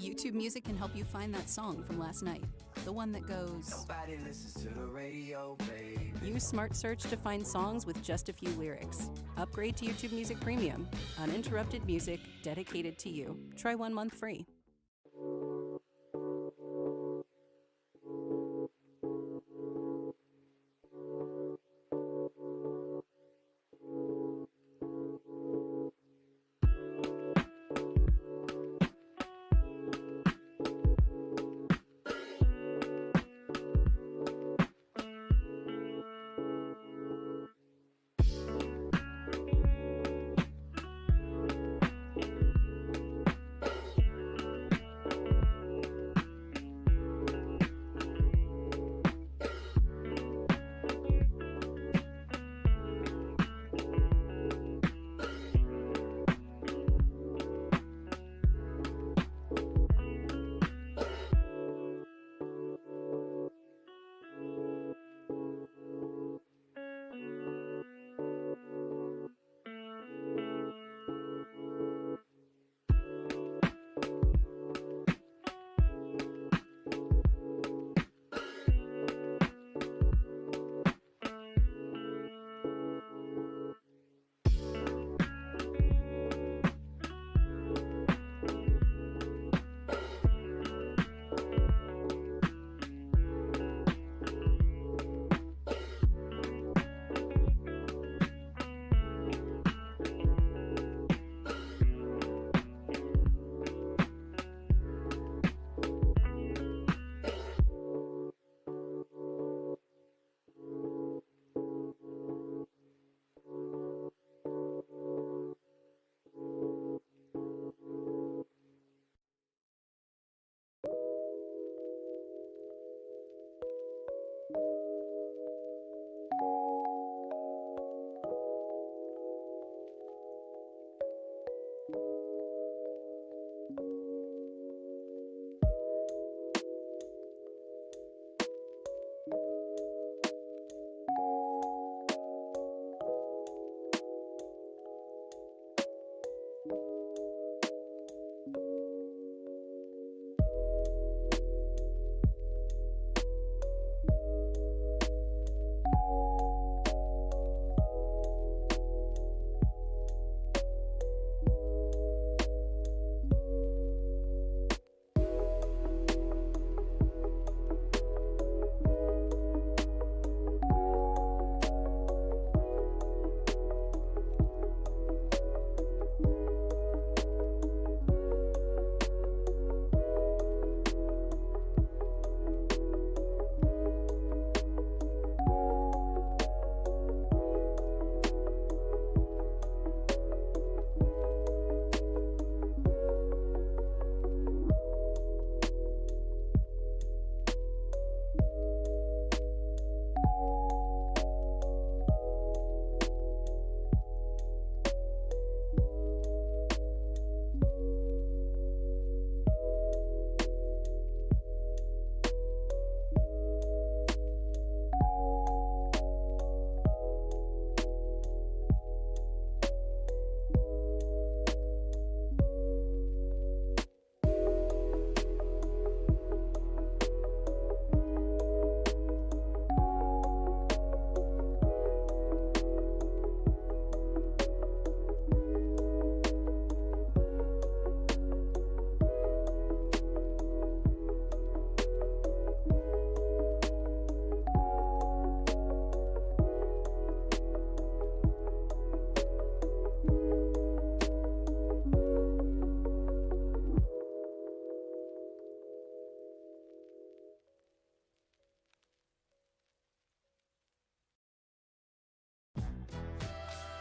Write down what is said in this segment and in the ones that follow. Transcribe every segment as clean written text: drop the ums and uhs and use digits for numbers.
YouTube Music can help you find that song from last night. The one that goes... Nobody listens to the radio, baby. Use Smart Search to find songs with just a few lyrics. Upgrade to YouTube Music Premium. Uninterrupted music dedicated to you. Try 1 month free.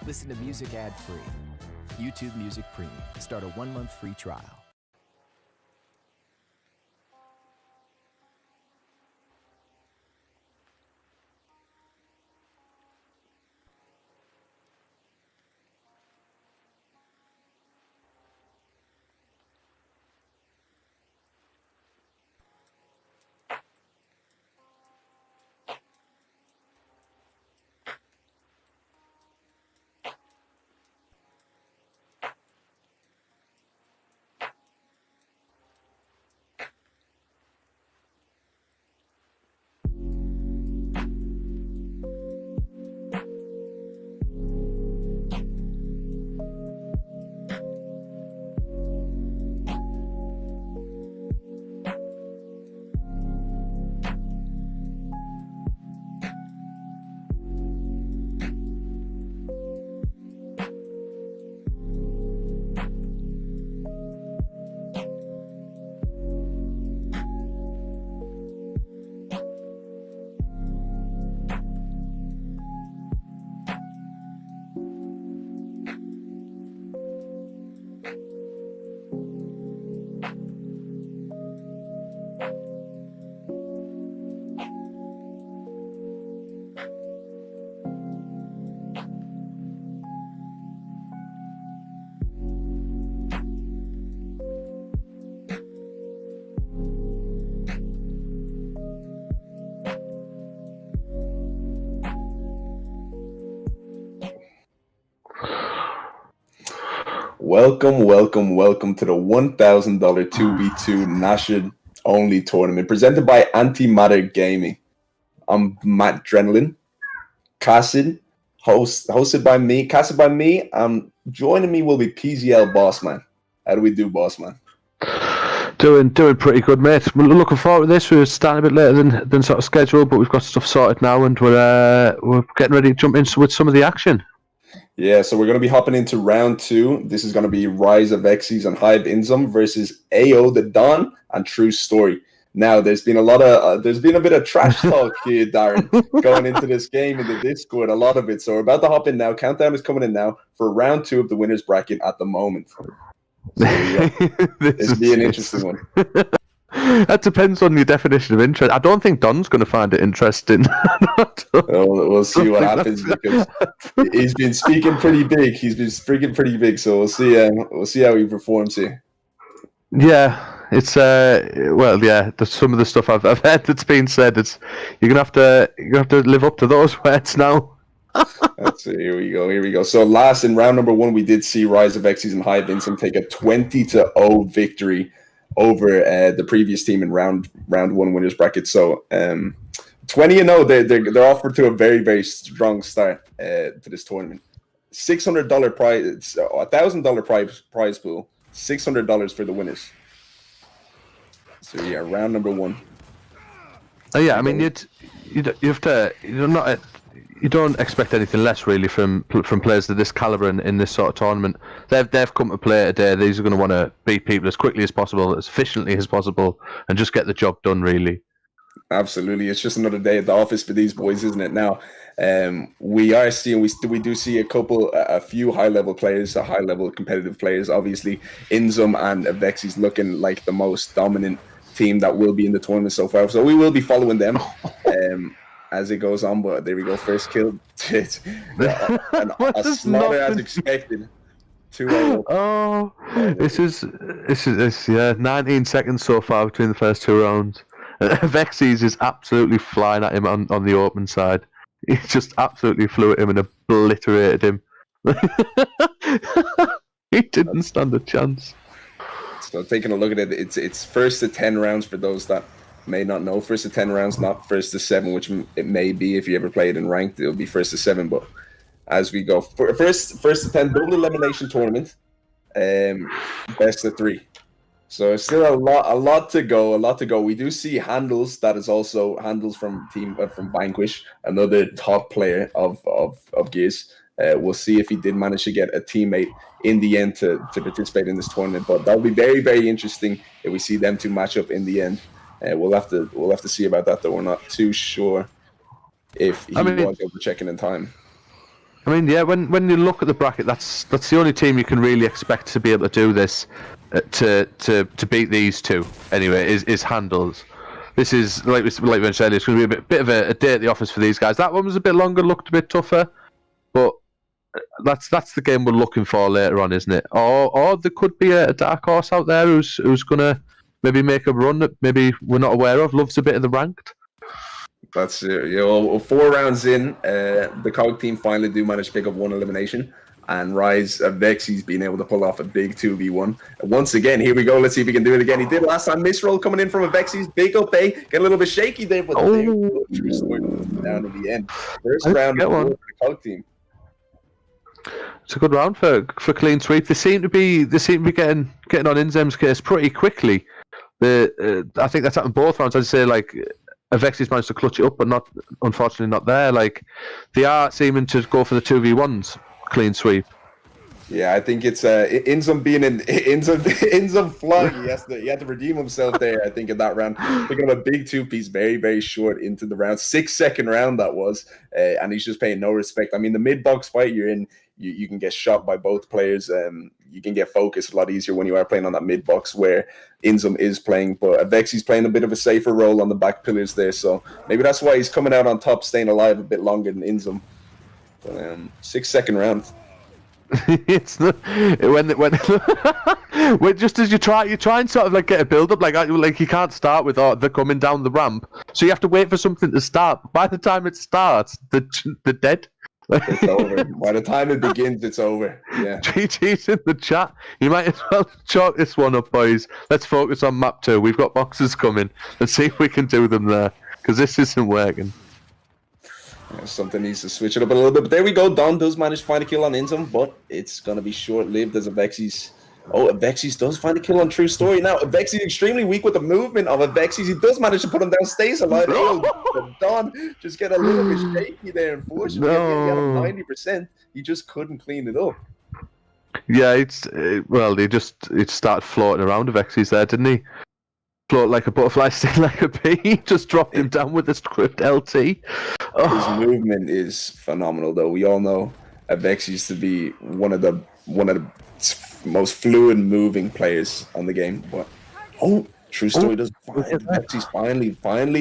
Listen to music ad-free. YouTube Music Premium. Start a 1 month free trial. Welcome to the $1,000 2v2 Gnashers only tournament presented by Antimatter Gaming. I'm Matt Drenlin, casted by me. Joining me will be PZL Bossman. How do we do, Bossman? Doing pretty good, mate. We're looking forward to this. We're starting a bit later than sort of scheduled, but we've got stuff sorted now, and we're getting ready to jump in with some of the action. Yeah, so we're going to be hopping into round 2. This is going to be Rise of Xyz and Hive Inzum versus AO the Dawn and True Story. Now, there's been a bit of trash talk here, Darren, going into this game in the Discord, a lot of it. So we're about to hop in now. Countdown is coming in now for round 2 of the winners bracket at the moment. So, yeah, this will be an interesting one. That depends on your definition of interest. I don't think Don's going to find it interesting. We'll see what happens because he's been speaking pretty big. So we'll see how he performs here. Yeah, it's there's some of the stuff I've heard that's been said. You're gonna have to live up to those words now. That's it. Here we go. So last in round number 1, we did see Rise of Xyz and Hive Inzum take a 20-0 victory over the previous team in round 1 winners bracket. So 20-0, they're offered to a very, very strong start to this tournament. $600 prize, $1,000 prize pool, $600 for the winners. So yeah, round number 1. Oh yeah, I mean you don't expect anything less really from players of this caliber in this sort of tournament. They've come to play today. These are going to want to beat people as quickly as possible, as efficiently as possible, and just get the job done. Really. Absolutely, it's just another day at the office for these boys, isn't it? Now, we do see a few high-level players, high-level competitive players. Obviously, Inzum and Xyz looking like the most dominant team that will be in the tournament so far. So we will be following them. As it goes on, but there we go. First kill. A slaughter as expected. 2-0. Oh, this is 19 seconds so far between the first 2 rounds. Xyz is absolutely flying at him on the open side. He just absolutely flew at him and obliterated him. He didn't stand a chance. So taking a look at it, it's first to 10 rounds for those that may not know. First to 10 rounds, not first to 7, which it may be if you ever play it in ranked. It'll be first to 7, but as we go, first to 10 double elimination tournament, best of 3. So still a lot to go. We do see Handles. That is also Handles from Vanquish, another top player of Gears. We'll see if he did manage to get a teammate in the end to participate in this tournament. But that'll be very, very interesting if we see them two match up in the end. We'll have to see about that, though. We're not too sure if he was able to check in time. I mean, yeah, when you look at the bracket, that's the only team you can really expect to be able to do this, to beat these two. Anyway, is Handles. This is like we mentioned earlier. It's going to be a bit of a day at the office for these guys. That one was a bit longer, looked a bit tougher, but that's the game we're looking for later on, isn't it? Or there could be a dark horse out there who's going to maybe make a run that maybe we're not aware of. Loves a bit of the ranked. That's it. Yeah, well, 4 rounds in, the COG team finally do manage to pick up 1 elimination, and Rise of Xyz's been able to pull off a big 2v1. Once again, here we go. Let's see if we can do it again. He did last time. Misroll coming in from a Xyz. Big up A. Get a little bit shaky there, but True Story down in the end. First round for the COG team. It's a good round for clean sweep. They seem to be getting on Inzem's case pretty quickly. I think that's happened both rounds. I'd say like Xyz managed to clutch it up, but unfortunately not there. Like they are seeming to go for the 2v1s clean sweep. Yeah, I think it's Inzum being Inzum flying. He had to redeem himself there. I think in that round, picking up a big 2-piece, very, very short into the round. 6-second round that was, and he's just paying no respect. I mean, the mid-box fight you're in, you can get shot by both players. You can get focused a lot easier when you are playing on that mid-box where Inzum is playing, but Xyz's playing a bit of a safer role on the back pillars there. So maybe that's why he's coming out on top, staying alive a bit longer than Inzum. But 6-second round. It's not, when just as you try and sort of like get a build up like you can't start with they're coming down the ramp, so you have to wait for something to start. By the time it starts, they're dead. It's over. By the time it begins, it's over. Yeah. GG's in the chat. You might as well chalk this one up, boys. Let's focus on map 2. We've got boxes coming. Let's see if we can do them there, because this isn't working. Something needs to switch it up a little bit. But there we go. Don does manage to find a kill on Inzum, but it's going to be short-lived as Avexis. Oh, Avexis does find a kill on True Story. Now, Avexis extremely weak with the movement of Avexis. He does manage to put him down, stays alive. Don just get a little bit shaky there, unfortunately. He had 90%. He just couldn't clean it up. Yeah, he started floating around Avexis there, didn't he? Float like a butterfly, sting like a bee. Just dropped him down with the script LT. His movement is phenomenal, though. We all know Avexis to be one of the most fluid moving players on the game. But True Story does Avexis finally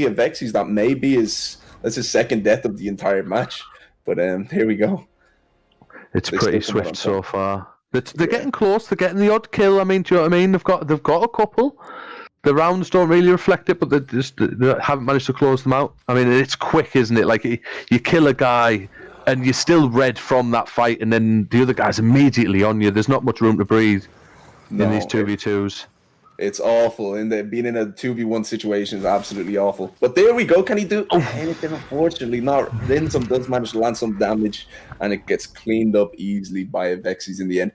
Avexis. That maybe that's his second death of the entire match. But here we go. It's pretty swift so far. They're getting close. They're getting the odd kill. I mean, do you know what I mean? They've got a couple. The rounds don't really reflect it, but they haven't managed to close them out. I mean, it's quick, isn't it? Like, you kill a guy, and you're still red from that fight, and then the other guy's immediately on you. There's not much room to breathe in these 2v2s. It's awful, and being in a 2v1 situation is absolutely awful. But there we go. Can he do anything? Unfortunately, not. Inzum does manage to land some damage, and it gets cleaned up easily by Avexis in the end.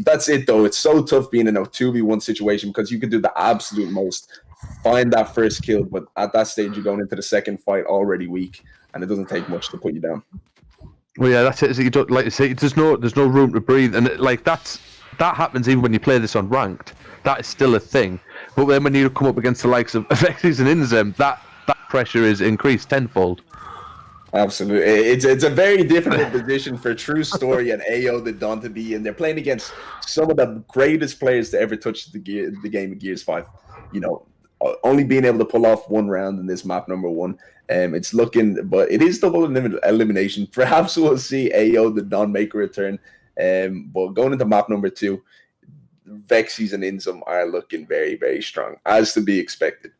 That's it, though. It's so tough being in a 2v1 situation because you can do the absolute most, find that first kill, but at that stage, you're going into the second fight already weak, and it doesn't take much to put you down. Well, yeah, that's it. You don't, like you say, there's no room to breathe, and that happens even when you play this on ranked. That is still a thing. But then when you come up against the likes of Avexis and Inzum, that pressure is increased tenfold. Absolutely. It's a very difficult position for True Story and AO the Don to be in. They're playing against some of the greatest players to ever touch the game of Gears 5. You know, only being able to pull off one round in this map number 1. It's looking, but it is double elimination. Perhaps we'll see AO the Don make a return. But going into map number 2, Vexis and Inzum are looking very, very strong, as to be expected.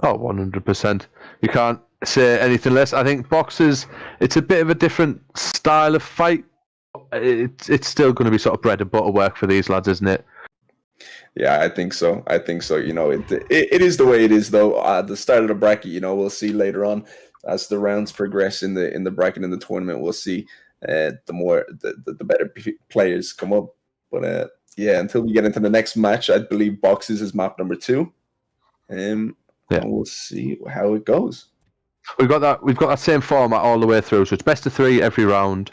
Oh, 100%. You can't say anything less. I think boxes, it's a bit of a different style of fight. It's still going to be sort of bread and butter work for these lads, isn't it? Yeah, I think so. You know, it is the way it is, though. At the start of the bracket, you know, we'll see later on as the rounds progress in the bracket in the tournament. We'll see the better players come up. But yeah, until we get into the next match, I believe boxes is map number 2. And we'll see how it goes. We've got that same format all the way through. So it's best of 3 every round,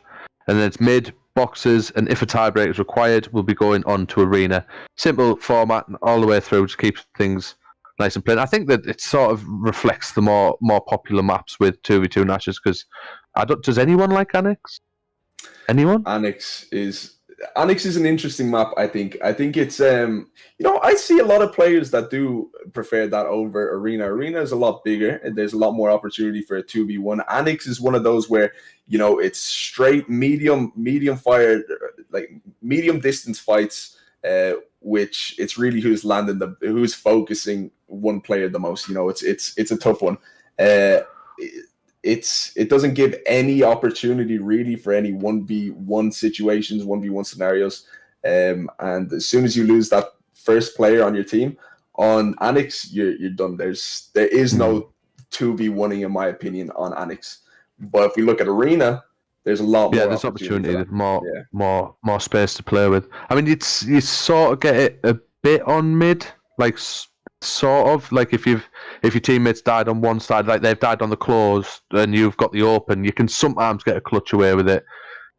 and then it's mid, boxes, and if a tiebreak is required, we'll be going on to arena. Simple format all the way through, just keeps things nice and plain. I think that it sort of reflects the more popular maps with 2v2 Gnashers, because does anyone like Annex? Anyone? Annex is an interesting map, I think. I think it's you know, I see a lot of players that do prefer that over Arena. Arena is a lot bigger and there's a lot more opportunity for a 2v1. Annex is one of those where, you know, it's straight medium fire, like medium distance fights, which it's really who's focusing one player the most. You know, it's a tough one. It doesn't give any opportunity really for any 1v1 situations, 1v1 scenarios. And as soon as you lose that first player on your team on Annex, you're done. There is no 2v1ing, in my opinion, on Annex. But if we look at Arena, there's a lot more. Yeah, there's opportunity. There's more space to play with. I mean, you sort of get it a bit on mid, like sort of like if your teammates died on one side, like they've died on the close, and you've got the open, you can sometimes get a clutch away with it.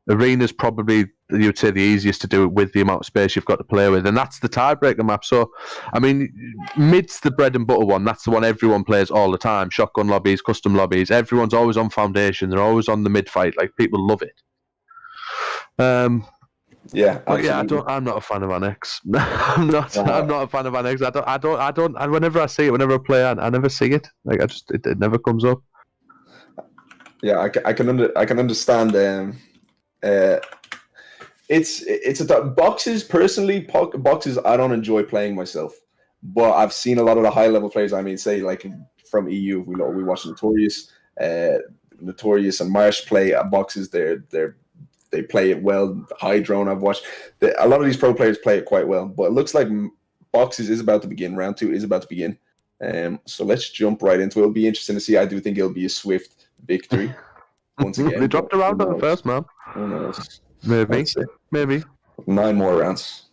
Arena's probably, you would say, the easiest to do it with the amount of space you've got to play with, and that's the tiebreaker map. So, I mean, mid's the bread and butter one. That's the one everyone plays all the time. Shotgun lobbies, custom lobbies. Everyone's always on Foundation. They're always on the mid fight. Like, people love it. Yeah, but yeah, I'm not a fan of Annex. I'm not a fan of Annex. I don't. And whenever I see it, whenever I play, I never see it. Like, it never comes up. Yeah, I can understand. It's a boxes personally. Boxes I don't enjoy playing myself, but I've seen a lot of the high level players. I mean, say like from EU, we watch Notorious. Notorious and Marsh play at boxes. They play it well. High Drone, I've watched. A lot of these pro players play it quite well. But it looks like boxes is about to begin. Round 2 is about to begin. So let's jump right into it. It'll be interesting to see. I do think it'll be a swift victory. Once again, they dropped around on the first, man. Who knows? Maybe. 9 more rounds.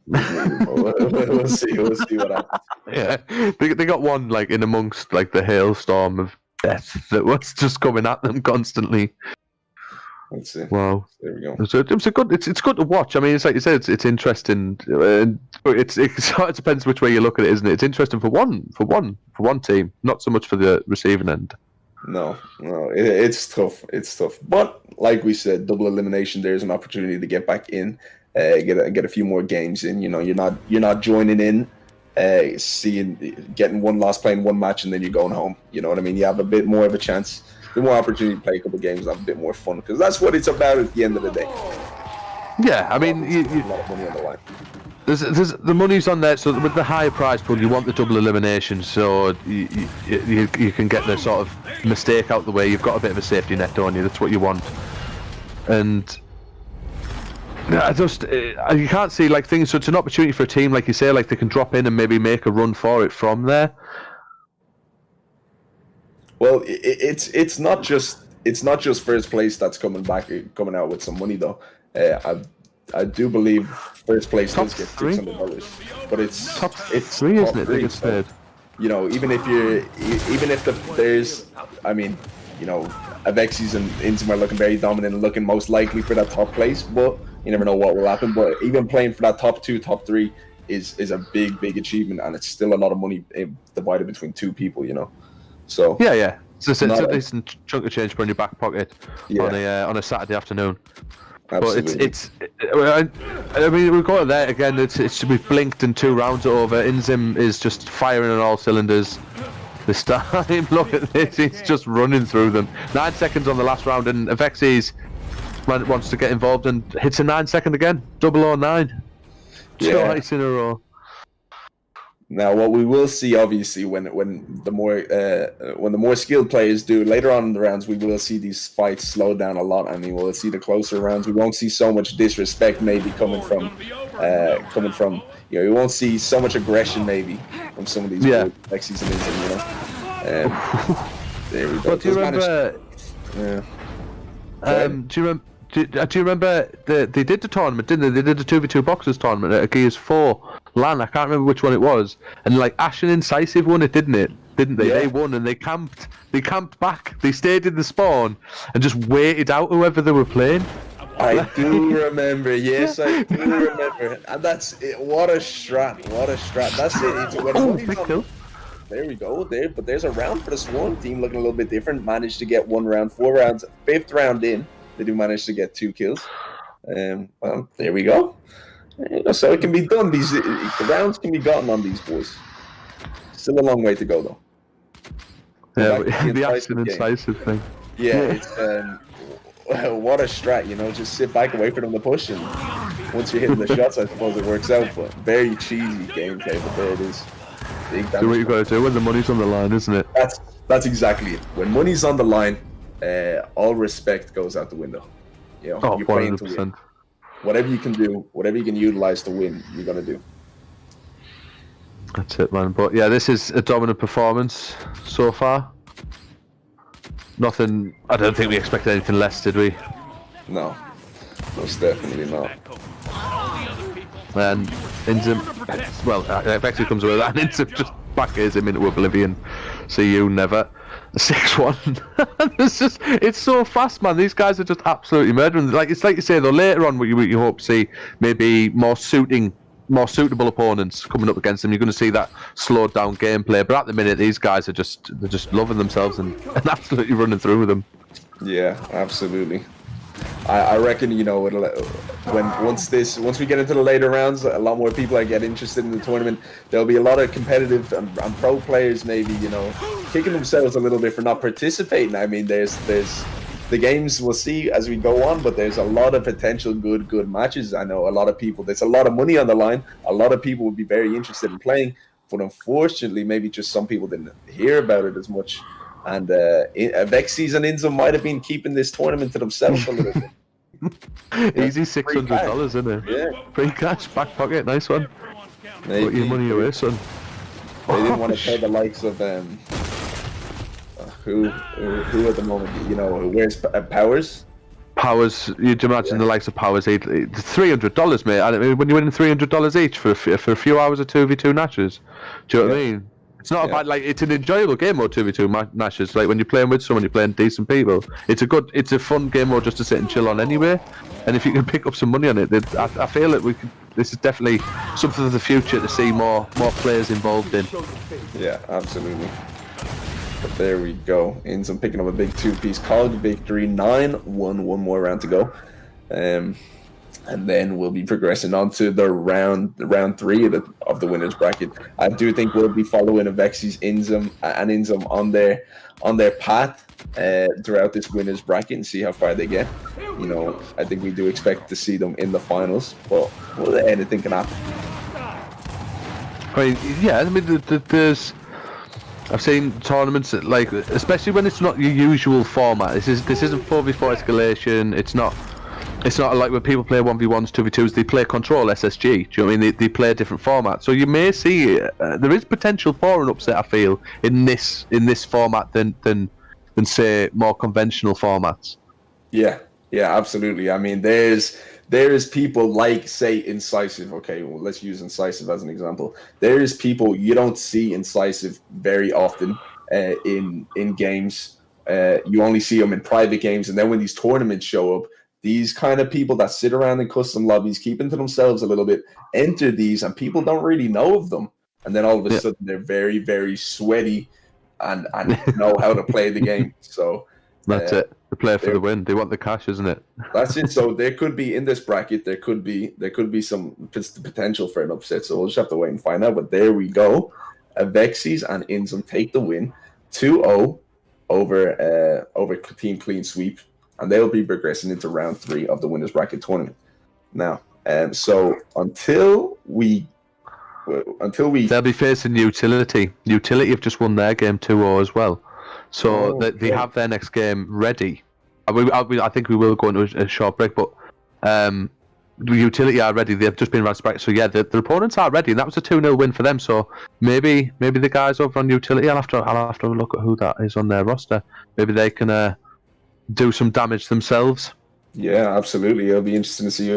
We'll see what happens. Yeah, they got one like in amongst like the hailstorm of death that was just coming at them constantly. Let's see. Wow, there we go. So it's good to watch. I mean, it's like you said, it's interesting. But it depends which way you look at it, isn't it? It's interesting for one team, not so much for the receiving end. No, it's tough. It's tough. But like we said, double elimination. There's an opportunity to get back in, get a few more games in. You know, you're not joining in, getting one loss, playing one match, and then you're going home. You know what I mean? You have a bit more of a chance, a bit more opportunity to play a couple of games, and have a bit more fun, because that's what it's about at the end of the day. Yeah, I mean, a lot of money on the line. There's the money's on there, so with the higher prize pool, you want the double elimination, so you can get the sort of mistake out the way. You've got a bit of a safety net, don't you? That's what you want. And you can't see like things. So it's an opportunity for a team, like you say, like they can drop in and maybe make a run for it from there. Well, it's not just first place that's coming out with some money though. I do believe first place does get $600, but it's top it's three, top isn't it? three, They get so, paid. you know, even if there's, I mean, you know, Avexis and Intim are looking very dominant and looking most likely for that top place, but you never know what will happen. But even playing for that top 2, top 3 is a big achievement, and it's still a lot of money divided between 2 people, you know. So Yeah. So it's a decent chunk of change for in your back pocket on a Saturday afternoon. absolutely. But I mean, we've got it there again. We've blinked and 2 rounds are over. Inzim is just firing on all cylinders this time. Look at this, he's just running through them. 9 seconds on the last round, and Avexis wants to get involved and hits a 9-second again. 009. Twice in a row. Now, what we will see, obviously, when the more skilled players do later on in the rounds, we will see these fights slow down a lot. I mean, we'll see the closer rounds. We won't see so much disrespect, maybe coming from, you know, we won't see so much aggression, maybe from some of these Lexies and Inzim, you know. There we go. But do you remember? Do you remember they did the tournament, didn't they? They did the 2v2 boxers tournament at Gears 4 LAN. I can't remember which one it was. And like Ash and Incisive won it, didn't they? Yeah. They won and they camped back. They stayed in the spawn and just waited out whoever they were playing. I do remember. Yes, I do remember. And that's it. What a strat. That's it. There we go. But there's a round for the Swarm team looking a little bit different. Managed to get 1 round, 4 rounds, 5th round in. They do manage to get 2 kills. Well, there we go. So it can be done. The rounds can be gotten on these boys. Still a long way to go, though. Yeah, the action incisive thing. Yeah, it's what a strat, you know. Just sit back and wait for them to push, and once you're hitting the shots, I suppose it works out. But very cheesy gameplay, but there it is. Do what you got to do when the money's on the line, isn't it? That's exactly it. When money's on the line, all respect goes out the window. You know, you're playing to win. Whatever you can do, whatever you can utilize to win, you're gonna do. That's it, man. But yeah, this is a dominant performance so far. Nothing. I don't think we expected anything less, did we? No, most definitely not. And Inzim, well, Vexy comes away with that, and Inzim just backers him into oblivion. See you never. 6-1. It's so fast, man. These guys are just absolutely murdering. It's like you say though. Later on, you hope to see maybe more suitable opponents coming up against them. You're going to see that slowed down gameplay. But at the minute, these guys are just loving themselves and absolutely running through with them. Yeah, absolutely. I reckon, you know, once we get into the later rounds, a lot more people get interested in the tournament. There'll be a lot of competitive and pro players, maybe, you know, kicking themselves a little bit for not participating. I mean, there's the games we'll see as we go on, but there's a lot of potential good matches. I know a lot of people. There's a lot of money on the line. A lot of people would be very interested in playing, but unfortunately, maybe just some people didn't hear about it as much. And Vexies and Inzum might have been keeping this tournament to themselves a little bit. Easy $600, isn't it? Yeah. Free cash, back pocket, nice one. Maybe. Put your money away, son. They didn't want to pay the likes of who at the moment, who wears Powers. Powers, you'd imagine the likes of Powers, $300, mate. I mean, when you're winning $300 each for a few hours of 2v2 Gnashers, do you know what I mean? It's not about it's an enjoyable game mode 2v2 Gnashers. Like when you're playing with someone, you're playing decent people. It's a fun game mode just to sit and chill on anyway. And if you can pick up some money on it, I feel that this is definitely something for the future to see more players involved in. Yeah, absolutely. But there we go. Inzum picking up a big 2-piece COG victory. 9-1, one more round to go. And then we'll be progressing on to the round 3 of the winners bracket. I do think we'll be following Avexi's Inzum on their path throughout this winners bracket and see how far they get. I think we do expect to see them in the finals, but anything can happen. There's. I've seen tournaments that, especially when it's not your usual format. This isn't 4v4 escalation. It's not like when people play 1v1s, 2v2s. They play Control SSG. Do you know what I mean? They play a different format. So you may see there is potential for an upset. I feel in this format than say more conventional formats. Yeah, absolutely. I mean, there is people like, say, Incisive. Okay, well, let's use Incisive as an example. There is people you don't see Incisive very often in games. You only see them in private games, and then when these tournaments show up, these kind of people that sit around in custom lobbies, keeping to themselves a little bit, enter these, and people don't really know of them. And then all of a sudden, they're very, very sweaty and know how to play the game. So that's it. The player for the win. They want the cash, isn't it? That's it. So there could be in this bracket, there could be some potential for an upset. So we'll just have to wait and find out. But there we go. Avexi's and Inzum take the win, 2-0 over Team Clean Sweep, and they'll be progressing into round 3 of the winners bracket tournament. Now, so until we they'll be facing Utility. Utility have just won their game 2-0 as well. So they have their next game ready. I think we will go into a short break, but the Utility are ready. They've just been around bracket, so yeah, their opponents are ready, and that was a 2-0 win for them. So maybe the guys over on Utility, I'll have to look at who that is on their roster. Maybe they can do some damage themselves. Yeah, absolutely. It'll be interesting to see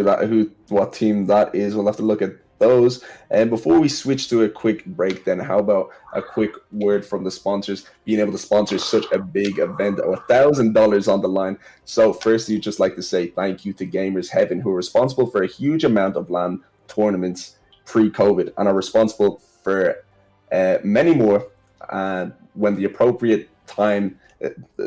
what team that is. We'll have to look at those. And before we switch to a quick break, then how about a quick word from the sponsors? Being able to sponsor such a big event, $1,000 on the line. So firstly, you'd just like to say thank you to Gamers Heaven, who are responsible for a huge amount of LAN tournaments pre-COVID and are responsible for many more when the appropriate time,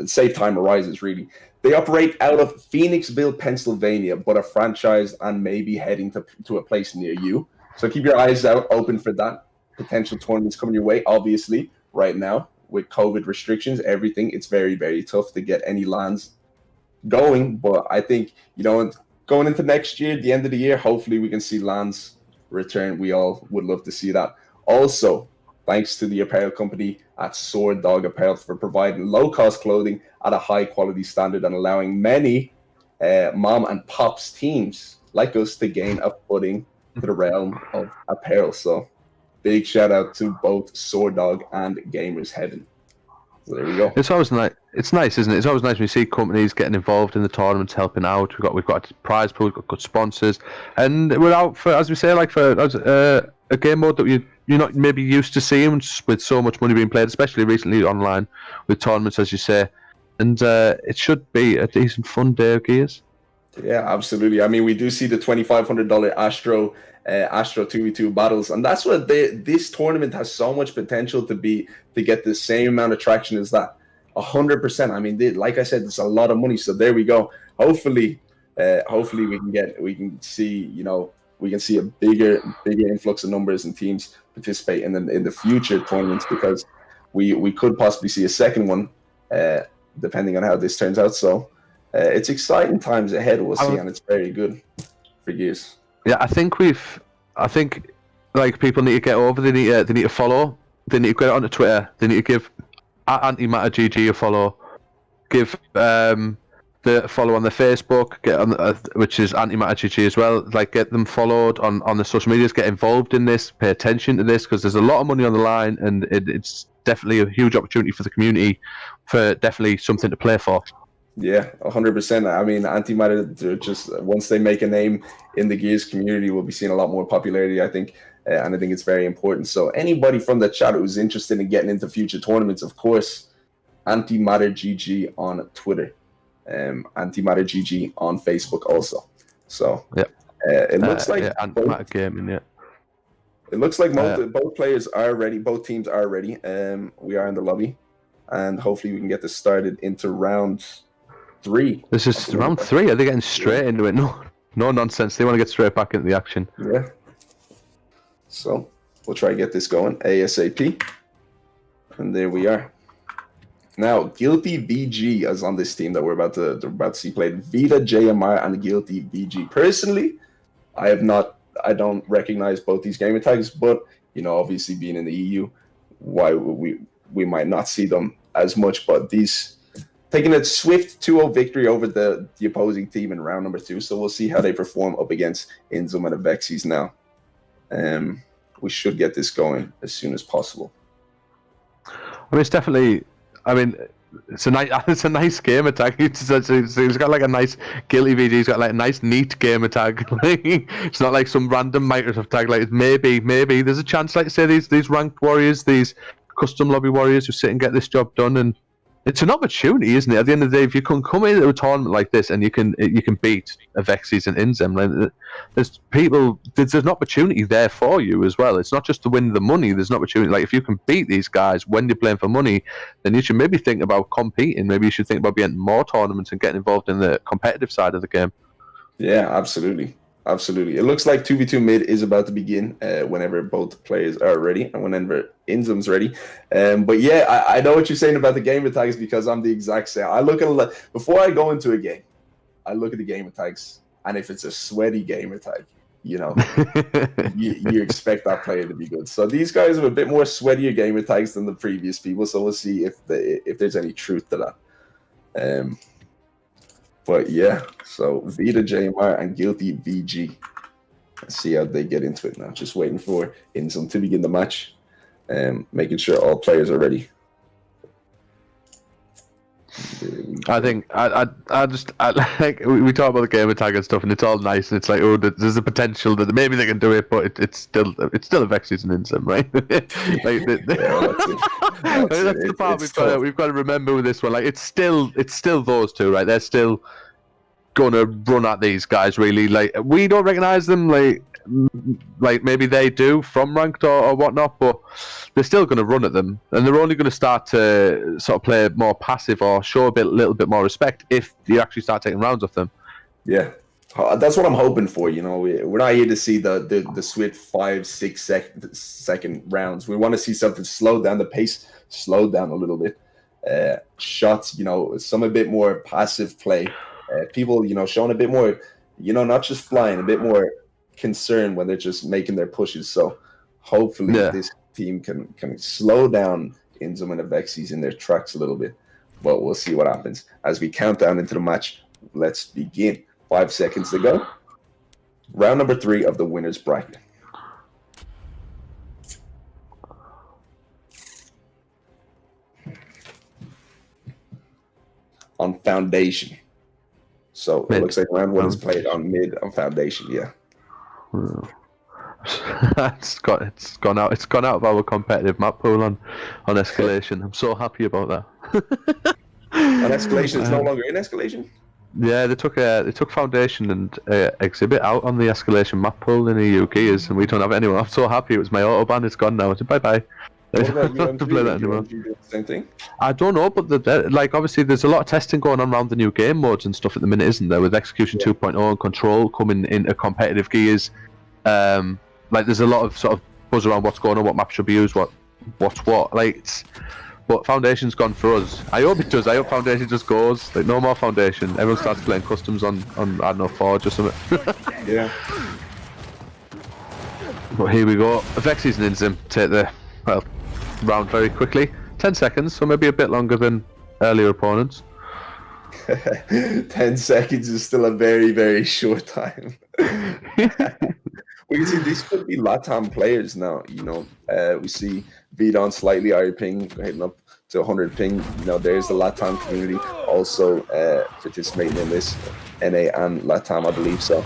safe time arises, really. They operate out of Phoenixville, Pennsylvania, but a franchise and maybe heading to a place near you. So keep your eyes out open for that. Potential tournaments coming your way. Obviously, right now, with COVID restrictions, it's very, very tough to get any LANs going. But I think, going into next year, the end of the year, hopefully we can see LANs return. We all would love to see that. Also, thanks to the apparel company at Sword Dog Apparel for providing low-cost clothing at a high-quality standard and allowing many mom and pops teams like us to gain a footing to the realm of apparel. So big shout out to both Sword Dog and Gamers Heaven. So there we go. It's always nice. It's nice, isn't it? It's always nice when you see companies getting involved in the tournaments, helping out. We've got a prize pool, we've got good sponsors, and we're out for, as we say, a game mode that you're not maybe used to seeing with so much money being played, especially recently online with tournaments, as you say. And it should be a decent fun day of Gears. Yeah, absolutely. I mean, we do see the $2,500 Astro 2v2 battles, and that's what this tournament has so much potential to get the same amount of traction as that. 100%. I mean, like I said, it's a lot of money. So there we go. Hopefully we can see a bigger influx of numbers and teams participate in the future tournaments, because we could possibly see a second one, depending on how this turns out. So it's exciting times ahead, we'll see, and it's very good for Gears. Yeah, I think like people need to get over. They need to follow. They need to get it onto Twitter. They need to give at Antimatter GG a follow. Give the follow on the Facebook, get on which is Antimatter GG as well. Like, get them followed on the social medias. Get involved in this. Pay attention to this, because there's a lot of money on the line, and it's definitely a huge opportunity for the community. For definitely something to play for. Yeah, 100%. I mean, Antimatter, they're just, once they make a name in the Gears community, we'll be seeing a lot more popularity, I think, and I think it's very important. So anybody from the chat who's interested in getting into future tournaments, of course, Antimatter GG on Twitter, Antimatter GG on Facebook also. So it looks like Antimatter Gaming. Yeah, it looks like both players are ready. Both teams are ready. We are in the lobby, and hopefully we can get this started into round 3. This is round 3. Are they getting straight into it? No nonsense. They want to get straight back into the action. Yeah. So we'll try to get this going ASAP. And there we are. Now, Guilty VG is on this team that we're about to see played. Vita JMR and Guilty VG. Personally, I don't recognize both these gamer tags, but obviously being in the EU, why we might not see them as much, but these taking a swift 2-0 victory over the opposing team in round number 2. So we'll see how they perform up against Inzum and Avexis now. We should get this going as soon as possible. I mean, it's definitely. I mean, it's a nice gamer tag. He's got like a nice Guilty VG. He's got like a nice neat gamer tag. It's not like some random Microsoft tag. Like maybe there's a chance. Like say these ranked warriors, these custom lobby warriors who sit and get this job done, and it's an opportunity, isn't it? At the end of the day, if you can come into a tournament like this and you can beat Avexis and Inzem, like, there's an opportunity there for you as well. It's not just to win the money. There's an opportunity. Like, if you can beat these guys when you're playing for money, then you should maybe think about competing. Maybe you should think about getting more tournaments and getting involved in the competitive side of the game. Yeah, absolutely. Absolutely. It looks like 2v2 mid is about to begin whenever both players are ready and whenever Inzum's ready. But yeah, I know what you're saying about the gamer tags, because I'm the exact same. I look at before I go into a game, I look at the gamer tags, and if it's a sweaty gamer tag, you expect that player to be good. So these guys have a bit more sweatier gamer tags than the previous people. So we'll see if there's any truth to that. But yeah, so Vita JMR and Guilty VG. Let's see how they get into it now. Just waiting for Inzum to begin the match, making sure all players are ready. I think I like we talk about the gamer tag and stuff, and it's all nice, and it's like, oh, there's a potential that maybe they can do it, but it's still Avexis and Inzum, right? That's the part we've got to remember with this one. Like, it's still those two, right? They're still gonna run at these guys, really. Like, we don't recognize them, like maybe they do from ranked or whatnot, but they're still going to run at them, and they're only going to start to sort of play more passive or show a little bit more respect if you actually start taking rounds off them. Yeah, that's what I'm hoping for. We're not here to see the swift 5-6 second rounds. We want to see something slow down, the pace slowed down a little bit. Shots, some a bit more passive play. People, showing a bit more, not just flying, a bit more concern when they're just making their pushes. So hopefully this team can slow down Inzum and Avexis in their tracks a little bit. But we'll see what happens as we count down into the match. Let's begin. 5 seconds to go. Round number 3 of the winner's bracket. On Foundation. So it looks like round 1 is played on mid on Foundation, yeah. It's gone out of our competitive map pool on Escalation. I'm so happy about that. On Escalation, it's no longer in Escalation? Yeah, they took Foundation and Exhibit out on the Escalation map pool in the UK, and we don't have it anymore. I'm so happy. It was my autoban. It's gone now. I said bye. What about UMG? Same thing? I don't know, but obviously there's a lot of testing going on around the new game modes and stuff at the minute, isn't there? With Execution 2.0 and Control coming into competitive gears. There's a lot of sort of buzz around what's going on, what maps should be used, what's what. But Foundation's gone for us. I hope it does. I hope Foundation just goes. No more Foundation. Everyone starts playing customs on I don't know, Forge or something. Yeah. But here we go. Avexis and Inzum take the round very quickly. 10 seconds, so maybe a bit longer than earlier opponents. 10 seconds is still a very, very short time. We can see these could be Latam players now. We see Vidon slightly higher ping, heading up to 100 ping. There's the Latam community also participating in this, NA and Latam, I believe. So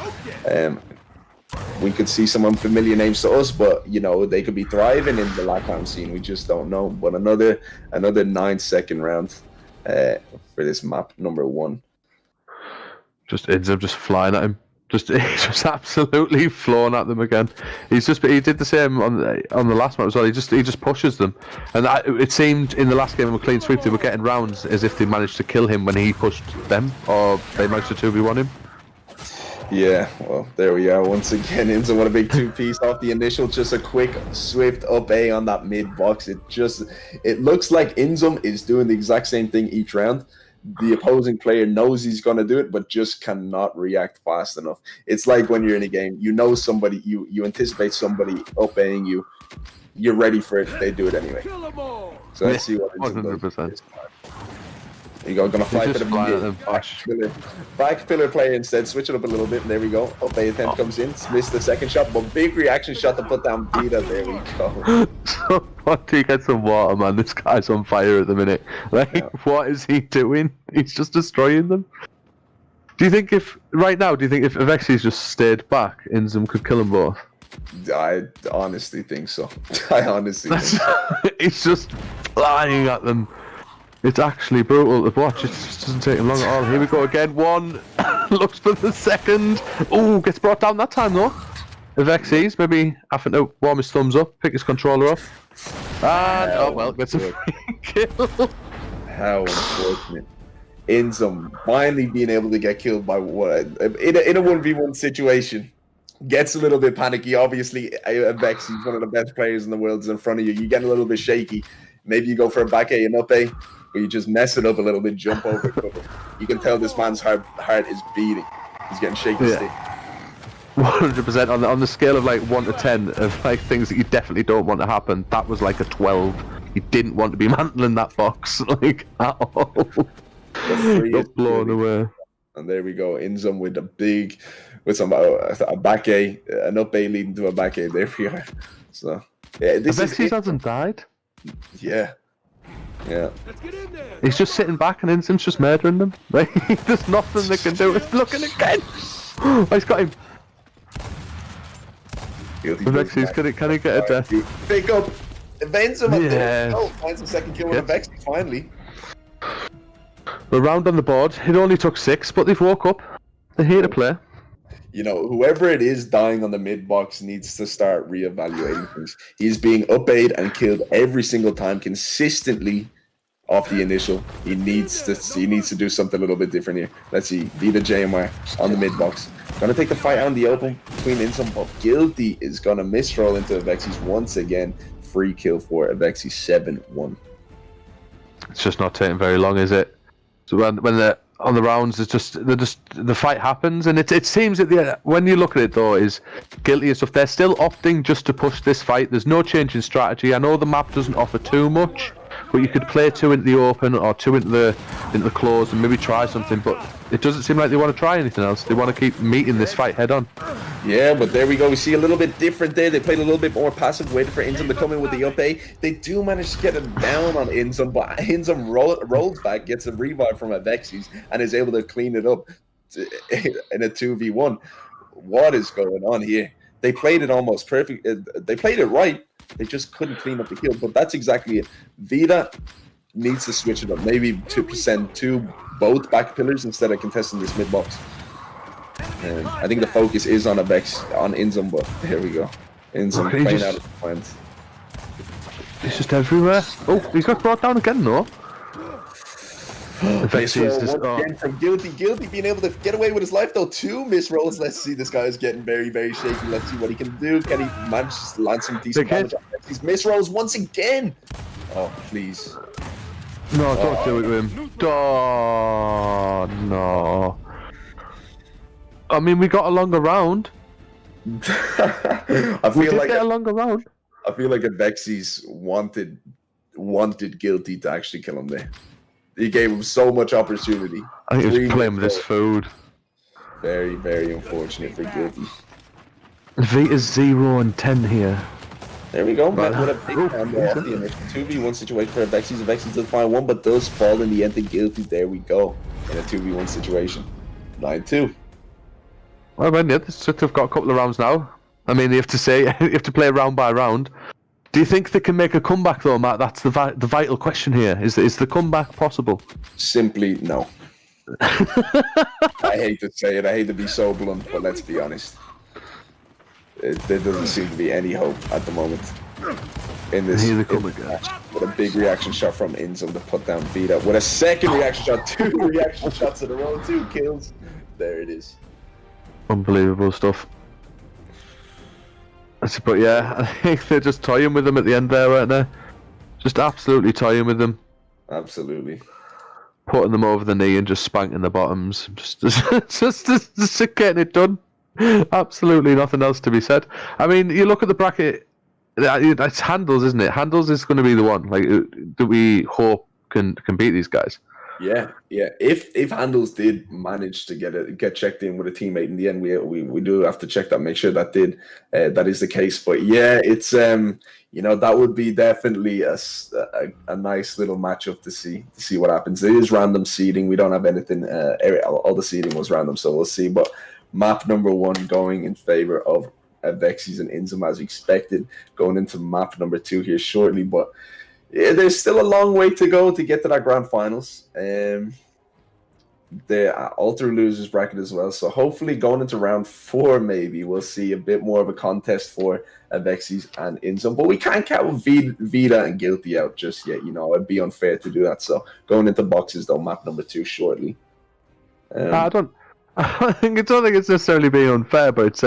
we could see some unfamiliar names to us, but they could be thriving in the Latam scene. We just don't know. But another 9-second round for this map number 1. Just ends up just flying at him. He's just absolutely flown at them again. He did the same on the last map as well. He just pushes them, and it seemed in the last game of a clean sweep they were getting rounds as if they managed to kill him when he pushed them, or they managed to 2v1 him. Yeah, well, there we are once again. Inzum with a big 2-piece off the initial. Just a quick, swift up A on that mid box. It looks like Inzum is doing the exact same thing each round. The opposing player knows he's going to do it, but just cannot react fast enough. It's like when you're in a game, somebody, you anticipate somebody up Aing you, you're ready for it, they do it anyway. So let's see what Inzum 100%. Does. There you go, gonna fly for the back pillar player instead, switch it up a little bit, and there we go. Up A attempt comes in, missed the second shot, but big reaction shot to put down Vita. There we go. Somebody get some water, man. This guy's on fire at the minute. What is he doing? He's just destroying them. Do you think if Avexi's just stayed back, Inzum could kill them both? I honestly think so. He's just flying at them. It's actually brutal to watch. It just doesn't take him long at all. Here we go again. One. Looks for the second. Oh, gets brought down that time though. Avexi's maybe having to warm his thumbs up, pick his controller up. And, gets a free kill. How unfortunate. Inzum finally being able to get killed by what? In a 1v1 situation. Gets a little bit panicky. Obviously, Avexi's one of the best players in the world is in front of you. You get a little bit shaky. Maybe you go for a back A and up A, but you just mess it up a little bit, jump over it. You can tell this man's heart is beating. He's getting shaky stick. 100% on the scale of like 1 to 10 of like things that you definitely don't want to happen. That was like a 12. He didn't want to be mantling that box like at all. Got blown away. And there we go. Inzum with a back A, an up A leading to a back A. There we are. So yeah, this Avexi's hasn't died. Yeah. He's just sitting back and Inzum's just murdering them. Like, there's nothing they can do. It's looking again. Oh, he's got him. Avexi's, can he get a death? Pick up. Inzum up there. Oh, finds a second kill with Avexi finally. We're round on the board. It only took 6, but they've woke up. They're here to play. Whoever it is dying on the mid box needs to start reevaluating things. He's being up-A'd and killed every single time consistently off the initial. He needs to do something a little bit different here. Let's see. Vita JMR on the mid box. Gonna take the fight out in the open between Inzum, but Guilty is gonna misroll into Avexi's once again. Free kill for Avexi 7-1. It's just not taking very long, is it? So when they're on the rounds, the fight happens, and it seems that when you look at it though, is Guilty and stuff. They're still opting just to push this fight. There's no change in strategy. I know the map doesn't offer too much, but you could play 2 into the open or 2 into the closed and maybe try something. But it doesn't seem like they want to try anything else. They want to keep meeting this fight head on. Yeah, but there we go. We see a little bit different there. They played a little bit more passive, waited for Inzum to come in with the up A. They do manage to get him down on Inzum, but Inzum rolls back, gets a revive from Avexi's, and is able to clean it up in a 2v1. What is going on here? They played it almost perfect. They played it right. They just couldn't clean up the kill, but that's exactly it. Vita needs to switch it up. Maybe 2% to both back pillars instead of contesting this mid box. And I think the focus is on Inzum, but here we go. Inzum playing out of the plans. He's just everywhere. Oh, he got brought down again, though. Again from Guilty being able to get away with his life, though. 2 misrolls. Let's see. This guy is getting very, very shaky. Let's see what he can do. Can he manage to land some decent damage? These misrolls once again. Oh, please. No, don't do it to him. Oh, no. I mean, we got a longer round. I feel like a longer round. I feel like Avexi's wanted wanted Guilty to actually kill him there. He gave him so much opportunity. I think he was playing with his food. Very, very unfortunate for Guilty. Vita's 0 and 10 here. There we go, man. What a big hand off the initial 2v1 situation for Avexi's. Avexi's does find one, but does fall in the end to Guilty. There we go. In a 2v1 situation. 9-2. Well, man, yeah, they've got a couple of rounds now. I mean, you have to play round by round. Do you think they can make a comeback, though, Matt? That's the vital question here. Is the comeback possible? Simply no. I hate to say it. I hate to be so blunt, but let's be honest. There doesn't seem to be any hope at the moment in this match. With a big reaction shot from Inzum to put down Vita. With a second reaction shot, 2 reaction shots in a row, 2 kills. There it is. Unbelievable stuff. But yeah, I think they're just toying with them at the end there, weren't they? Just absolutely toying with them. Absolutely. Putting them over the knee and just spanking the bottoms. Just getting it done. Absolutely nothing else to be said. I mean, you look at the bracket, it's Handles, isn't it? Handles is going to be the one that we hope can beat these guys. Yeah. If Handles did manage to get checked in with a teammate in the end, we do have to check that, make sure that is the case. But yeah, it's that would be definitely a nice little matchup to see what happens. It is random seeding. We don't have anything. All the seeding was random, so we'll see. But map number 1 going in favor of Avexi's and Inzum as expected. Going into map number 2 here shortly, but yeah, there's still a long way to go to get to that grand finals. The Alter losers bracket as well. So hopefully going into round 4, maybe we'll see a bit more of a contest for Avexi's and Inzum. But we can't count Vita and Guilty out just yet. It'd be unfair to do that. So going into boxes though, map number 2 shortly. I don't think it's necessarily being unfair, but it's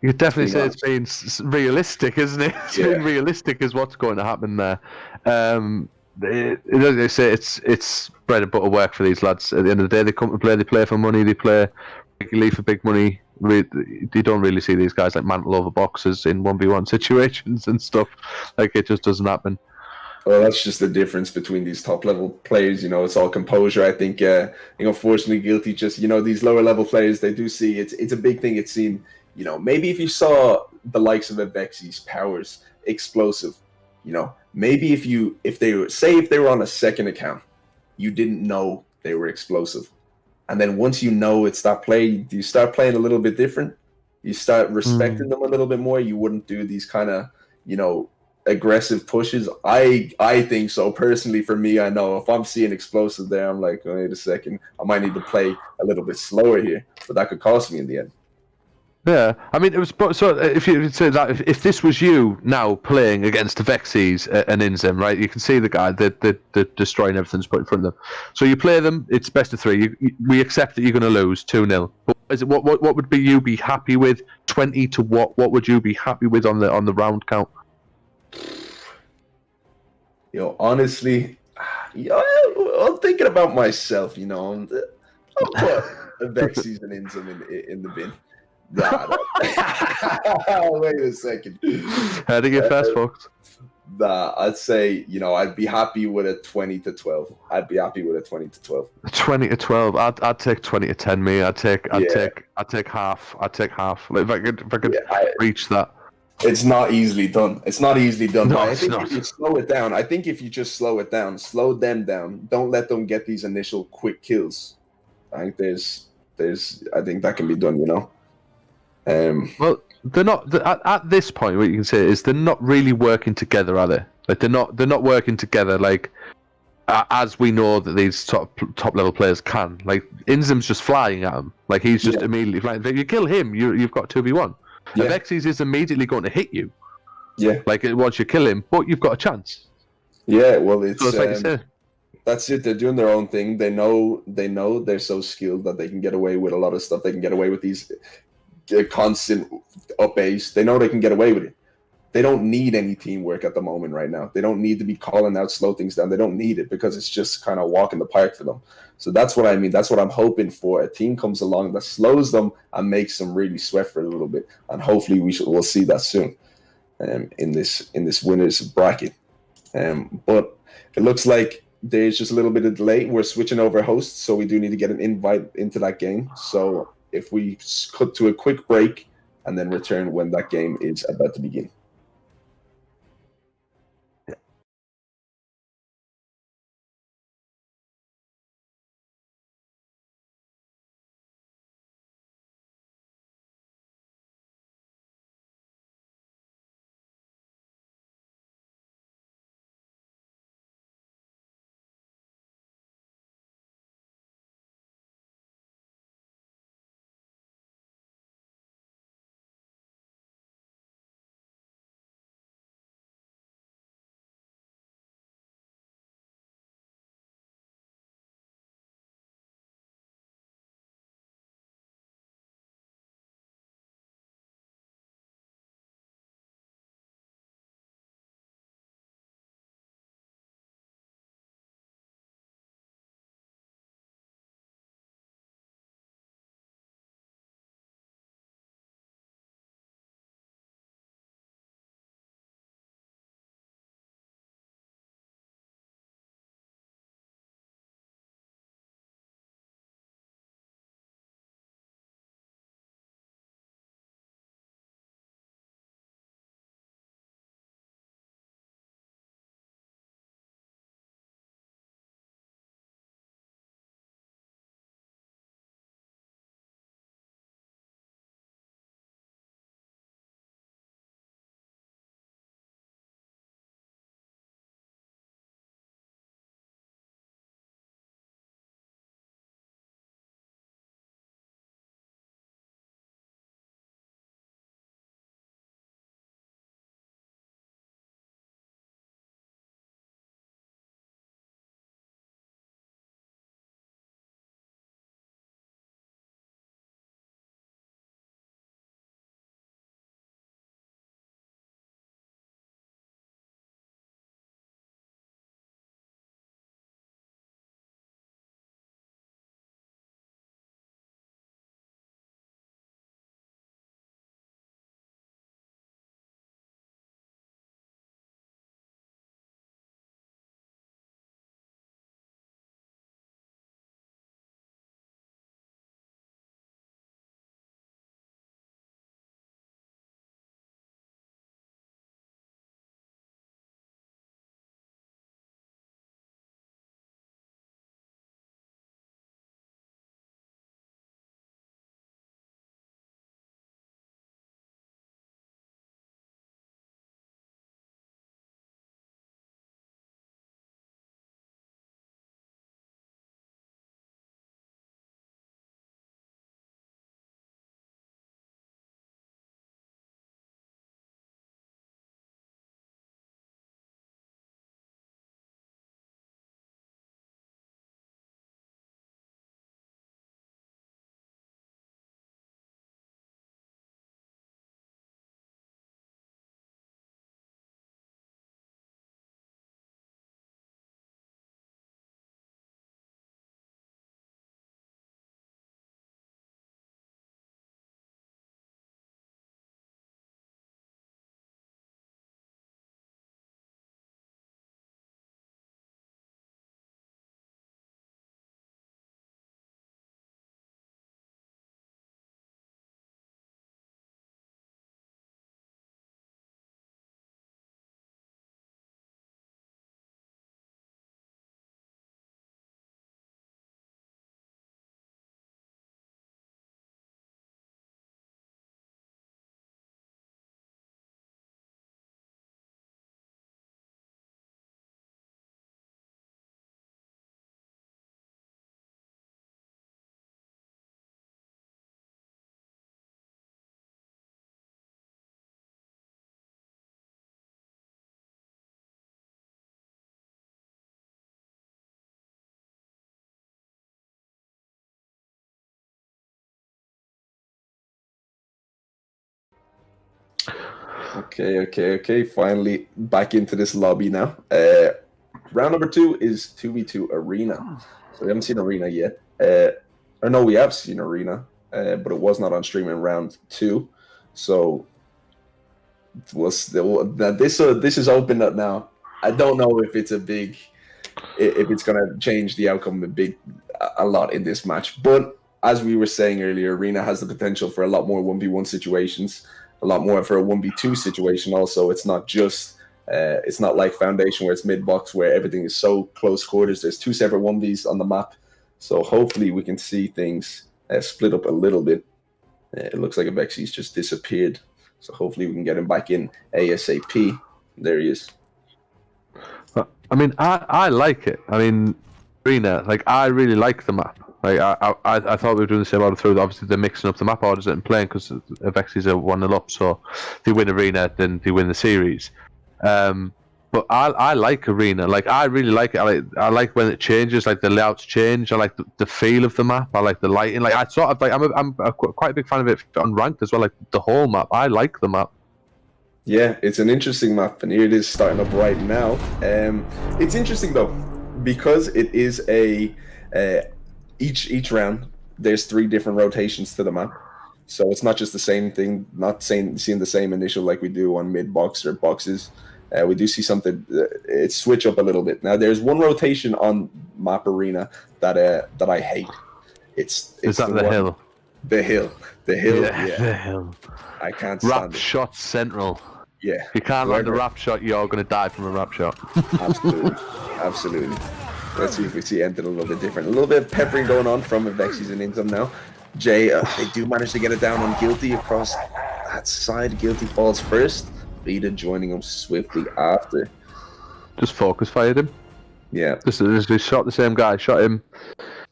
you could definitely say it's been realistic, isn't it? It's been realistic is what's going to happen there. They say it's bread and butter work for these lads. At the end of the day, they come to play. They play for money. They play regularly for big money. You don't really see these guys like mantle over boxes in 1v1 situations and stuff. Like, it just doesn't happen. Well, that's just the difference between these top level players. It's all composure. I think, unfortunately, Guilty just, these lower level players, they do see it's a big thing. It's seen, maybe if you saw the likes of Avexi's powers, explosive, maybe if they were on a second account, you didn't know they were explosive. And then once it's that play, you start playing a little bit different. You start respecting them a little bit more. You wouldn't do these kind of, aggressive pushes. I think so. Personally, for me, I know if I'm seeing explosive there, I'm like, wait a second, I might need to play a little bit slower here, but that could cost me in the end. Yeah, I mean, it was so. If you say that, if this was you now playing against Avexi's and Inzum, right? You can see the guy they're destroying everything that's put in front of them. So you play them. It's best of 3. We accept that you're going to lose 2-0. But what would you be happy with? 20 to what? What would you be happy with on the round count? Honestly, I'm thinking about myself. I'll put Avexi's and Inzum in the bin. Nah. Wait a second. How to get fast, folks? Nah, I'd say, I'd be happy with a 20-12. I'd be happy with a 20-12. 20-12. I'd take 20-10. Me, I'd take half. I'd take half. Like, if I could reach that. It's not easily done. No, I think if you slow it down, if you just slow it down, slow them down, don't let them get these initial quick kills. I think I think that can be done. Well, they're not at this point. What you can say is they're not really working together, are they? Like, they're not working together like as we know that these top level players can. Like, Inzum's just flying at him. Like, he's just immediately flying. If you kill him, you've got 2v1. Yeah. Avexi's is immediately going to hit you. Yeah. Like, once you kill him, but you've got a chance. Yeah. Well, it's like you said. That's it. They're doing their own thing. They know they're so skilled that they can get away with a lot of stuff. They can get away with these constant up A's. They know they can get away with it. They don't need any teamwork at the moment right now. They don't need to be calling out, slow things down. They don't need it because it's just kind of walking the park for them. So that's what I mean. That's what I'm hoping for. A team comes along that slows them and makes them really sweat for a little bit. And hopefully we'll see that soon in this winners bracket. But it looks like there's just a little bit of delay. We're switching over hosts, so we do need to get an invite into that game. So if we cut to a quick break and then return when that game is about to begin. Okay. Finally back into this lobby now. Round number 2 is 2v2 Arena. So we haven't seen Arena yet. Or no, we have seen Arena, but it was not on stream in round 2. So we'll still, this is open up now. I don't know if it's if it's going to change the outcome a lot in this match. But as we were saying earlier, Arena has the potential for a lot more 1v1 situations, a lot more for a 1v2 situation also. It's not just, it's not like Foundation where it's mid-box where everything is so close quarters. There's 2 separate 1vs on the map. So hopefully we can see things split up a little bit. It looks like Avexi's just disappeared. So hopefully we can get him back in ASAP. There he is. I mean, I like it. I mean, Arena, like, I really like the map. Like, I thought we were doing the same order through. Obviously, they're mixing up the map orders and playing because Avexi's are 1-0 up. So if they win Arena, then they win the series. But I like Arena. Like, I really like it. I like when it changes. Like, the layouts change. I like the feel of the map. I like the lighting. Like, I sort of like. I'm quite a big fan of it on ranked as well. Like the whole map. I like the map. Yeah, it's an interesting map, and here it is starting up right now. It's interesting though because it is each round. There's 3 different rotations to the map, so it's not just the same thing. Not seeing the same initial like we do on mid box or boxes. We do see something. It switch up a little bit. Now there's one rotation on map Arena that I hate. It's is that the hill? The hill. Yeah. The hill. I can't stand Wrap it. shot central. Yeah. If you can't land a wrap shot, you're going to die from a wrap shot. Absolutely. Let's see if we see anything a little bit different. A little bit of peppering going on from Avexi's and Inzum now. Jay, they do manage to get it down on Guilty across that side. Guilty falls first. Vita joining him swiftly after. Just focus fired him. Yeah. They shot the same guy. Shot him.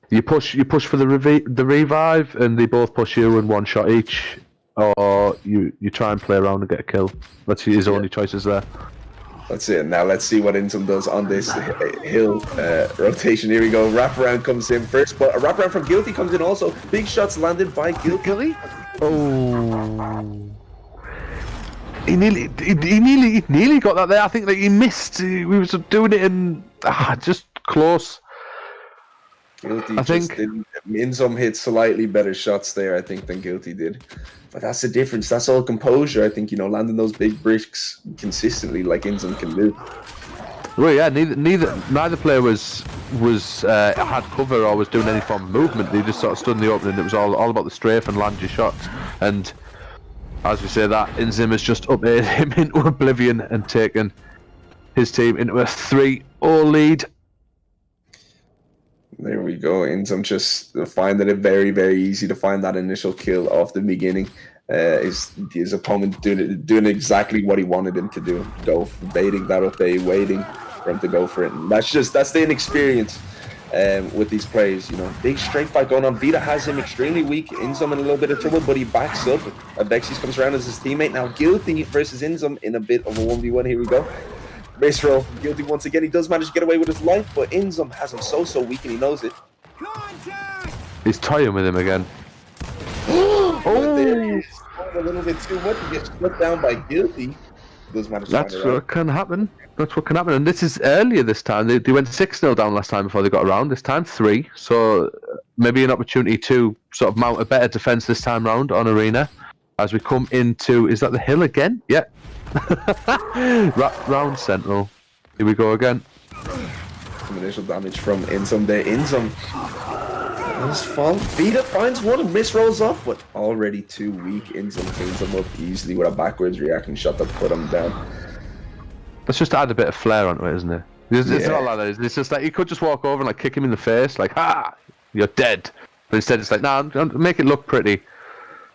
You push for the revive, and they both push you in 1 shot each. Or you try and play around and get a kill. That's his only choices there. That's it. Now let's see what Inzum does on this hill rotation. Here we go. Wraparound comes in first, but a wraparound from Guilty comes in also. Big shots landed by Guilty. Oh. He nearly got that there. I think that he missed. We were doing it in just close. Guilty I think Inzum hit slightly better shots there, I think, than Guilty did. But that's the difference. That's all composure. I think, landing those big bricks consistently like Inzum can do. Well, yeah, neither player was had cover or was doing any form of movement. They just sort of stood in the opening. It was all about the strafe and land your shots. And as we say that, Inzum has just updated him into oblivion and taken his team into a 3-0 lead. There we go. Inzum just finding it very, very easy to find that initial kill off the beginning. His opponent doing exactly what he wanted him to do. Go baiting that up, waiting for him to go for it. And that's the inexperience with these players. Big straight fight going on. Vita has him extremely weak. Inzum in a little bit of trouble, but he backs up. Avexi's comes around as his teammate. Now Guilty versus Inzum in a bit of a 1v1. Here we go. Race roll from Guilty once again. He does manage to get away with his life, but Inzum has him so weak and he knows it. He's toying with him again. Oh! A little bit too much. He gets shut down by Guilty. Does manage to That's what can happen. And this is earlier this time. They went 6-0 down last time before they got around. This time 3. So maybe an opportunity to sort of mount a better defense this time round on Arena. As we come into, is that the hill again? Yeah. Round central. Here we go again. Some initial damage from Inzum there. Inzum has fallen. Vita finds one and misrolls off, but already too weak. Inzum cleans him up easily with a backwards reacting shot that put him down. Let's just add a bit of flair onto it, isn't it? It's not like that. It's just like you could just walk over and like kick him in the face, like, you're dead. But instead it's like, make it look pretty.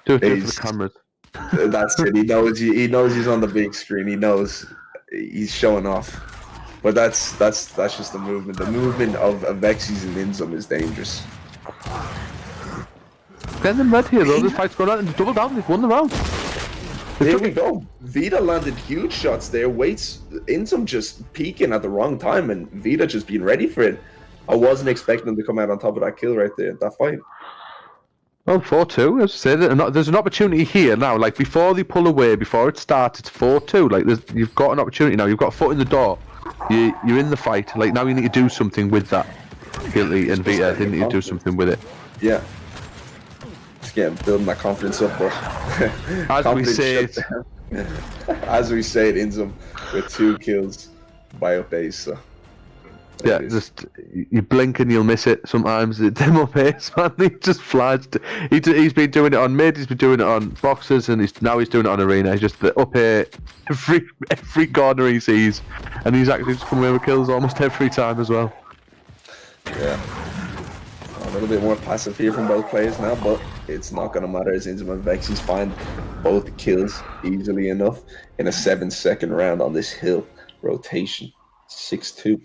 Do it for the cameras. That's it. He knows he's on the big screen. He knows he's showing off. But that's just the movement. The movement of Avexi's and Inzum is dangerous. Getting them red here though. This fight's going on and double down. They've won the round. There we go. Vita landed huge shots there. Waits Inzum just peeking at the wrong time, and Vita just being ready for it. I wasn't expecting him to come out on top of that kill right there. That fight. Well, 4-2, as I said, there's an opportunity here now. Like, before they pull away, before it starts, it's 4-2. Like, you've got an opportunity now. You've got a foot in the door. You're in the fight. Like, now you need to do something with that. Guilty and Vita, they need to do something with it. Yeah. Just building that confidence up. As we say it, Inzum with 2 kills. buy-up days. So Yeah, just you blink and you'll miss it sometimes. The demo pace, man, he just flies. He's been doing it on mid, he's been doing it on boxes, and he's doing it on arena. He's just up here every corner he sees, and he's actually just coming away with kills almost every time as well. Yeah, a little bit more passive here from both players now, but it's not going to matter as Inzum and Vexies find both kills easily enough in a 7-second round on this hill rotation. 6-2.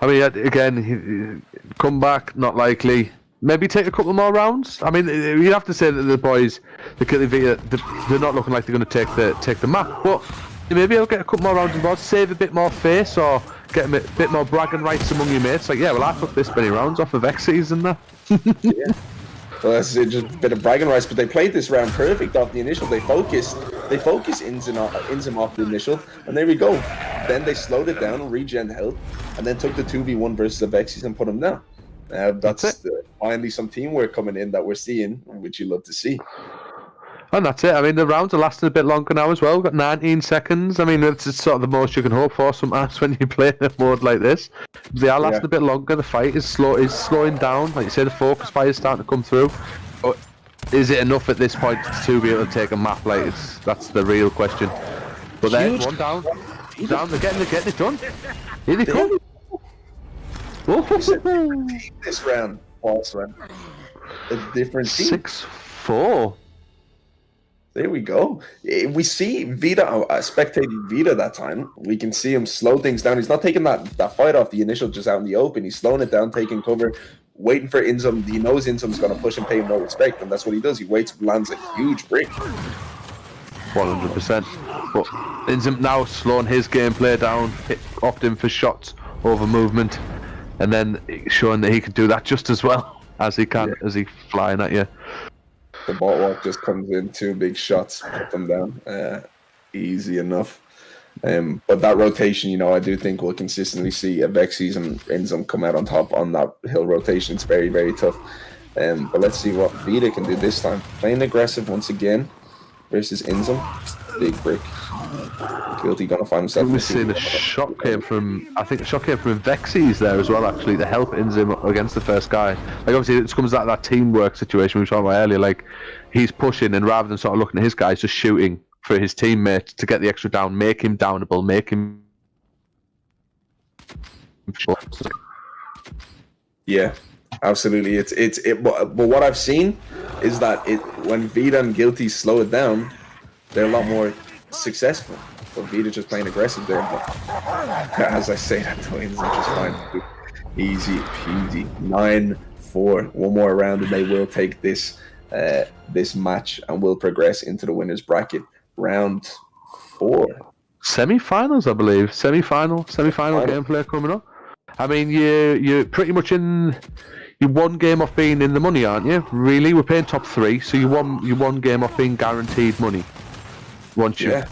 I mean, again, come back, not likely. Maybe take a couple more rounds. I mean, you'd have to say that the boys, they're not looking like they're going to take the map, but maybe they'll get a couple more rounds involved, save a bit more face, or get a bit more bragging rights among your mates. Like, yeah, well, I took this many rounds off of Vexies and that. Yeah. Well, that's just a bit of bragging rights, but they played this round perfect off the initial. They focused Inzum off the initial, and there we go. Then they slowed it down, regen health, and then took the 2v1 versus the Vexies and put them down. That's finally some teamwork coming in that we're seeing, which you love to see. And that's it. I mean, the rounds are lasting a bit longer now as well. We've got 19 seconds. I mean, it's sort of the most you can hope for sometimes when you play in a mode like this. They are lasting a bit longer. The fight is slowing down. Like you say, the focus fire is starting to come through. But is it enough at this point to be able to take a map? Like, that's the real question. But then one down, they're getting it done. Here they come. This round, false round. A different team. 6-4. There we go. We see Vita, spectating Vita that time. We can see him slow things down. He's not taking that fight off the initial just out in the open. He's slowing it down, taking cover, waiting for Inzum. He knows Inzum's going to push and pay him no respect, and that's what he does. He waits, lands a huge brick. 100%. But Inzum now slowing his gameplay down, opting for shots over movement, and then showing that he can do that just as well as he can as he's flying at you. The bot walk just comes in, 2 big shots, put them down. Easy enough. But that rotation, I do think we'll consistently see a Vexies and Inzum come out on top on that hill rotation. It's very, very tough. But let's see what Vita can do this time. Playing aggressive once again versus Inzum. Big brick. Guilty gonna find himself. We've seen a shot came from, I think the shot came from Vexies there as well, actually, to help Inzum against the first guy. Like, obviously, it comes out of that teamwork situation we were talking about earlier. Like, he's pushing, and rather than sort of looking at his guys, just shooting for his teammate to get the extra down, make him downable, make him. Yeah, absolutely. But what I've seen is that when Vita and Guilty slow it down, they're a lot more successful. But Vita just playing aggressive there. But as I say that, though, Inzum just fine. Easy peasy. 9-4. One more round, and they will take this match and will progress into the winners bracket. Round 4. Semi-finals, I believe. Semi-final gameplay coming up. I mean, you're pretty much you're one game off being in the money, aren't you? Really, we're paying top 3, so you're one game off being guaranteed money. Once you,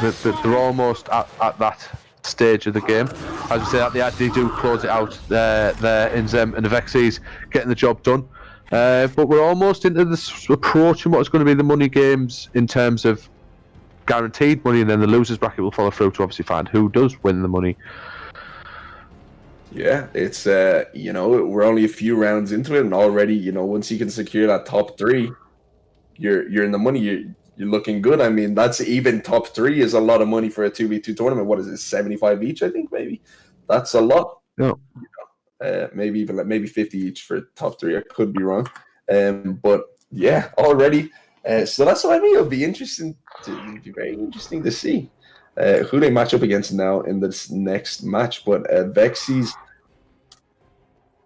they're almost at that stage of the game. As I say, they do close it out. They're Inzum and the Vexies getting the job done. But we're almost into this approaching what's going to be the money games in terms of guaranteed money, and then the losers bracket will follow through to obviously find who does win the money. Yeah, it's we're only a few rounds into it, and already once you can secure that top 3, you're in the money. You're looking good. I mean, that's even top 3 is a lot of money for a 2v2 tournament. What is it, 75 each? I think maybe that's a lot. Yeah. Maybe 50 each for top 3. I could be wrong. But yeah, already. So that's what I mean. It'll be very interesting to see who they match up against now in this next match. But Vexies,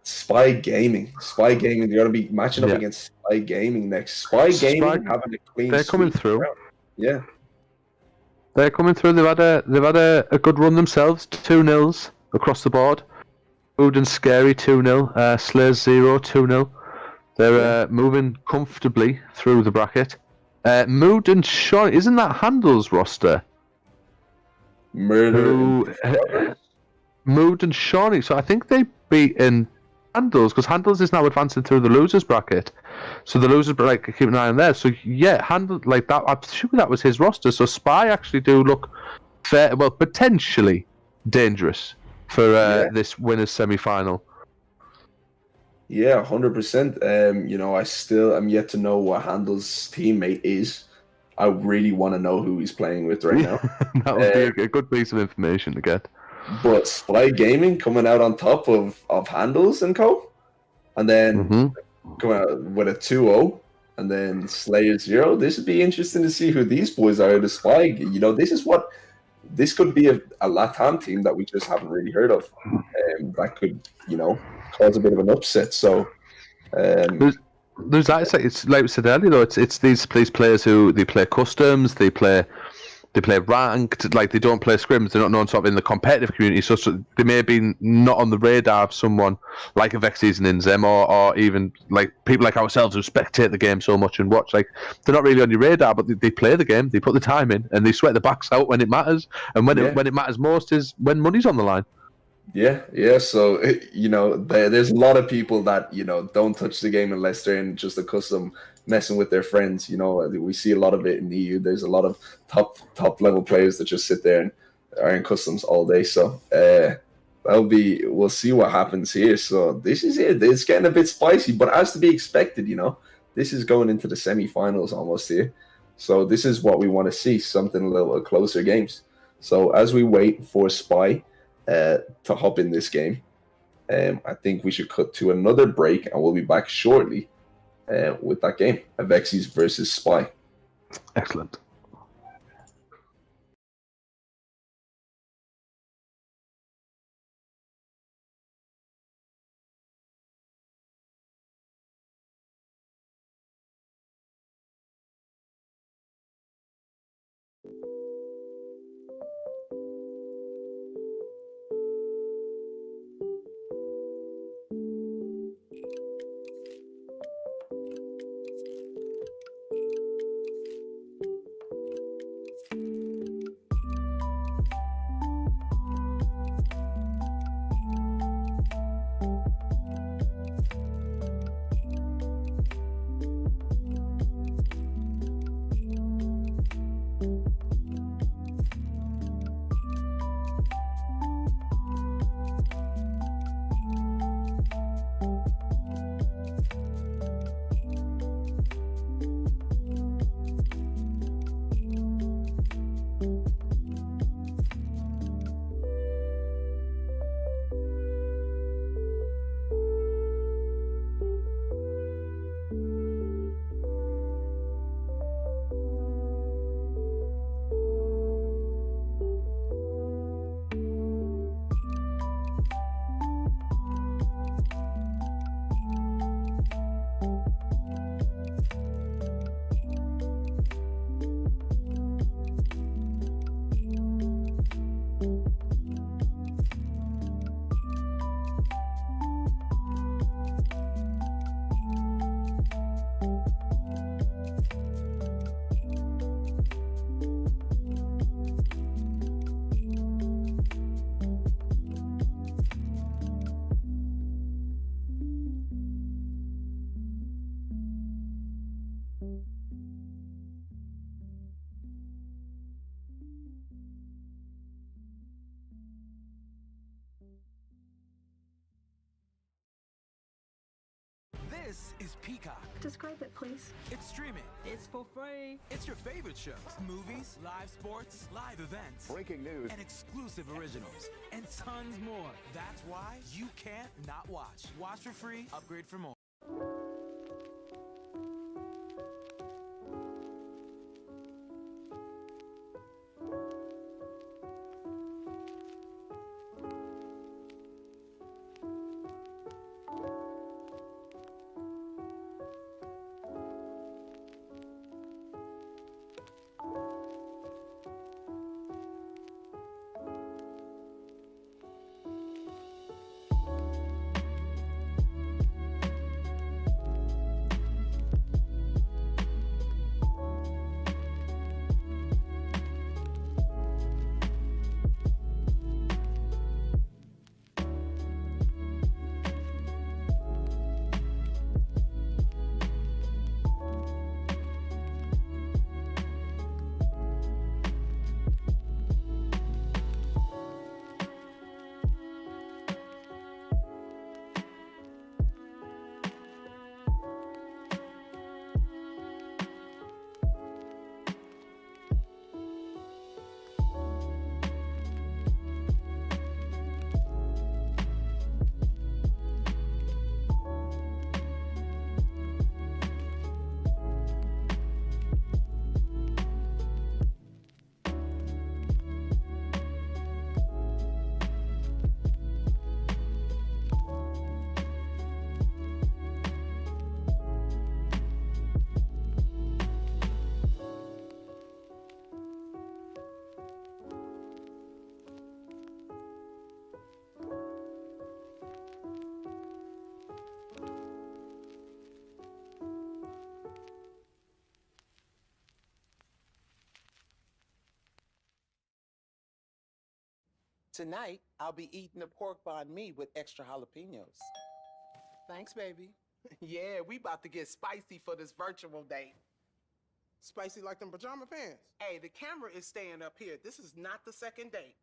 Spy Gaming. They're going to be matching up against Spy Gaming next. Spy Gaming having a clean. They're coming through. Round. Yeah, they're coming through. They've had a good run themselves. 2-0 across the board. Mood and Scary 2-0. Slayers 0 2-0. They're moving comfortably through the bracket. Mood and Sean, isn't that Handel's roster? Mood and Shawnee. So I think they beat in Handles, because Handles is now advancing through the losers bracket. So the losers bracket, keep an eye on there. So yeah, Handle like that. I'm sure that was his roster. So Spy actually do look well, potentially dangerous for this winners semi-final. Yeah, 100%. You know, I still am yet to know what Handel's teammate is. I really want to know who he's playing with right now. That would be a good piece of information to get. But Spy Gaming coming out on top of Handels and Co. And then coming out with a 2-0. And then Slayer 0. This would be interesting to see who these boys are. The Spy, you know, this could be a LATAM team that we just haven't really heard of. That could, you know, cause a bit of an upset. So there's that. It's like we said earlier, though. It's these players who they play customs, they play ranked. Like they don't play scrims. They're not known sort of in the competitive community. So they may be not on the radar of someone like a Vexies and Inzem, or even like people like ourselves who spectate the game so much and watch. Like they're not really on your radar, but they play the game. They put the time in and they sweat the backs out when it matters. And when it matters most is when money's on the line. Yeah. So you know, there's a lot of people that, you know, don't touch the game unless they're in just a custom messing with their friends. You know, we see a lot of it in the EU. There's a lot of top level players that just sit there and are in customs all day. So we'll see what happens here. So this is it. It's getting a bit spicy, but as to be expected, you know, this is going into the semi-finals almost here. So this is what we want to see, something a little closer games. So as we wait for Spy to hop in this game, I think we should cut to another break and we'll be back shortly with that game, Avexi's versus Spy. Excellent. This is Peacock. Describe it, please. It's streaming. It's for free. It's your favorite shows. Movies, live sports, live events. Breaking news. And exclusive originals. And tons more. That's why you can't not watch. Watch for free. Upgrade for more. Tonight, I'll be eating a pork banh mi with extra jalapenos. Thanks, baby. Yeah, we about to get spicy for this virtual date. Spicy like them pajama pants. Hey, the camera is staying up here. This is not the second date.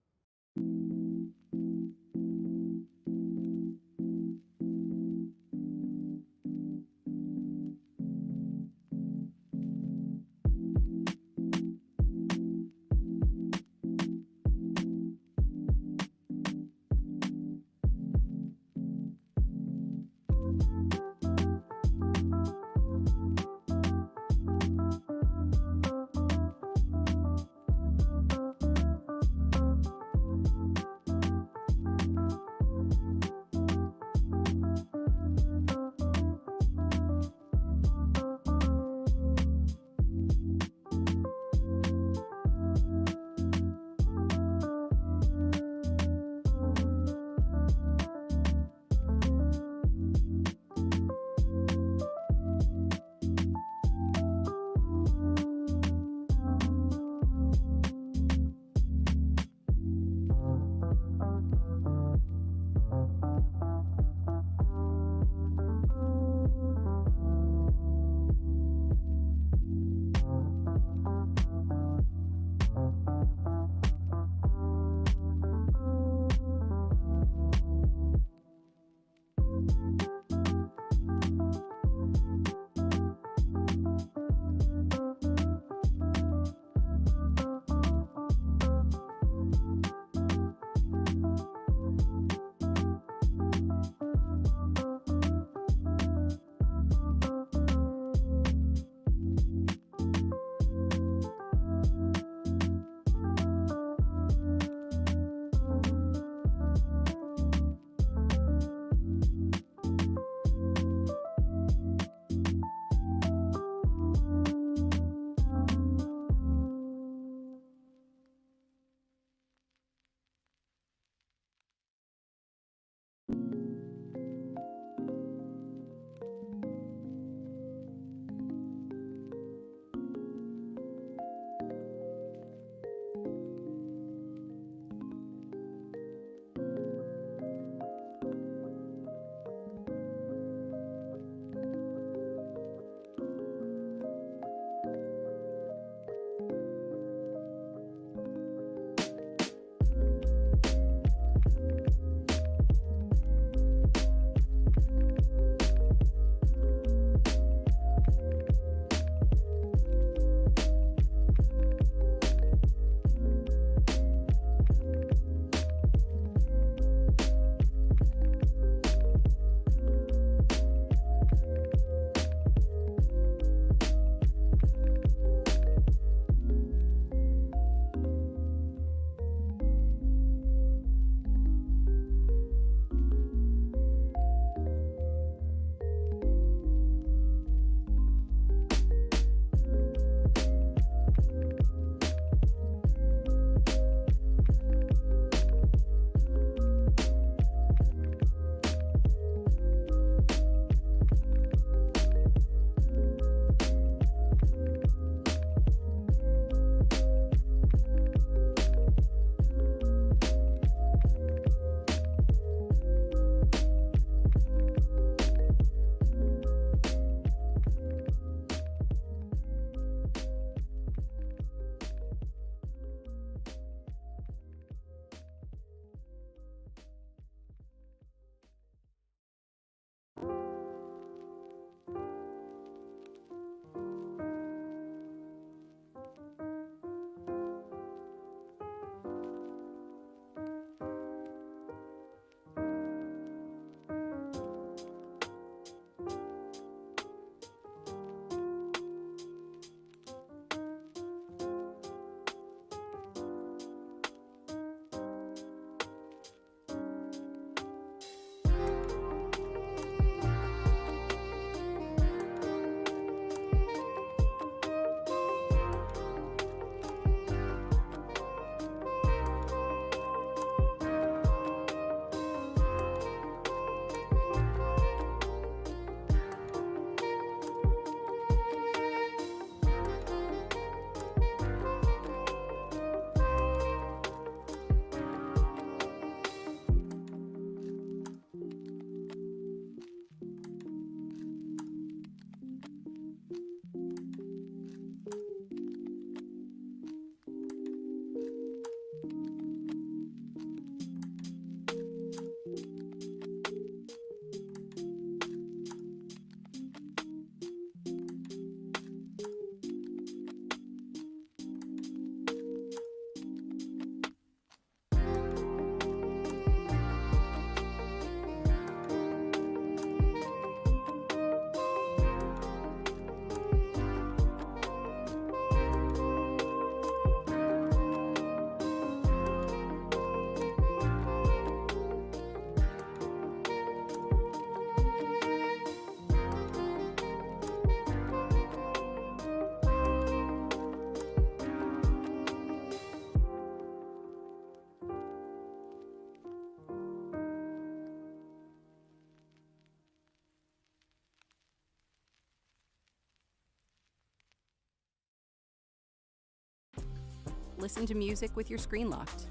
Listen to music with your screen locked.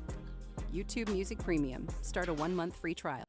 YouTube Music Premium. Start a 1-month free trial.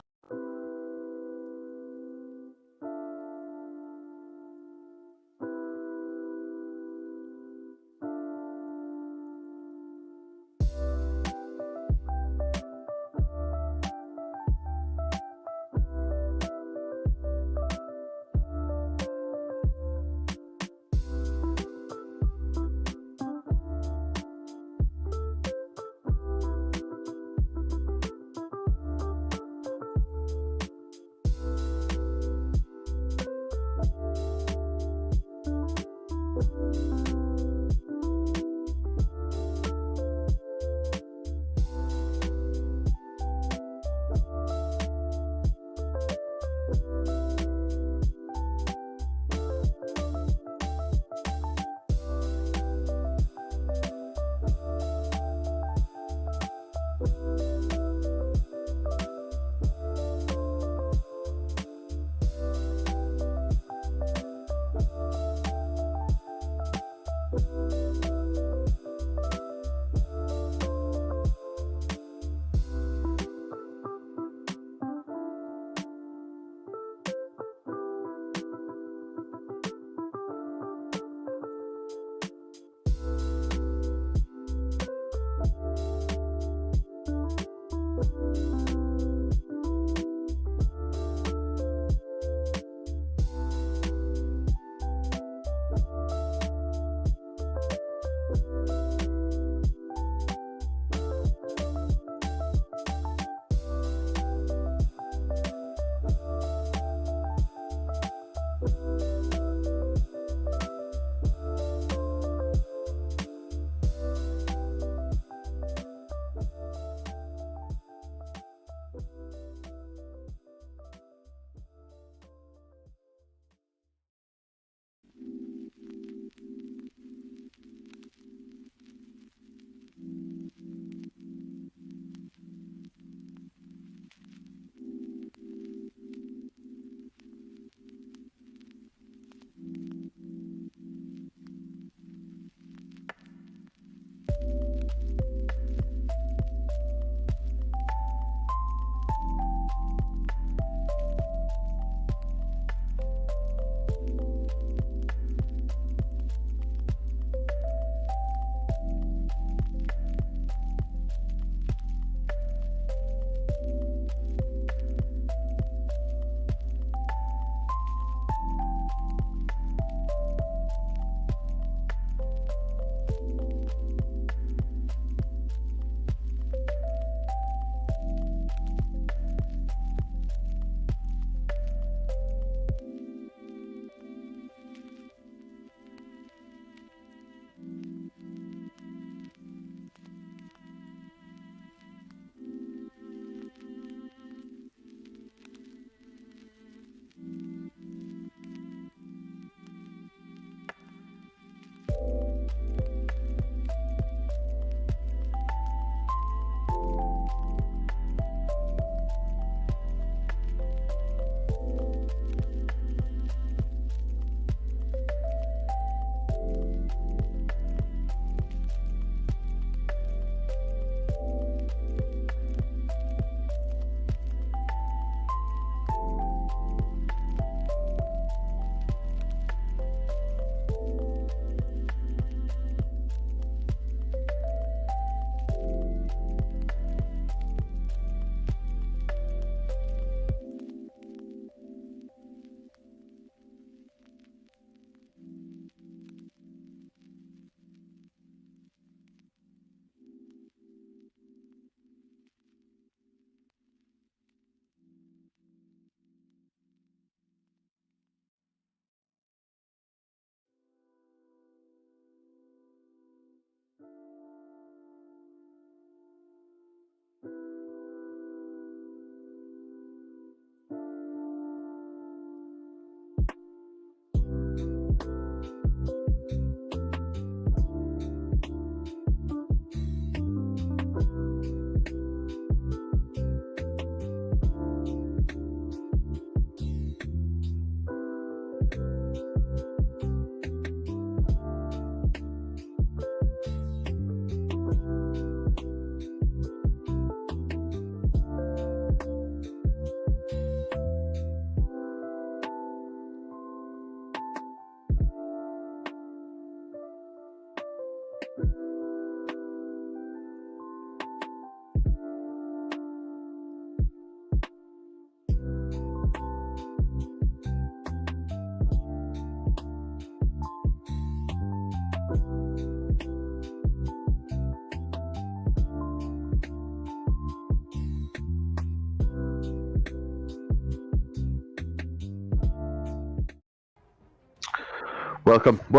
Welcome back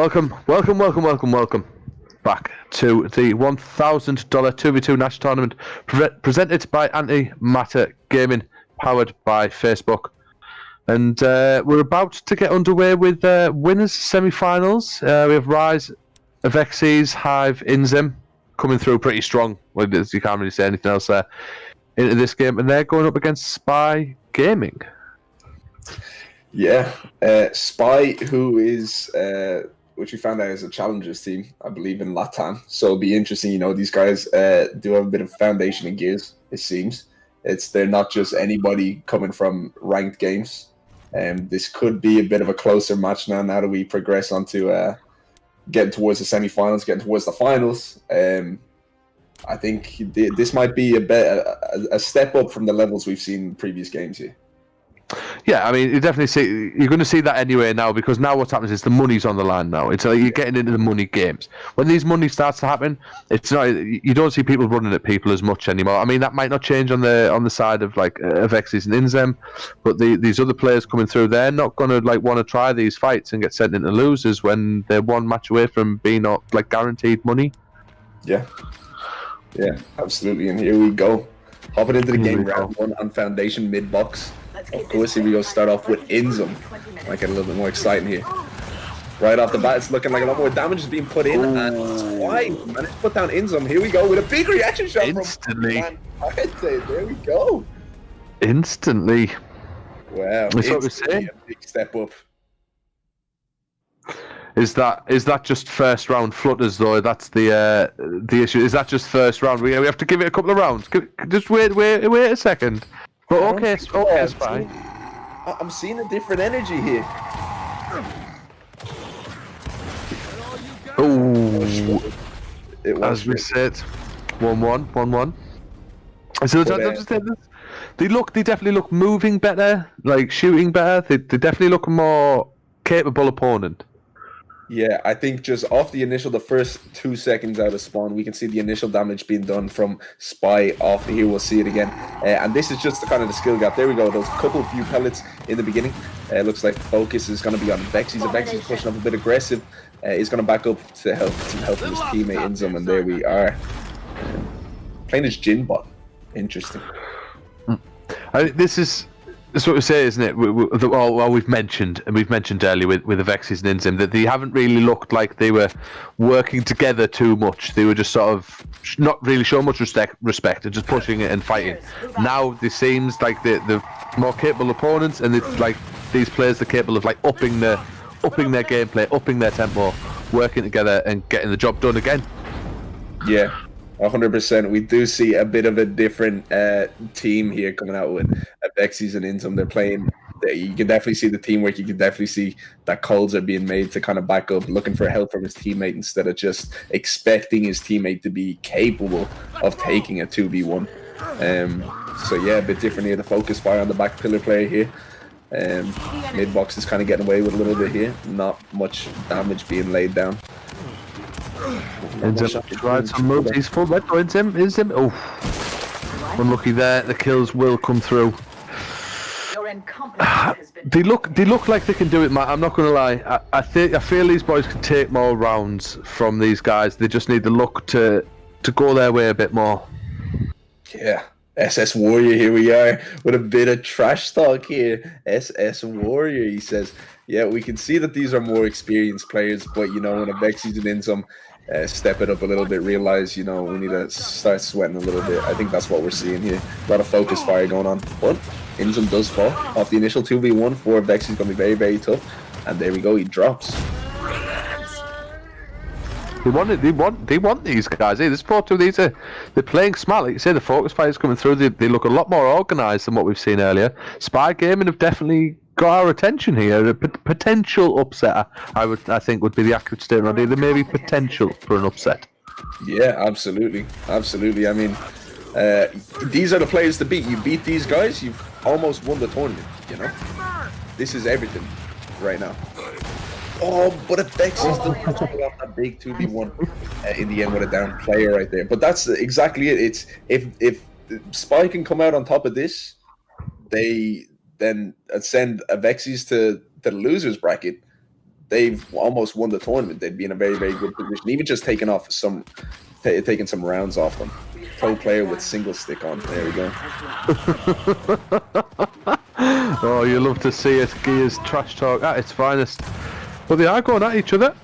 to the $1,000 2v2 Nash tournament presented by Antimatter Gaming, powered by Facebook. And we're about to get underway with winners semi-finals. We have Rise, Avexes, Hive, Inzim coming through pretty strong. You can't really say anything else there into this game, and they're going up against Spy Gaming. Yeah, Spy, who is which we found out is a challengers team, I believe, in Latam. So it'll be interesting. These guys do have a bit of foundation in gears. It seems they're not just anybody coming from ranked games. This could be a bit of a closer match now that we progress onto getting towards the semi-finals, getting towards the finals. I think this might be a step up from the levels we've seen in previous games here. Yeah, I mean, you're going to see that anyway now, because now what happens is the money's on the line now. It's like you're getting into the money games. When these money starts to happen, it's not, you don't see people running at people as much anymore. I mean, that might not change on the side of like Avexes and Inzem, but these other players coming through, they're not going to want to try these fights and get sent into losers when they're one match away from being guaranteed money. Yeah, absolutely. And here we go, hopping into the game, round one on Foundation mid box. Of course, here we go. Start off with Inzum. Might get a little bit more exciting here. Right off the bat, it's looking like a lot more damage is being put in. And Spy managed to put down Inzum. Here we go with a big reaction shot instantly. There we go. Instantly. Wow. That's what we're saying. A big step up. Is that just first round flutters though? That's the issue. Is that just first round? We have to give it a couple of rounds. Just wait a second. But okay, Spy. I'm seeing a different energy here. Oh, as we said, 1-1. So they definitely look moving better, like shooting better. They definitely look a more capable opponent. Yeah, I think just off the first 2 seconds out of spawn, we can see the initial damage being done from Spy off here. We'll see it again. And this is just kind of the skill gap. There we go. Those few pellets in the beginning. Looks like focus is going to be on Vexes. Vexes pushing up a bit aggressive. He's going to back up to help from his teammate Inzum. And there we are. Playing his Jin bot. Interesting. This is what we say, isn't it? We've mentioned earlier with the Vexes and Inzim that they haven't really looked like they were working together too much. They were just sort of not really showing much respect and just pushing it and fighting. Now this seems like the more capable opponents, and it's like these players are capable of upping their gameplay, upping their tempo, working together and getting the job done again. Yeah. 100%. We do see a bit of a different team here coming out with Avexes and Inzum. They're playing. You can definitely see the teamwork. You can definitely see that calls are being made to kind of back up, looking for help from his teammate instead of just expecting his teammate to be capable of taking a 2v1. So yeah, a bit different here. The focus fire on the back pillar player here. Mid box is kind of getting away with a little bit here. Not much damage being laid down. Inzim tried some moves. He's full red. Inzim. Oh, unlucky there. The kills will come through. They look like they can do it, Matt. I'm not going to lie. I feel these boys can take more rounds from these guys. They just need the luck to go their way a bit more. Yeah. SS Warrior, here we are with a bit of trash talk here. SS Warrior, he says, yeah, we can see that these are more experienced players, but when Avexes and Inzum step it up a little bit, realize, we need to start sweating a little bit. I think that's what we're seeing here. A lot of focus fire going on. But Inzum does fall off the initial 2v1 for Avexes. Going to be very, very tough. And there we go, he drops. They want these guys. Hey, this 4-2, they're playing smart. Like you say, the focus fighters coming through. They look a lot more organised than what we've seen earlier. Spy Gaming have definitely got our attention here. A potential upset, I think, would be the accurate statement. There may be potential for an upset. Yeah, absolutely. I mean, these are the players to beat. You beat these guys, you've almost won the tournament. This is everything right now. Oh, but Avexes still pull off that big 2v1 in the end with a down player right there. But that's exactly it. It's if Spy can come out on top of this, they then send Avexes to the losers bracket. they've almost won the tournament. They'd be in a very, very good position. Even just taking some rounds off them. Pro player with single stick on. There we go. Oh, you love to see it. Gears trash talk at its finest. But they are going at each other.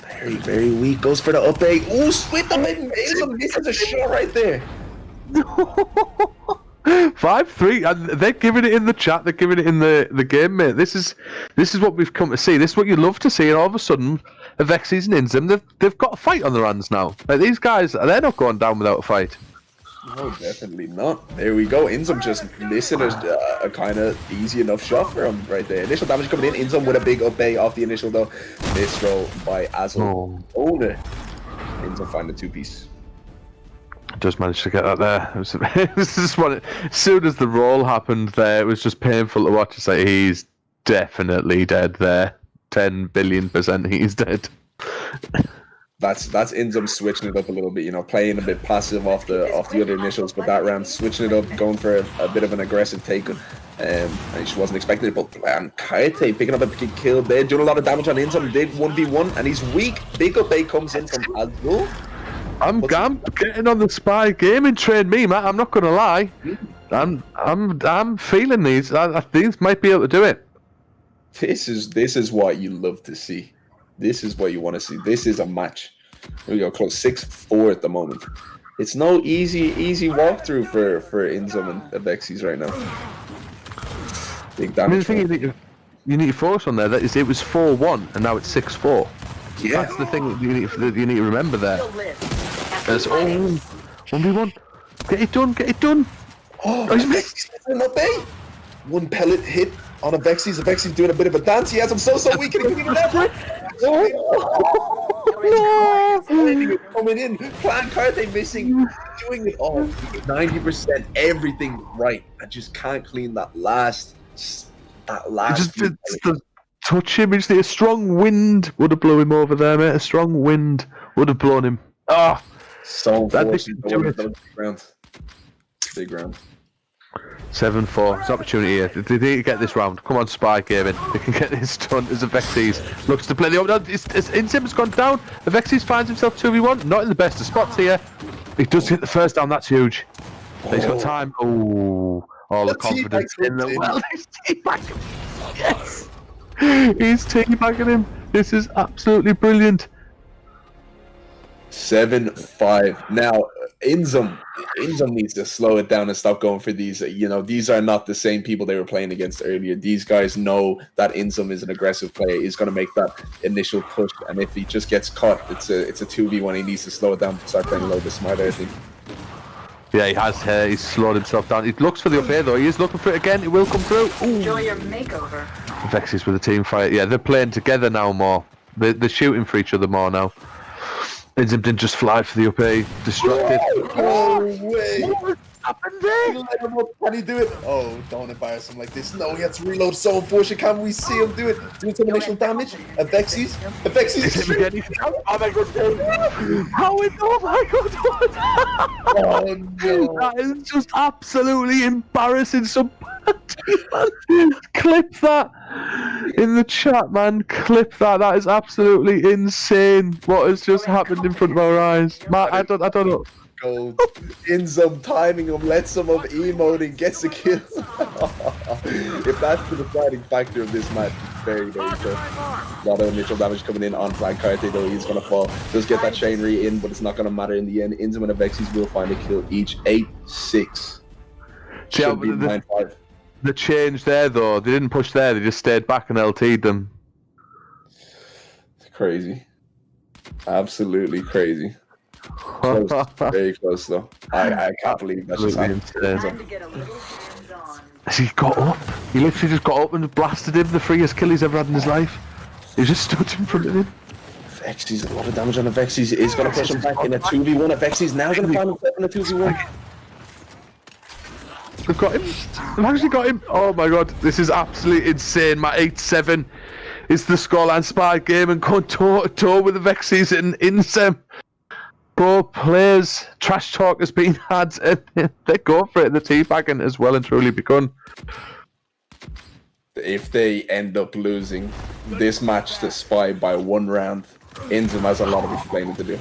Very, very weak. Goes for the up A. Ooh, split them in. This is a shot right there. 5-3, and they're giving it in the chat. They're giving it in the game, mate. This is what we've come to see. This is what you love to see. And all of a sudden, Avexis and Inzim, they've got a fight on their hands now. Like, these guys, they're not going down without a fight. No, definitely not. There we go. Inzum just missing a kind of easy enough shot for him right there. Initial damage coming in. Inzum with a big up A off the initial though. Miss throw by Azel. Owner. Inzum find the 2-piece. Just managed to get that there. It was just one. As soon as the roll happened there, it was just painful to watch. It's like, he's definitely dead there. 10 billion% he's dead. That's Inzum switching it up a little bit, you know, playing a bit passive off the other initials, but that round switching it up, going for a bit of an aggressive take. And she wasn't expecting it, but Kaite picking up a big kill there, doing a lot of damage on Inzum, did 1v1, and he's weak. Big up A comes in from Azul. I'm getting on the Spy gaming train, me, Matt. I'm not gonna lie. I'm feeling these. These might be able to do it. This is what you love to see. This is what you want to see. This is a match. Here we go, close 6-4 at the moment. It's no easy walkthrough for Inzum and Avexis right now. Big damage. The thing you need to focus on there, that is, it was 4-1 and now it's 6-4. Yeah. That's the thing that you need to remember there. There's 1v1. Get it done. Oh, Avexis has an up A. One pellet hit on Avexis. Avexis doing a bit of a dance. He has him so weak. Can he get it out? Coming in. Plan Karte missing. Doing it all. 90% everything right. I just can't clean that last. Just touch him. A strong wind would have blown him over there, mate. A strong wind would have blown him. Ah, so unfortunate. Big round. 7-4. It's an opportunity here. They need to get this round. Come on, Spy Gaming. They can get this done as Avexis looks to play the open. Inzim's gone down. Avexis finds himself 2v1. Not in the best of spots here. He does hit the first down. That's huge. He's got time. Oh, all the confidence in the well. He's teabagging. Yes. He's teabagging him. This is absolutely brilliant. 7-5. Now, Inzum needs to slow it down and stop going for these. You know, these are not the same people they were playing against earlier. These guys know that Inzum is an aggressive player. He's going to make that initial push, and if he just gets caught, it's a 2v1. He needs to slow it down, start playing a little bit smarter, I think. Yeah, he has. He's slowed himself down. He looks for the up air though. He is looking for it again. It will come through. Ooh. Enjoy your makeover. Avexis with a team fight. Yeah, they're playing together now more. They're shooting for each other more now. Inzim didn't just fly for the up A. Distracted. No way. What happened there? Can he do it? Oh, don't embarrass him like this. No, he had to reload. So unfortunate. Can we see him do it? Doing some initial damage. Avexis. Is him again? Oh my god. How is, oh my god. Oh no. That is just absolutely embarrassing. Clip that in the chat, man. Clip that. That is absolutely insane. What has just happened in front of our eyes, Matt? I don't know. Gold. Inzum timing him, lets him up emoting, gets a kill. If that's the deciding factor of this match, it's very, very tough. A lot of initial damage coming in on Flag Karte though. He's gonna fall. Does get that chain re in, but it's not gonna matter in the end. Inzum and Avexis will find a kill each. 8-6. Should be 9-5. The change there though, they didn't push there, they just stayed back and LT'd them. It's crazy. Absolutely crazy. Close. Very close though. I can't believe that's just happened. Has he got up? He literally just got up and blasted him, the freest kill he's ever had in his life. He just stood in front of him. Avexis, a lot of damage on Avexis. Is going to push him back in a 2v1. Avexis now going to find himself in a 2v1. They've got him. They've actually got him. Oh my god, this is absolutely insane. My 8-7 is the scoreline. Spy game and going toe to toe with the Avexis and Inzim. Pro players, trash talk has been had, and they go for it. The teabagging has well and truly begun. if they end up losing this match to Spy by 1 round, Inzum has a lot of explaining to do.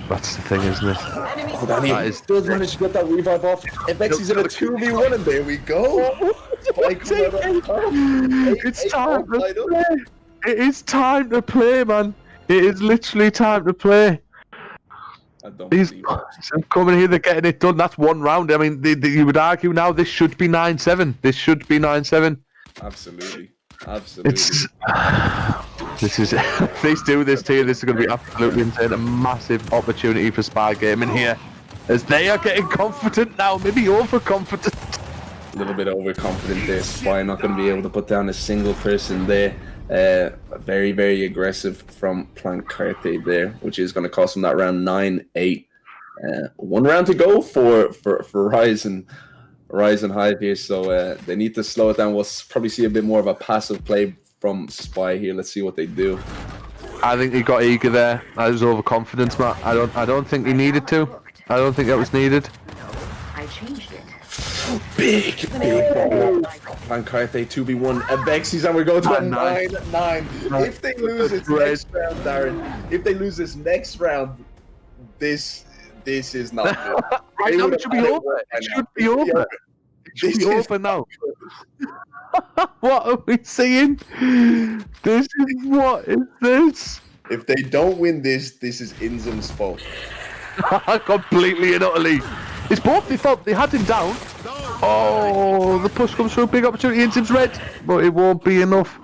That's the thing, isn't it? Oh, Danny does manage to get that revive off. Vexy's in a 2v1, and there we go. It's time to play. It is time to play, man. It is literally time to play. He's coming here, they're getting it done. That's 1 round. I mean, you would argue now this should be 9-7. This should be 9-7. Absolutely. This is if they do this to you, this is going to be absolutely insane. A massive opportunity for Spy Gaming here, as they are getting confident now, maybe overconfident. A little bit overconfident there. Spy not going to be able to put down a single person there. Very, very aggressive from Plancarte there, which is going to cost him that round 9-8. 1 round to go for Rise and Hive here, so they need to slow it down. We'll probably see a bit more of a passive play from Spy here. Let's see what they do. I think he got eager there. That was overconfidence, Matt. I don't think he needed to. I don't think that was needed. I changed it. Big Plancarte 2v1 Vexy's, and we're going to a 9-9. If they lose this next round, Darren, if they lose this next round, this is not good. Right now it should be over. It should be over. It should be over now. What are we seeing? What is this? If they don't win this is Inzum's fault. Completely and utterly. It's both. They thought they had him down. Oh, the push comes through. Big opportunity. Inzum's red, but it won't be enough.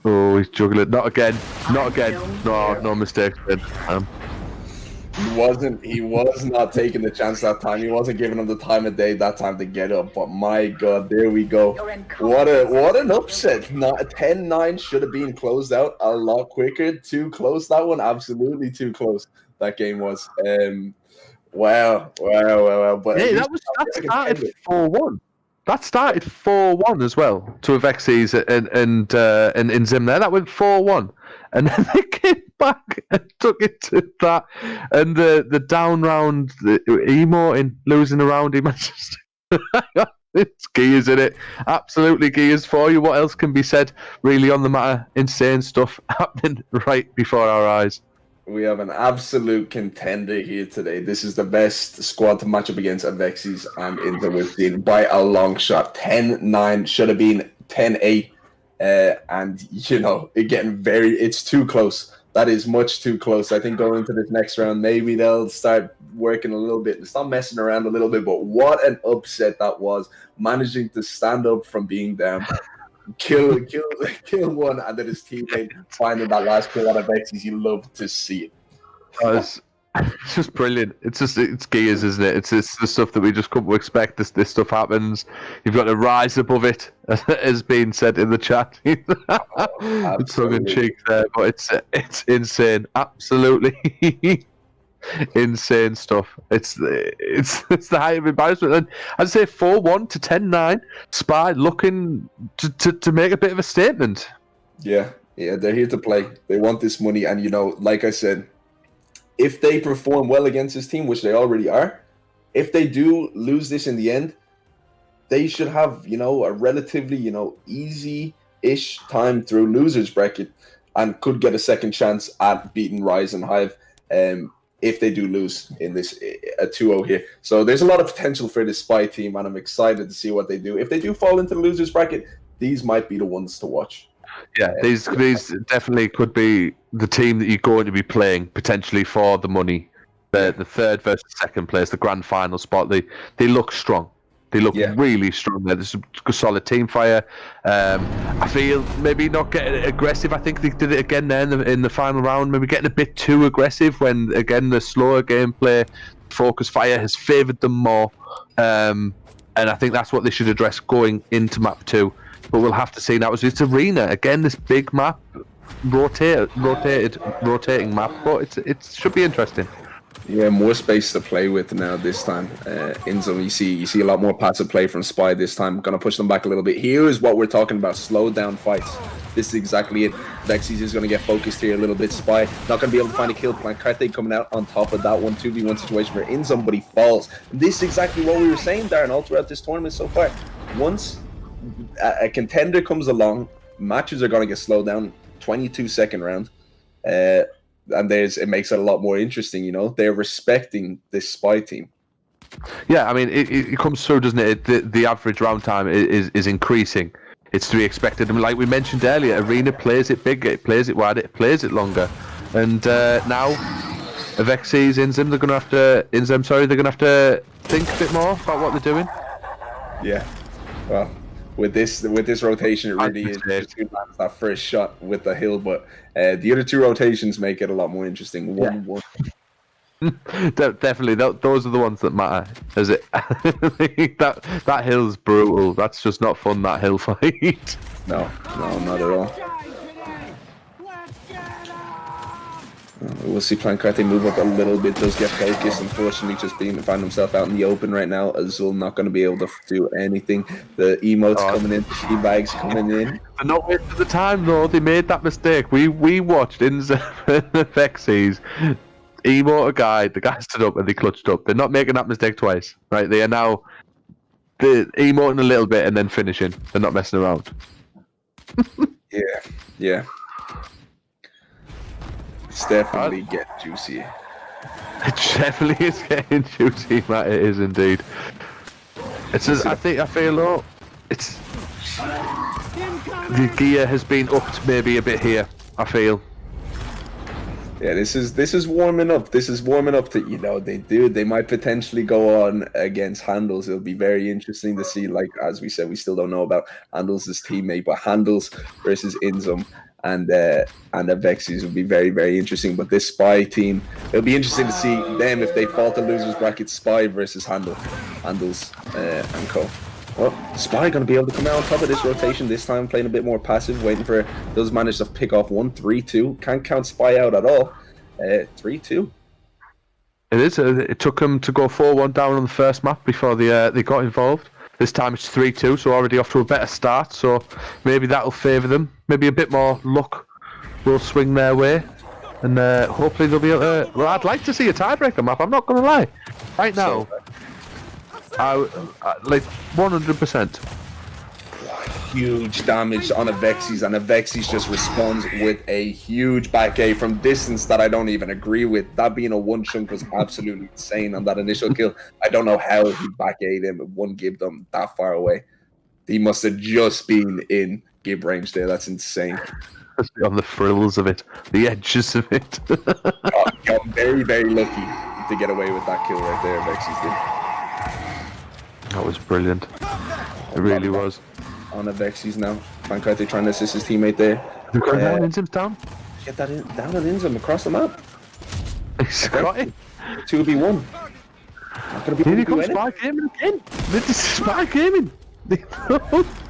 Oh, he's juggling. Not again. Not again. No mistakes. He was not taking the chance that time. He wasn't giving him the time of day that time to get up. But my God, there we go. What an upset. 10-9 should have been closed out a lot quicker. Too close, that one. Absolutely too close. That game was. Wow. But hey, that started 4-1. That started 4-1 as well to Avexis and Inzim there. That went 4-1. And then they came back and took it to that. And the down round, Emo in losing around him. It's gears in it. Absolutely gears for you. What else can be said really on the matter? Insane stuff happening right before our eyes. We have an absolute contender here today. This is the best squad to match up against Avexis and Inter we've seen by a long shot. 10-9 should have been 10-8. And it's too close. That is much too close. I think going into this next round, maybe they'll start working a little bit, stop messing around a little bit. But what an upset that was! Managing to stand up from being down, kill one, and then his teammate finding that last kill on Avexis. You love to see it. It's just brilliant. It's gears, isn't it? It's the stuff that we just come to expect. This stuff happens. You've got to rise above it, as being said in the chat. It's tongue in cheek there, but it's insane. Absolutely insane stuff. It's the height of embarrassment. And I'd say 4-1 to 10-9. Spy looking to make a bit of a statement. Yeah, they're here to play. They want this money, and like I said, if they perform well against this team, which they already are, if they do lose this in the end, they should have, a relatively, easy-ish time through losers bracket and could get a second chance at beating Rise and Hive if they do lose in this 2-0 here. So there's a lot of potential for this Spy team, and I'm excited to see what they do. If they do fall into the losers bracket, these might be the ones to watch. Yeah, these definitely could be the team that you're going to be playing potentially for the money. The third versus second place, the grand final spot. They look strong. They look really strong there. There's a solid team fire. I feel maybe not getting aggressive. I think they did it again there in the final round. Maybe getting a bit too aggressive when, again, the slower gameplay, focus fire has favoured them more. And I think that's what they should address going into map 2. But we'll have to see now. It's Arena. Again, this big map, rotating map. But it should be interesting. Yeah, more space to play with now this time. Inzum, you see a lot more passive play from Spy this time. Gonna push them back a little bit. Here is what we're talking about: slow down fights. This is exactly it. Vexy's is gonna get focused here a little bit. Spy not gonna be able to find a kill. Plancarte coming out on top of that 1-2v1 situation for Inzum, but he falls. And this is exactly what we were saying, Darren, all throughout this tournament so far. Once a contender comes along, matches are going to get slowed down. 22-second round, and it makes it a lot more interesting. You know, they're respecting this spy team. Yeah, I mean, it comes through, doesn't it? The average round time is increasing. It's to be expected. I mean, like we mentioned earlier, Arena plays it big, it plays it wide, it plays it longer, and now Avexis, Inzem, they're gonna have to think a bit more about what they're doing. Yeah, well, with this rotation, it really is just who lands that first shot with the hill. But the other two rotations make it a lot more interesting. 1-1. Definitely, those are the ones that matter. Is it? that hill's brutal. That's just not fun. That hill fight. No, not at all. We'll see Plancarte move up a little bit. Does get focused. Unfortunately, just find himself out in the open right now. Azul not going to be able to do anything. The emotes coming in. The teabags coming in. They're not wasting the time though. They made that mistake. We watched in the Vexies. Emote a guy, the guy stood up and they clutched up. They're not making that mistake twice, right? They are now emoting a little bit and then finishing. They're not messing around. Yeah. It's definitely getting juicy. It definitely is getting juicy, Matt. It is indeed. It's just, I feel it's the gear has been upped maybe a bit here. I feel. Yeah, this is warming up. This is warming up to, you know, they might potentially go on against Handles. It'll be very interesting to see, like, as we said, we still don't know about Handles' teammate, but Handles versus Inzum and Avexis will be very, very interesting. But this Spy team, it'll be interesting to see them if they fall to losers bracket. Spy versus Handles and co. Well, Spy going to be able to come out on top of this rotation this time, playing a bit more passive, waiting for those managed to pick off 1-3-2. Can't count Spy out at all. 3-2. It is. It took them to go 4-1 down on the first map before they got involved. This time it's 3-2, so already off to a better start. So maybe that'll favour them. Maybe a bit more luck will swing their way, and hopefully they'll be able to. Well, I'd like to see a tiebreaker map. I'm not going to lie. Right now. I like 100%. Huge damage on Avexis, and Avexis just responds with a huge back A from distance that I don't even agree with. That being a one chunk was absolutely insane on that initial kill. I don't know how he back A'd him and one gib them that far away. He must have just been in gib range there. That's insane. On the frills of it, the edges of it. Got very, very lucky to get away with that kill right there, Avexis did. That was brilliant. It really was. On Avexis now. Plancarte trying to assist his teammate there. They're going down, Inzim's down. Get that in, down on Inzim across the map. He's got it. 2v1. Here he comes, Spy Gaming again. This is Spy Gaming.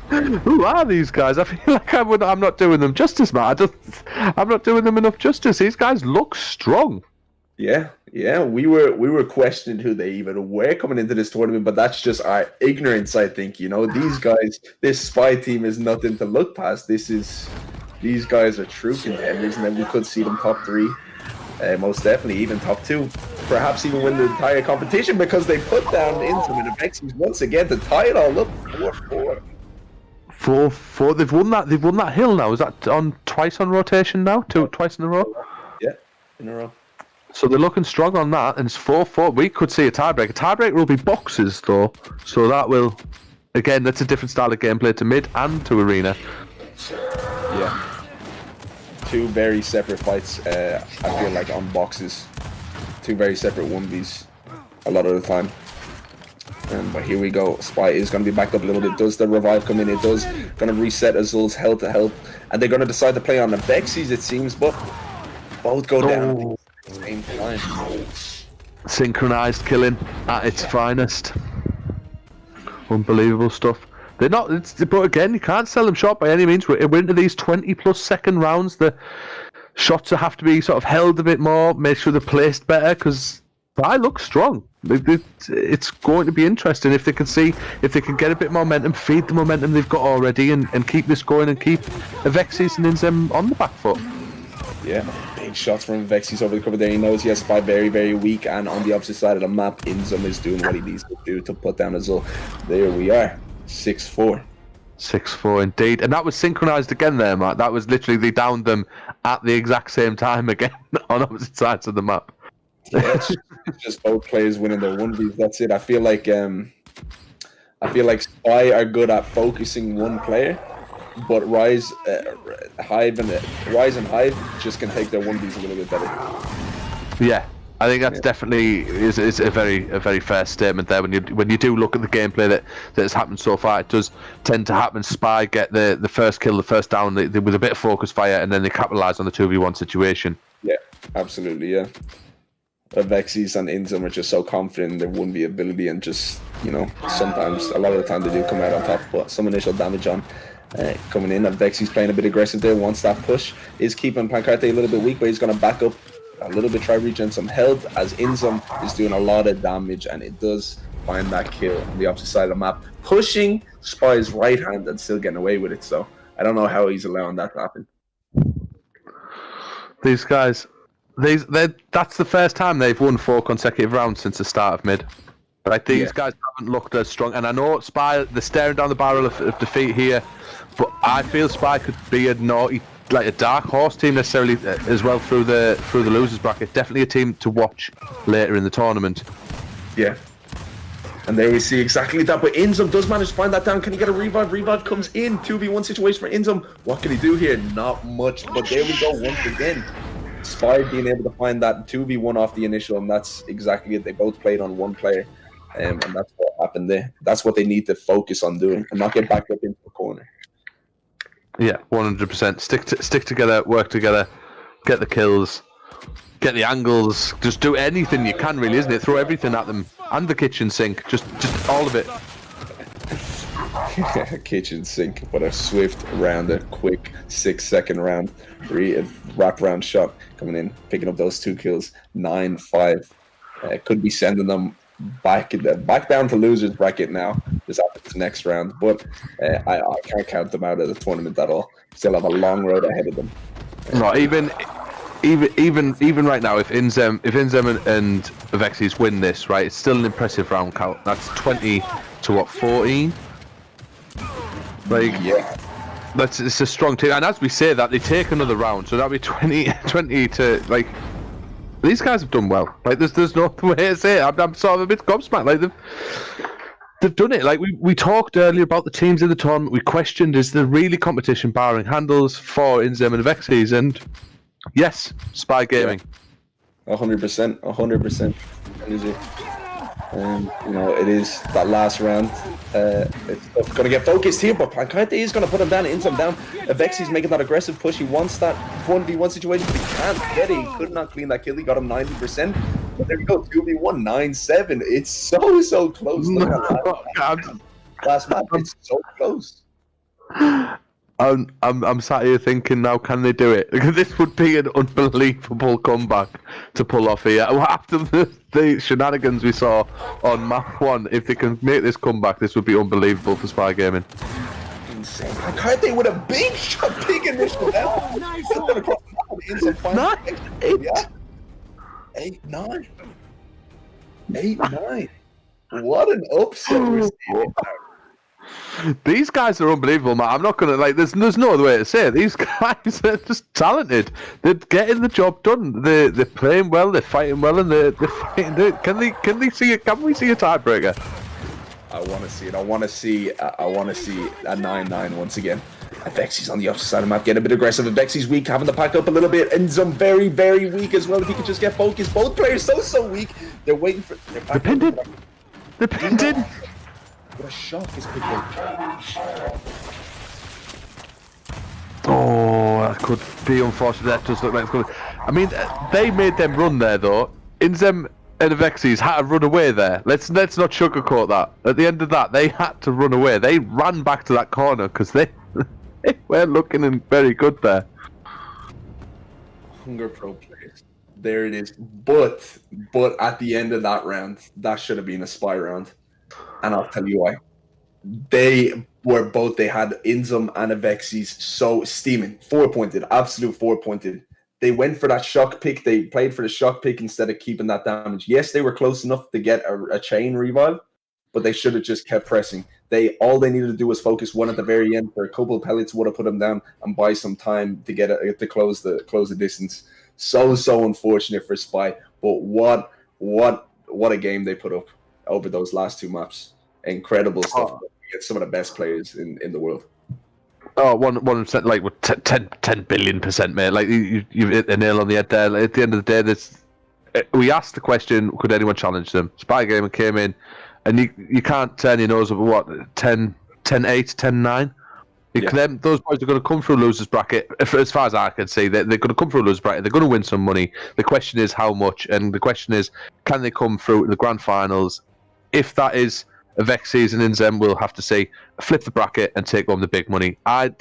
Who are these guys? I feel like I'm not doing them justice, man. I'm not doing them enough justice. These guys look strong. Yeah. We were questioning who they even were coming into this tournament, but that's just our ignorance, I think. You know, these guys, this Spy team is nothing to look past. These guys are true contenders, and then we could see them top 3, most definitely even top 2, perhaps even win the entire competition because they put down Inzum and Avexis once again to tie it all up 4-4. 4-4. They've won that hill now. Is that on twice on rotation now? Twice in a row? Yeah, in a row. So they're looking strong on that, and it's 4-4. We could see a tiebreaker. Tiebreaker will be boxes, though, so that will, again, that's a different style of gameplay to mid and to arena. Yeah. 2 very separate fights, I feel like, on boxes. 2 very separate 1vs a lot of the time. But here we go. Spy is going to be backed up a little bit. Does the revive come in? It does. Going to reset Azul's health to health. And they're going to decide to play on the Vexis, it seems, but both go down. Same time. Synchronized killing at its finest. Unbelievable stuff. They're not, but again, you can't sell them short by any means. We're into these 20+ second rounds. The shots have to be sort of held a bit more, make sure they're placed better, because I look strong. It's going to be interesting if they can get a bit more momentum, feed the momentum they've got already, and keep this going and keep Avexis and Inzem on the back foot. Yeah, big shots from Vexis over the cover there. He knows he has Spy very, very weak, and on the opposite side of the map, Inzum is doing what he needs to do to put down Azul. There we are, 6-4. 6-4 indeed. And that was synchronized again there, Matt. That was literally, they downed them at the exact same time again on opposite sides of the map. Yeah, it's just both players winning their 1v. That's it. I feel like Spy are good at focusing one player, but Rise, Hive and Hive just can take their 1vs a little bit better. Yeah, I think that's definitely is a very fair statement there. When you do look at the gameplay that has happened so far, it does tend to happen. Spy get the first kill, the first down with a bit of focus fire, and then they capitalise on the 2v1 situation. Yeah, absolutely. Yeah. Vexes and Inzum are just so confident in their 1v ability, and just, sometimes, a lot of the time, they do come out on top, but some initial damage on coming in. And Vexes playing a bit aggressive there, wants that push, is keeping Pancarte a little bit weak, but he's going to back up a little bit, try regen some health, as Inzum is doing a lot of damage, and it does find that kill on the opposite side of the map, pushing Spy's right hand and still getting away with it. So I don't know how he's allowing that to happen. These guys, that's the first time they've won 4 consecutive rounds since the start of mid. Like, these guys haven't looked as strong, and I know Spy, they're staring down the barrel of defeat here, but I feel Spy could be a dark horse team necessarily as well through the losers bracket. Definitely a team to watch later in the tournament. Yeah. And there we see exactly that, but Inzum does manage to find that down. Can he get a revive? Revive comes in, 2v1 situation for Inzum. What can he do here? Not much, but there we go once again. Spy being able to find that 2v1 off the initial, and that's exactly it. They both played on one player, and that's what happened there. That's what they need to focus on doing, and not get backed up into the corner. Yeah, 100%. Stick together, work together, get the kills, get the angles, just do anything you can, really, isn't it? Throw everything at them, and the kitchen sink, just all of it. Kitchen sink, but a swift round, a quick 6-second round, wrap-round shot coming in, picking up those 2 kills, 9-5. Could be sending them back down to losers bracket now, just after this next round. But I can't count them out of the tournament at all. Still have a long road ahead of them. No, even right now, if Inzem and Vexes win this, right, it's still an impressive round count. That's 20 to 14. Like, yeah, it's a strong team, and as we say that, they take another round, so that'll be 20 to, like, these guys have done well. Like, there's no way to say it. I'm sort of a bit gobsmacked. Like, they've done it. Like, we talked earlier about the teams in the tournament. We questioned, is there really competition barring handles for Inzem and Vexes? And yes, Spy Gaming. 100%. 100%. It is that last round. It's going to get focused here, but Pancarte is going to put him down, Inzum down. Vexy's making that aggressive push. He wants that 1v1 situation, but he can't get it. He could not clean that kill. He got him 90%. But there we go, 2v1, 9-7. It's so close. Look at that. Last match, it's so close. I'm sat here thinking, now can they do it? This would be an unbelievable comeback to pull off here. After the shenanigans we saw on map 1, if they can make this comeback, this would be unbelievable for Spy Gaming. Insane. Pancarte with a big shot, big initial down. Nice. 8-9. 8-9. What an upset we're seeing. These guys are unbelievable, man. I'm not gonna There's no other way to say it. These guys are just talented. They're getting the job done. They're playing well. They're fighting well, and they're fighting. Can we see a tiebreaker? I want to see it. I want to see a 9-9 once again. Vexy's on the opposite side of the map, getting a bit aggressive. Vexy's weak, having to pack up a little bit, and some very weak as well. If he could just get focused, both players so weak. They're waiting for. They're pinned in. They're pinned in. What a shock is people. Oh, that could be unfortunate. That does look like it's good. I mean, they made them run there though. Inzem and the Vexes had to run away there. Let's not sugarcoat that. At the end of that, they had to run away. They ran back to that corner because they weren't looking very good there. Hunger Pro players. There it is. But at the end of that round, that should have been a Spy round. And I'll tell you why. They had Inzum and Vexes so steaming. 4-pointed, absolute 4-pointed. They went for that shock pick. They played for the shock pick instead of keeping that damage. Yes, they were close enough to get a chain revive, but they should have just kept pressing. All they needed to do was focus one at the very end for a couple of pellets, would have put them down and buy some time to to close the distance. So unfortunate for Spy, but what a game they put up over those last two maps. Incredible stuff. Get some of the best players in the world. Oh, 1%, like 10 billion%, mate. Like you hit the nail on the head there. Like, at the end of the day, we asked the question: could anyone challenge them? Spy Gamer came in, and you can't turn your nose up at what 10, 8, 10, 9. Those boys are going to come through a losers bracket. As far as I can see, they're going to come through a losers bracket. They're going to win some money. The question is how much, and the question is, can they come through the grand finals? If that is a Vex season in Zem, we'll have to see. Flip the bracket and take home the big money. I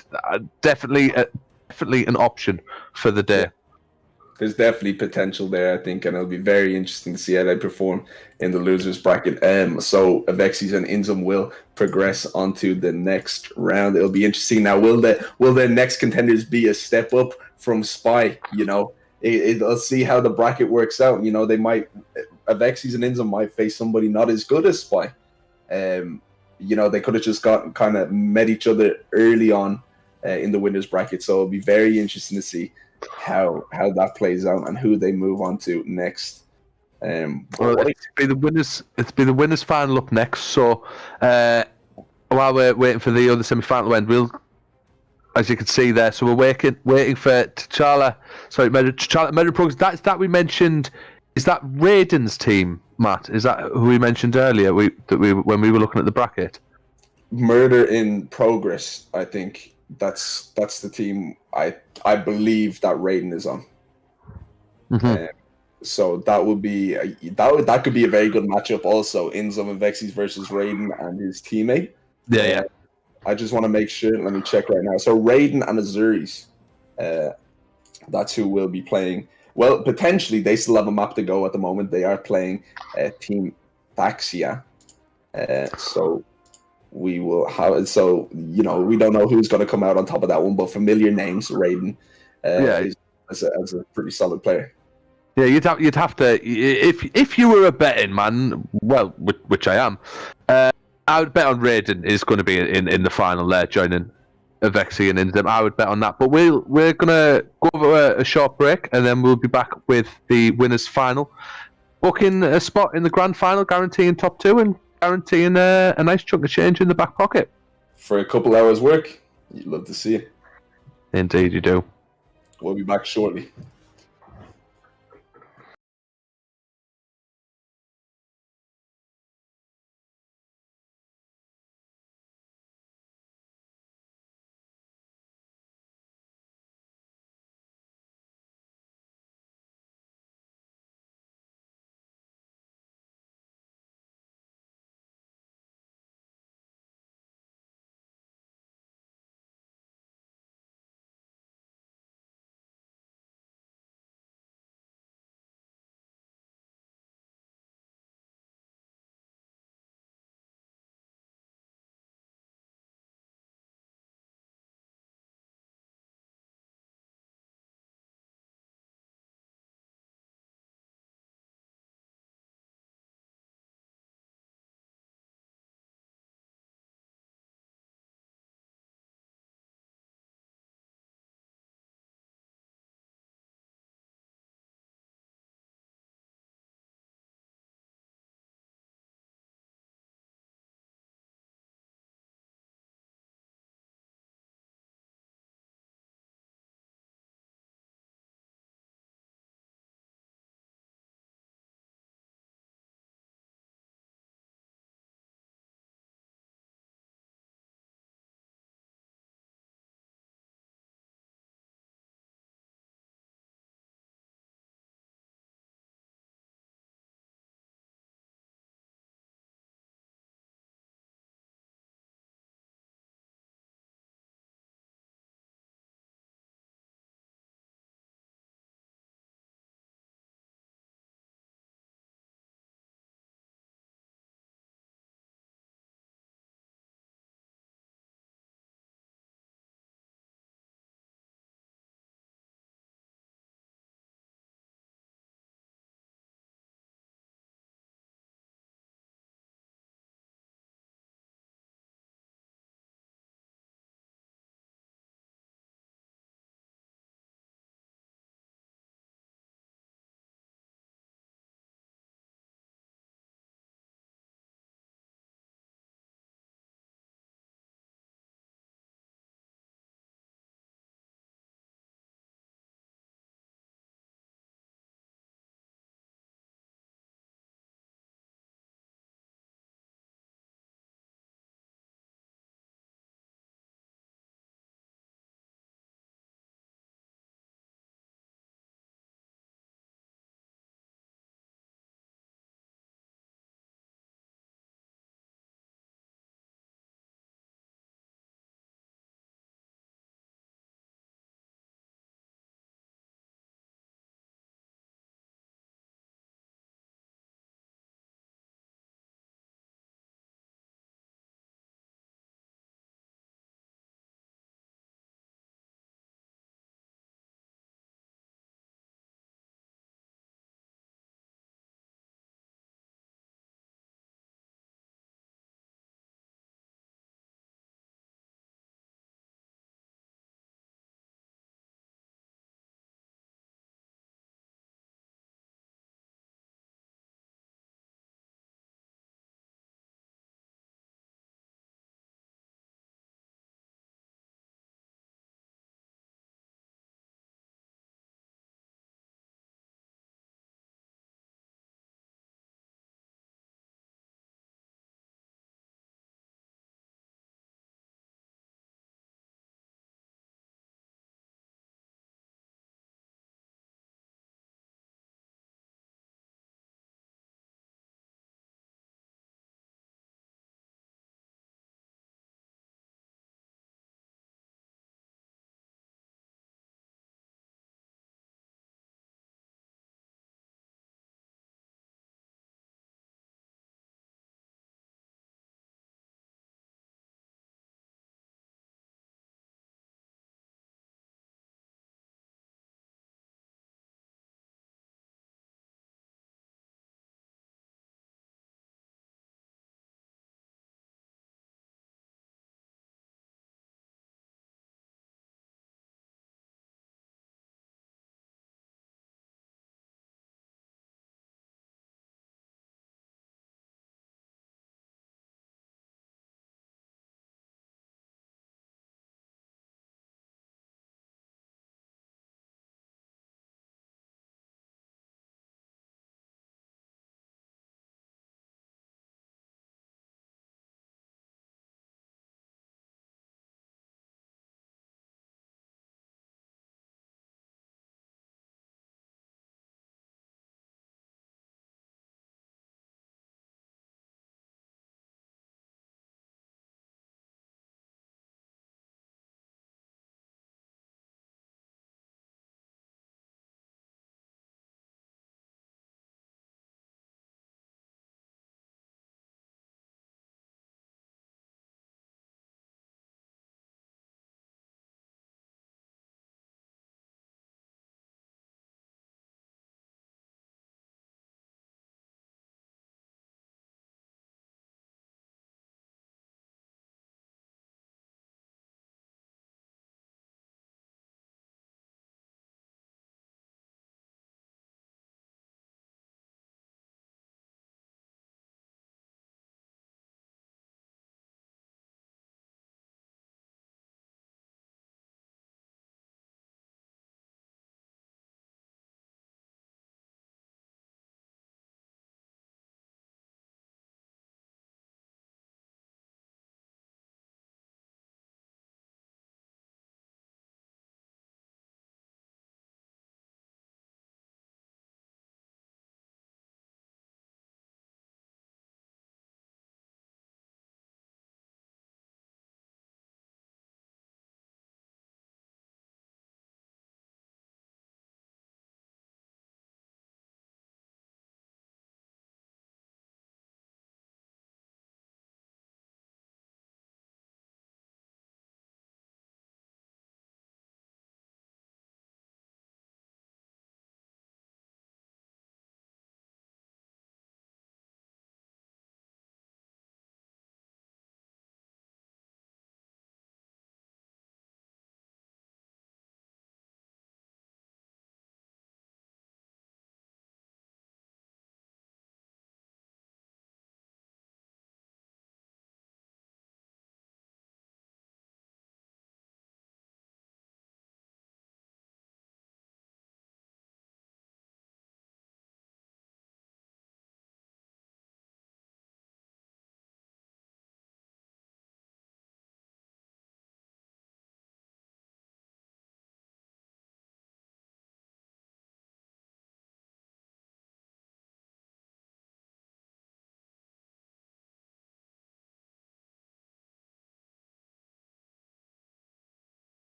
definitely an option for the day. There's definitely potential there, I think, and it'll be very interesting to see how they perform in the losers bracket. So Avexis and Inzum will progress onto the next round. It'll be interesting. Now, will the next contenders be a step up from Spy? You know, let's see how the bracket works out. You know, Avexis and Inzum might face somebody not as good as Spy. You know, they could have just kind of met each other early on in the winners bracket. So it'll be very interesting to see how that plays out and who they move on to next. Well, it'll be the winners final up next. So while we're waiting for the other semi-final end, we'll, as you can see there, so we're waiting for T'Challa. Sorry, T'Challa Progress. That's that we mentioned. Is that Raiden's team, Matt? Is that who we mentioned earlier? When we were looking at the bracket. Murder in Progress, I think that's the team. I believe that Raiden is on. Mm-hmm. So that would be that could be a very good matchup. Also, Inzum and Vexis versus Raiden and his teammate. Yeah. I just want to make sure. Let me check right now. So Raiden and Azuris, that's who will be playing. Well, potentially they still have a map to go at the moment. They are playing Team Thaxia. So we will have. So you know, we don't know who's going to come out on top of that one, but familiar names. Raiden is as a pretty solid player. Yeah, you'd have to if you were a betting man, well, which I am. I would bet on Raiden is going to be in the final there, joining Avexi and Inzum. I would bet on that. But we're gonna go over a short break, and then we'll be back with the winners' final, booking a spot in the grand final, guaranteeing top 2 and guaranteeing a nice chunk of change in the back pocket for a couple hours work. You'd love to see it. Indeed, you do. We'll be back shortly.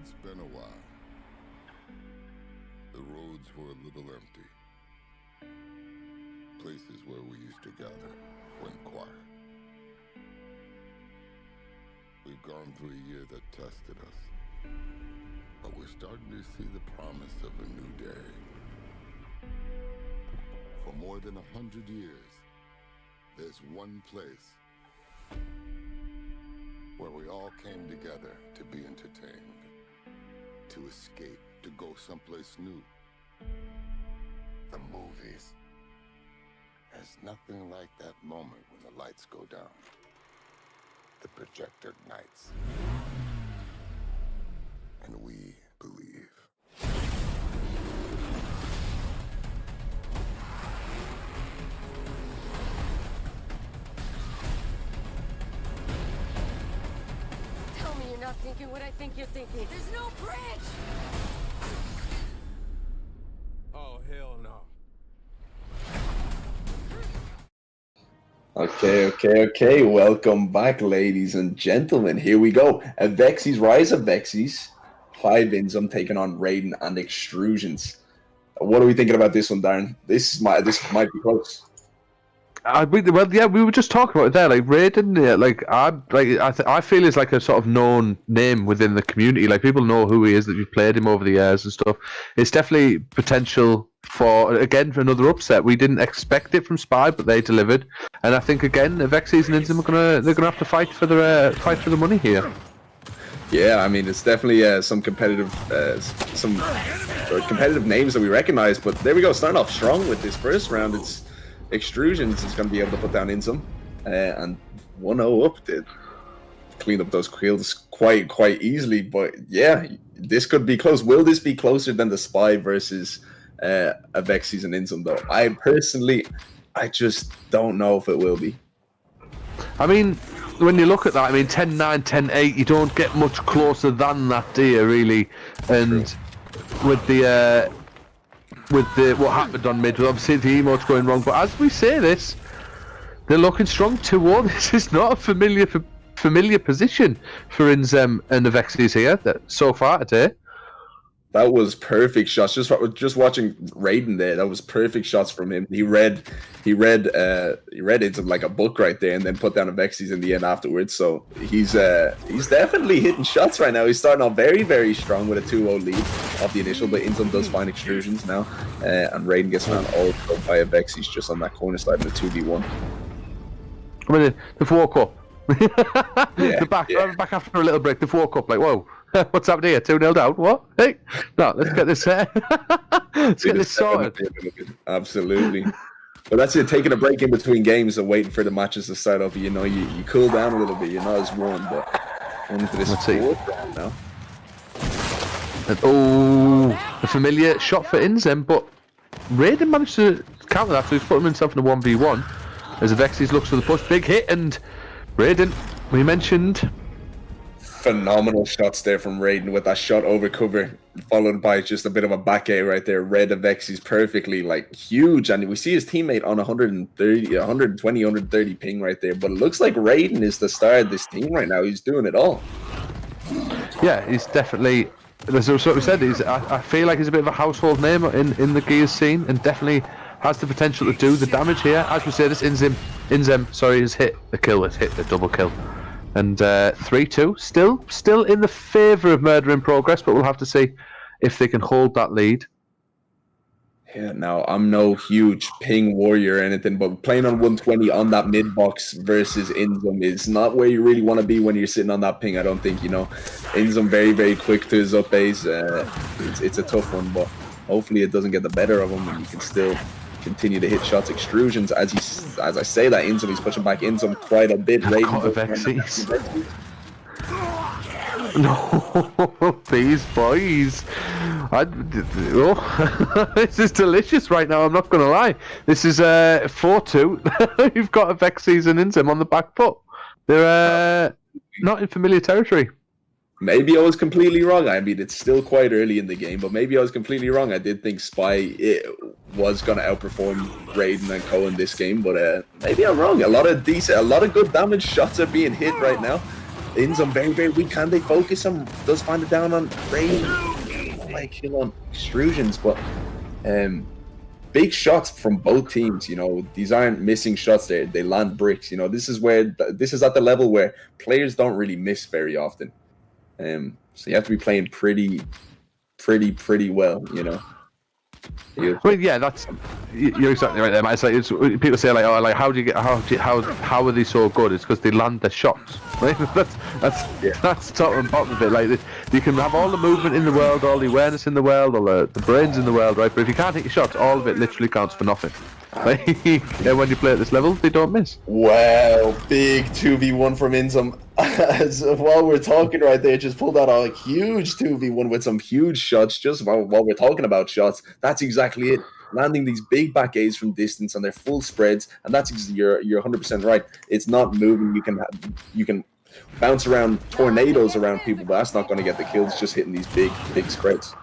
It's been a while. The roads were a little empty. Places where we used to gather went quiet. We've gone through a year that tested us, but we're starting to see the promise of a new day. For more than 100 years, there's one place where we all came together to be entertained, to escape, to go someplace new. The movies. There's nothing like that moment when the lights go down. The projector ignites. And we believe. Tell me you're not thinking what I think you're thinking. There's no bridge! Oh, hell no. Okay. Welcome back, ladies and gentlemen. Here we go. Avexis, Rise of Vexis. Hive Inzum taking on Raiden and Extrusions. What are we thinking about this one, Darren? This might be close. We were just talking about it there. Like Raiden, I feel is like a sort of known name within the community. Like people know who he is, that you've played him over the years and stuff. It's definitely potential for another upset. We didn't expect it from Spy, but they delivered. And I think again, Avexis and Inzum they're gonna have to fight for the money here. Yeah, I mean it's definitely some competitive names that we recognize. But there we go, starting off strong with this first round. It's Extrusions is going to be able to put down Inzum and 1-0 up. They cleaned up those kills quite easily. But yeah, this could be close. Will this be closer than the Spy versus Avexis and Inzum though? I just don't know if it will be. I mean, when you look at that, I mean 10-9, 10-8, you don't get much closer than that, do you, really? And with the what happened on mid, obviously the emotes going wrong, but as we say this, they're looking strong 2-1. This is not a familiar position for Inzum and Avexis here so far today. That was perfect shots. Just watching Raiden there, that was perfect shots from him. He read Inzum like a book right there, and then put down Avexis in the end afterwards. So he's definitely hitting shots right now. He's starting off very, very strong with a 2-0 lead off the initial, but Inzum does find Extrusions now, and Raiden gets found all by Avexis just on that corner side in the 2v1. I mean, they've woke up. Yeah, back after a little break. They've woke up like, whoa. What's happening here? 2-0 down. What? Hey, no, let's get this. Let's get this sorted. Absolutely. But that's it. Taking a break in between games and waiting for the matches to start up. You know, you cool down a little bit. You're not as warm, but on into this fourth round now. And, a familiar shot for Inzum, but Raiden managed to counter that, so he's put himself in a 1v1 as Avexis looks for the push. Big hit, and Raiden, we mentioned. Phenomenal shots there from Raiden with that shot over cover, followed by just a bit of a back A right there. Read Avexis perfectly, like huge, and we see his teammate on 130 ping right there. But it looks like Raiden is the star of this team right now. He's doing it all. Yeah, he's definitely. That's what we said. I feel like he's a bit of a household name in the Gears scene, and definitely has the potential to do the damage here. As we say, this Inzum, has hit the kill. Has hit the double kill. And 3-2, still in the favour of Murder in Progress, but we'll have to see if they can hold that lead. Yeah, now I'm no huge ping warrior or anything, but playing on 120 on that mid box versus Inzum is not where you really want to be when you're sitting on that ping. I don't think, Inzum very, very quick to his up A's. It's a tough one, but hopefully it doesn't get the better of him and you can still continue to hit shots. Extrusions, as I say that, Inzum, he's pushing back Inzum quite a bit. No, these boys. This is delicious right now, I'm not going to lie. This is 4-2. You've got Avexis and Inzum on the back foot. They're not in familiar territory. Maybe I was completely wrong. I mean, it's still quite early in the game, but maybe I was completely wrong. I did think Spy was going to outperform Raiden and Co in this game, but maybe I'm wrong. A lot of good damage shots are being hit right now. Inzum very, very weak. Can they focus him? Does find it down on Raiden. Like, kill on Extrusions, but big shots from both teams. You know, these aren't missing shots. They land bricks. You know, this is at the level where players don't really miss very often. So you have to be playing pretty well. You know. Well, yeah, you're exactly right there, mate. It's like people say, like, oh, like how are they so good? It's because they land their shots. Right? That's top and bottom of it. Like, you can have all the movement in the world, all the awareness in the world, all the brains in the world, right? But if you can't hit your shots, all of it literally counts for nothing. Like, and when you play at this level, they don't miss. Wow, big 2v1 from Inzum. While we're talking right there, just pulled out a huge 2v1 with some huge shots. Just while we're talking about shots, that's exactly it. Landing these big back A's from distance on their full spreads, and that's you're 100% right. It's not moving. You can bounce around tornadoes around people, but that's not going to get the kills. Just hitting these big spreads.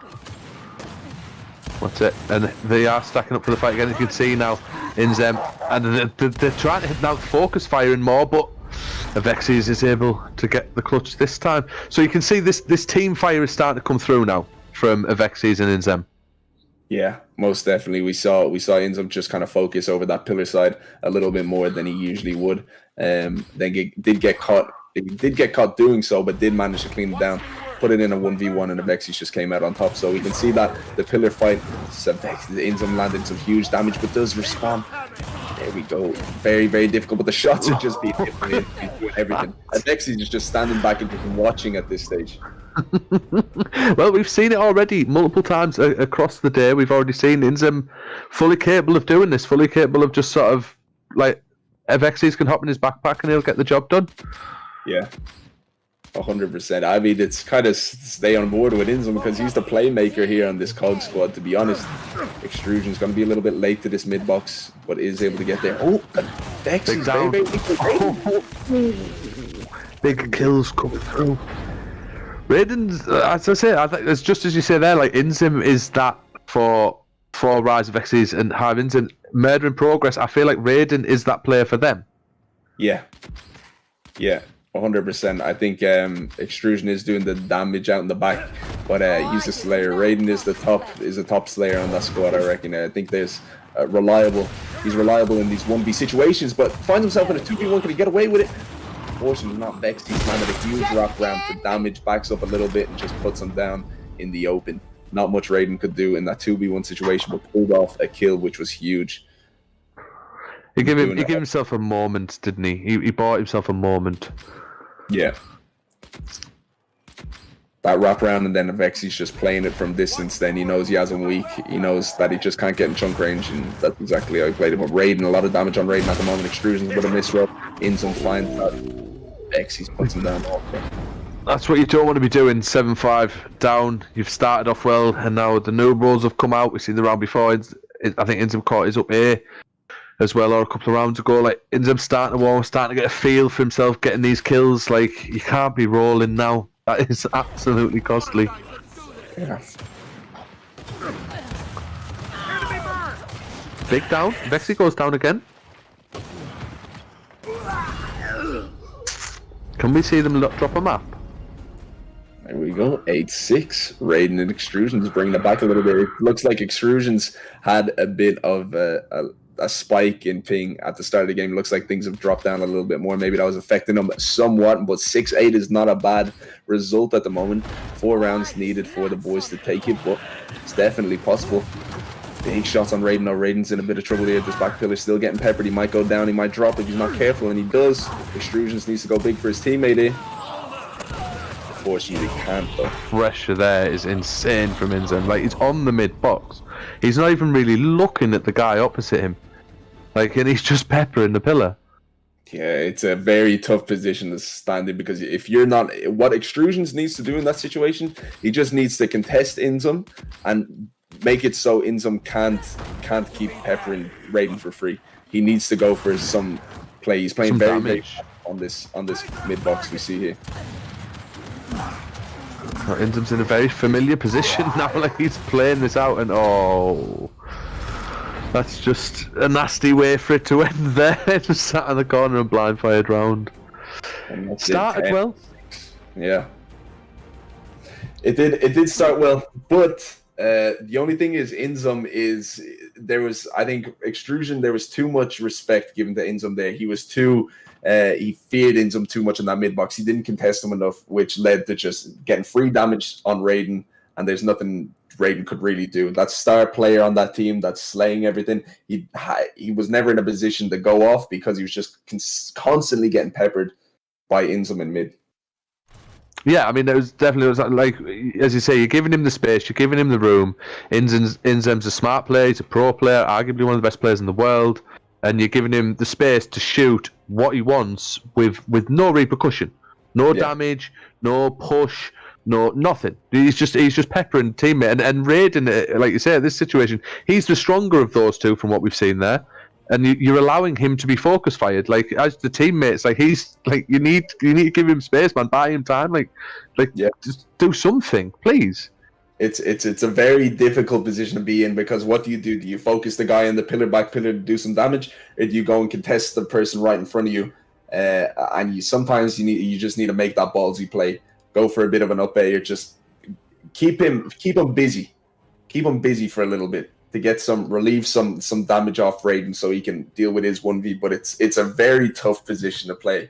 That's it, and they are stacking up for the fight again. You can see now Inzum, and they're trying to hit now focus firing more, but Avexis is able to get the clutch this time. So you can see this team fire is starting to come through now from Avexis and Inzum. Yeah, most definitely. We saw Inzum just kind of focus over that pillar side a little bit more than he usually would. Then did get caught. He did get caught doing so, but did manage to clean it down. Put it in a 1v1, and Avexis just came out on top. So we can see that the pillar fight, Inzum landed some huge damage, but does respond. There we go. Very, very difficult, but the shots are just being doing everything. Avexis is just standing back and just watching at this stage. Well, we've seen it already multiple times across the day. We've already seen Inzum fully capable of doing this, fully capable of just sort of like Avexis can hop in his backpack and he'll get the job done. Yeah. 100%. I mean, it's kind of stay on board with Inzum because he's the playmaker here on this COG squad. To be honest, Extrusion's going to be a little bit late to this mid box, but is able to get there. Oh, Avexis, big kills coming through. Raiden's, as I say, I think it's just as you say there. Like Inzum is that for Rise of Avexis and Hive Inzum. Murder in Progress. I feel like Raiden is that player for them. Yeah. 100%. I think Extrusion is doing the damage out in the back, but he's a slayer. Raiden is the top slayer on that squad, I reckon. I think there's reliable. He's reliable in these 1v situations, but finds himself in a 2v1. Can he get away with it? Unfortunately, not Vexed. He's landed a huge rock round for damage, backs up a little bit, and just puts him down in the open. Not much Raiden could do in that 2v1 situation, but pulled off a kill, which was huge. He gave himself a moment, didn't he? He bought himself a moment. Yeah. That wrap around, and then Avexis just playing it from distance. Then he knows he has him weak. He knows that he just can't get in chunk range, and that's exactly how he played it. But Raiden, a lot of damage on Raiden at the moment. Extrusions with a misroll. Inzum finds that Avexis puts him down. That's what you don't want to be doing. 7-5 down. You've started off well, and now the noob rolls have come out. We've seen the round before. I think Inzum caught his up A as well, or a couple of rounds ago. Like Inzum starting to warm, starting to get a feel for himself, getting these kills. Like you can't be rolling now. That is absolutely costly. Yeah. Big down. Vexy goes down again. Can we see them drop a map? There we go. 8-6. Raiden and Extrusions bringing it back a little bit. It looks like Extrusions had a bit of a spike in ping at the start of the game. Looks like things have dropped down a little bit more. Maybe that was affecting them somewhat, but 6-8 is not a bad result at the moment. 4 rounds needed for the boys to take it, but it's definitely possible. Big shots on Raiden. Now Raiden's in a bit of trouble here. This back pillar still getting peppered. He might go down. He might drop if he's not careful, and he does. Extrusions needs to go big for his teammate here. Unfortunately, can't though. Pressure there is insane from Inzum. Like he's on the mid box. He's not even really looking at the guy opposite him. Like, and he's just peppering the pillar. Yeah, it's a very tough position to stand in because if you're not, what Extrusions needs to do in that situation, he just needs to contest Inzum and make it so Inzum can't keep peppering Raiden for free. He needs to go for some play. He's playing very damage on this mid box we see here. Inzum's in a very familiar position now, like he's playing this out, and oh, that's just a nasty way for it to end there. Just sat in the corner and blind fired round. Started well. Yeah. It did start well, but the only thing is Inzum is there was, I think, Extrusion, there was too much respect given to Inzum there. He was too he feared Inzum too much in that mid box. He didn't contest him enough, which led to just getting free damage on Raiden, and there's nothing Raiden could really do. That star player on that team that's slaying everything, he was never in a position to go off because he was just constantly getting peppered by Inzum in mid. Yeah, I mean, it was like, as you say, you're giving him the space, you're giving him the room. Inzem's a smart player, he's a pro player, arguably one of the best players in the world, and you're giving him the space to shoot what he wants with no repercussion, no damage, no push, no nothing. He's just peppering teammate, and Raiden, like you say, this situation, he's the stronger of those two from what we've seen there. And you're allowing him to be focus fired, like as the teammates. Like he's like you need to give him space, man. Buy him time, just do something, please. It's a very difficult position to be in because what do? Do you focus the guy in the back pillar to do some damage, or do you go and contest the person right in front of you? And sometimes you just need to make that ballsy play, go for a bit of an up A, or just keep him busy for a little bit, to get relieve some damage off Raiden so he can deal with his 1v. But it's a very tough position to play,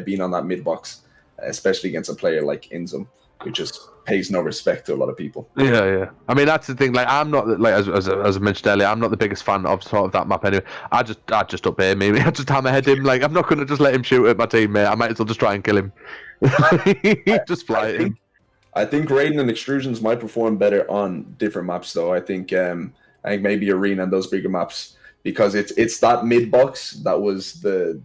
being on that mid box, especially against a player like Inzum, who just pays no respect to a lot of people. Yeah. I mean, that's the thing. Like, I'm not like as I mentioned earlier, I'm not the biggest fan of sort of that map anyway. I just up here, maybe I just hammerhead him. Like, I'm not going to just let him shoot at my teammate. I might as well just try and kill him. Just fly at him. I think Raiden and Extrusions might perform better on different maps, though. I think maybe Arena and those bigger maps, because it's that mid box that was the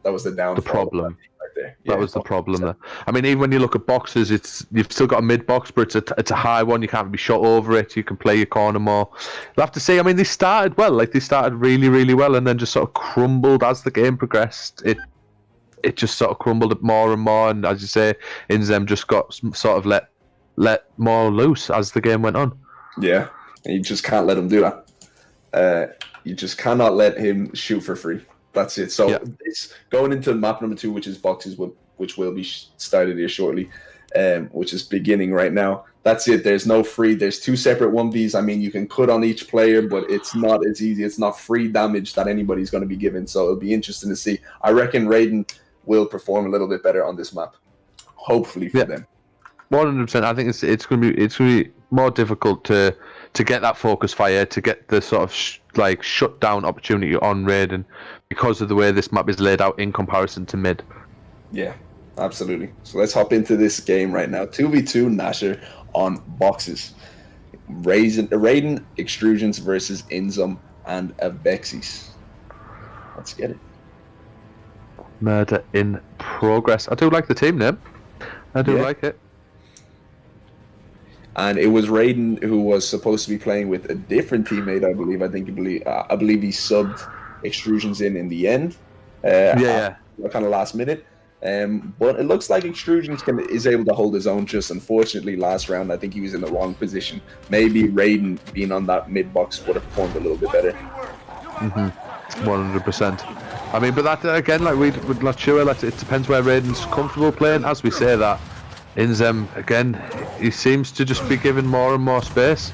downfall. The problem. Right there. That was the problem there. I mean, even when you look at boxes, you've still got a mid box, but it's a high one. You can't be shot over it. You can play your corner more. You'll have to say. I mean, they started well. Like, they started really, really well, and then just sort of crumbled as the game progressed. It just sort of crumbled more and more, and as you say, Inzem just got sort of let more loose as the game went on. Yeah. And you just can't let him do that. You just cannot let him shoot for free. That's it. So it's going into map number 2, which is boxes, which will be started here shortly, which is beginning right now. That's it. There's no free. There's 2 separate 1Vs. I mean, you can cut on each player, but it's not as easy. It's not free damage that anybody's going to be given. So it'll be interesting to see. I reckon Raiden will perform a little bit better on this map, hopefully for them. 100%. I think it's going to be more difficult to get that focus fire, to get the sort of shut down opportunity on Raiden, because of the way this map is laid out in comparison to mid. Yeah, absolutely. So let's hop into this game right now. 2v2 Gnasher on boxes. Raiden Extrusions versus Inzum and Avexis. Let's get it. Murder in progress. I do like the team name. I do like it. And it was Raiden who was supposed to be playing with a different teammate, I believe. I believe he subbed Extrusions in the end. Kind of last minute. But it looks like Extrusions is able to hold his own. Just unfortunately, last round, I think he was in the wrong position. Maybe Raiden being on that mid box would have performed a little bit better. 100%. I mean, but that again, like we're not sure. It depends where Raiden's comfortable playing. As we say that, Inzem again, he seems to just be given more and more space.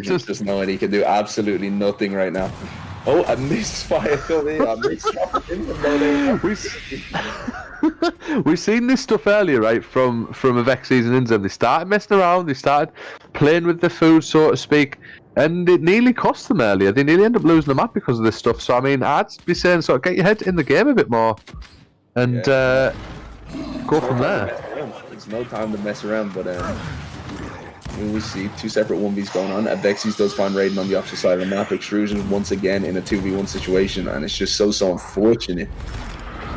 Just knowing he can do absolutely nothing right now. Oh, a misfire coming in. We've seen this stuff earlier, right? From Avexis and Inzem. They started messing around. They started playing with the food, so to speak. And it nearly cost them earlier. They nearly end up losing the map because of this stuff. So, I mean, I'd be saying, sort of, get your head in the game a bit more. And go from there. There's no time to mess around, but we will see 2 separate 1Vs going on. Avexis does find Raiden on the opposite side of the map. Extrusion once again in a 2v1 situation, and it's just so unfortunate.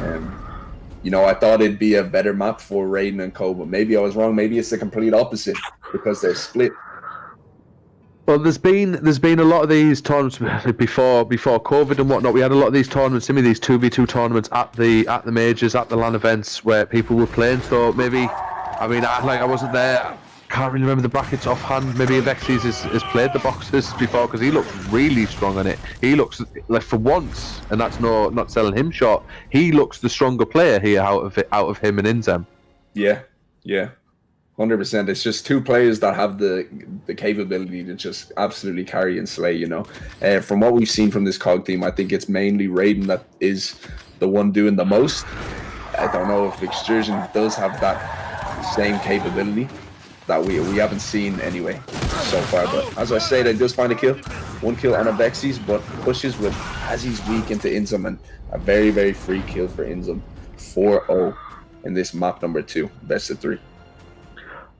I thought it'd be a better map for Raiden and Co, but maybe I was wrong. Maybe it's the complete opposite because they're split. Well, there's been a lot of these tournaments before COVID and whatnot. We had a lot of these tournaments, these 2v2 tournaments at the majors, at the LAN events where people were playing. So maybe, I mean, I wasn't there can't really remember the brackets offhand. Maybe Avexis has played the boxes before, because he looked really strong on it. He looks like, for once, and that's not selling him short, he looks the stronger player here out of him and Inzem. Yeah, 100%. It's just two players that have the capability to just absolutely carry and slay, you know. From what we've seen from this COG team, I think it's mainly Raiden that is the one doing the most. I don't know if Excursion does have that same capability that we haven't seen anyway so far. But as I said, he does find a kill. 1 kill on Avexis, but pushes with as he's weak into Inzum, and a very, very free kill for Inzum. 4-0 in this map number 2, best of 3.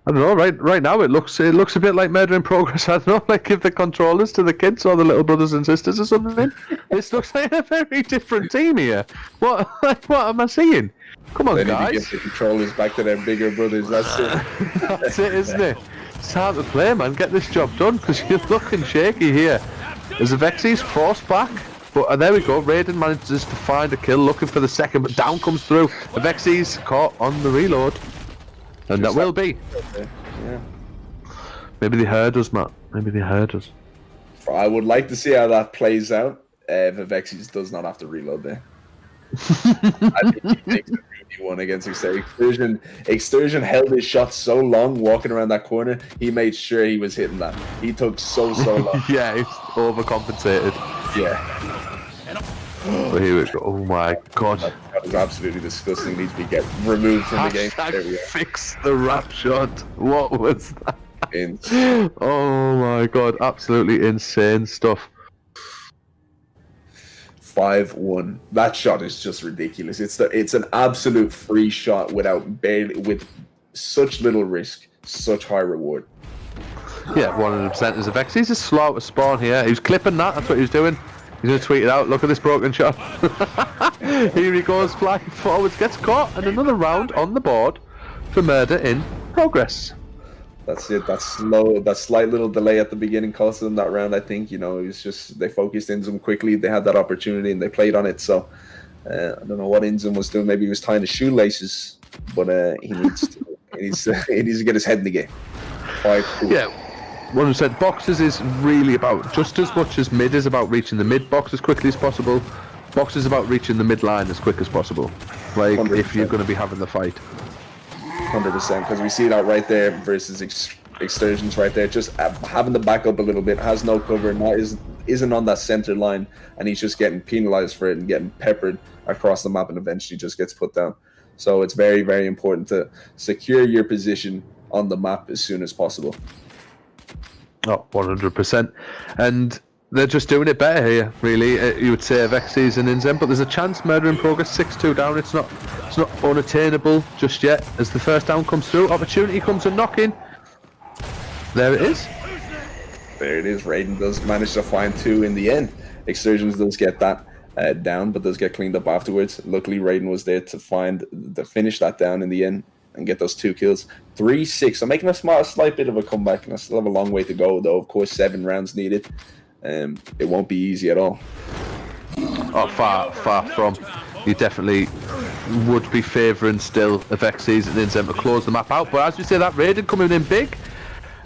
I don't know. Right now, it looks a bit like Murder in Progress. I don't know, like give the controllers to the kids or the little brothers and sisters or something. This looks like a very different team here. What am I seeing? Come on, they guys. need to get the controllers back to their bigger brothers. That's it. That's it, isn't it? It's time to play, man. Get this job done, because you're looking shaky here. As Avexis forced back, but there we go. Raiden manages to find a kill, looking for the second, but down comes through. Avexis caught on the reload. And that will be. Yeah. Maybe they heard us, Matt. Maybe they heard us. I would like to see how that plays out if Avexis does not have to reload there. I think he makes a really one against Excursion. Excursion held his shot so long walking around that corner, he made sure he was hitting that. He took so long. Yeah, he's overcompensated. Yeah. But here we go. Oh my god. That was absolutely disgusting. Needs to be removed from the game. There we go. Fix the rap shot. What was that? Insane. Oh my god. Absolutely insane stuff. 5-1. That shot is just ridiculous. It's an absolute free shot with such little risk, such high reward. Yeah, 100% is Avexis. He's a slow to spawn here. He was clipping that. That's what he was doing. He's going to tweet it out. Look at this broken shot. Here he goes, flying forwards, gets caught, and another round on the board for Murder in Progress. That's it. That slight little delay at the beginning cost them that round, I think. You know, it was just, they focused Inzum quickly. They had that opportunity and they played on it. So, I don't know what Inzum was doing. Maybe he was tying his shoelaces, but he needs to get his head in the game. 5-2. Yeah. 100%. Boxes is really about, just as much as mid is about reaching the mid box as quickly as possible, box is about reaching the mid line as quick as possible. Like, 100%. If you're going to be having the fight. 100%, because we see that right there versus Excursions right there. Just having the back up a little bit, has no cover, isn't on that center line, and he's just getting penalized for it and getting peppered across the map, and eventually just gets put down. So it's very, very important to secure your position on the map as soon as possible. Oh, 100%. And they're just doing it better here, really. You would say Avexis and Inzem, but there's a chance. Murder in Progress, 6-2 down. It's not unattainable just yet. As the first down comes through, opportunity comes a knock-in. There it is. There it is. Raiden does manage to find 2 in the end. Excursions does get that down, but does get cleaned up afterwards. Luckily, Raiden was there to finish that down in the end and get those 2 kills. 3-6. So making a slight bit of a comeback, and I still have a long way to go, though. Of course, 7 rounds needed. It won't be easy at all. Oh, far from. You definitely would be favouring still Avexis and Inzem to close the map out. But as we say, that Raiden coming in big.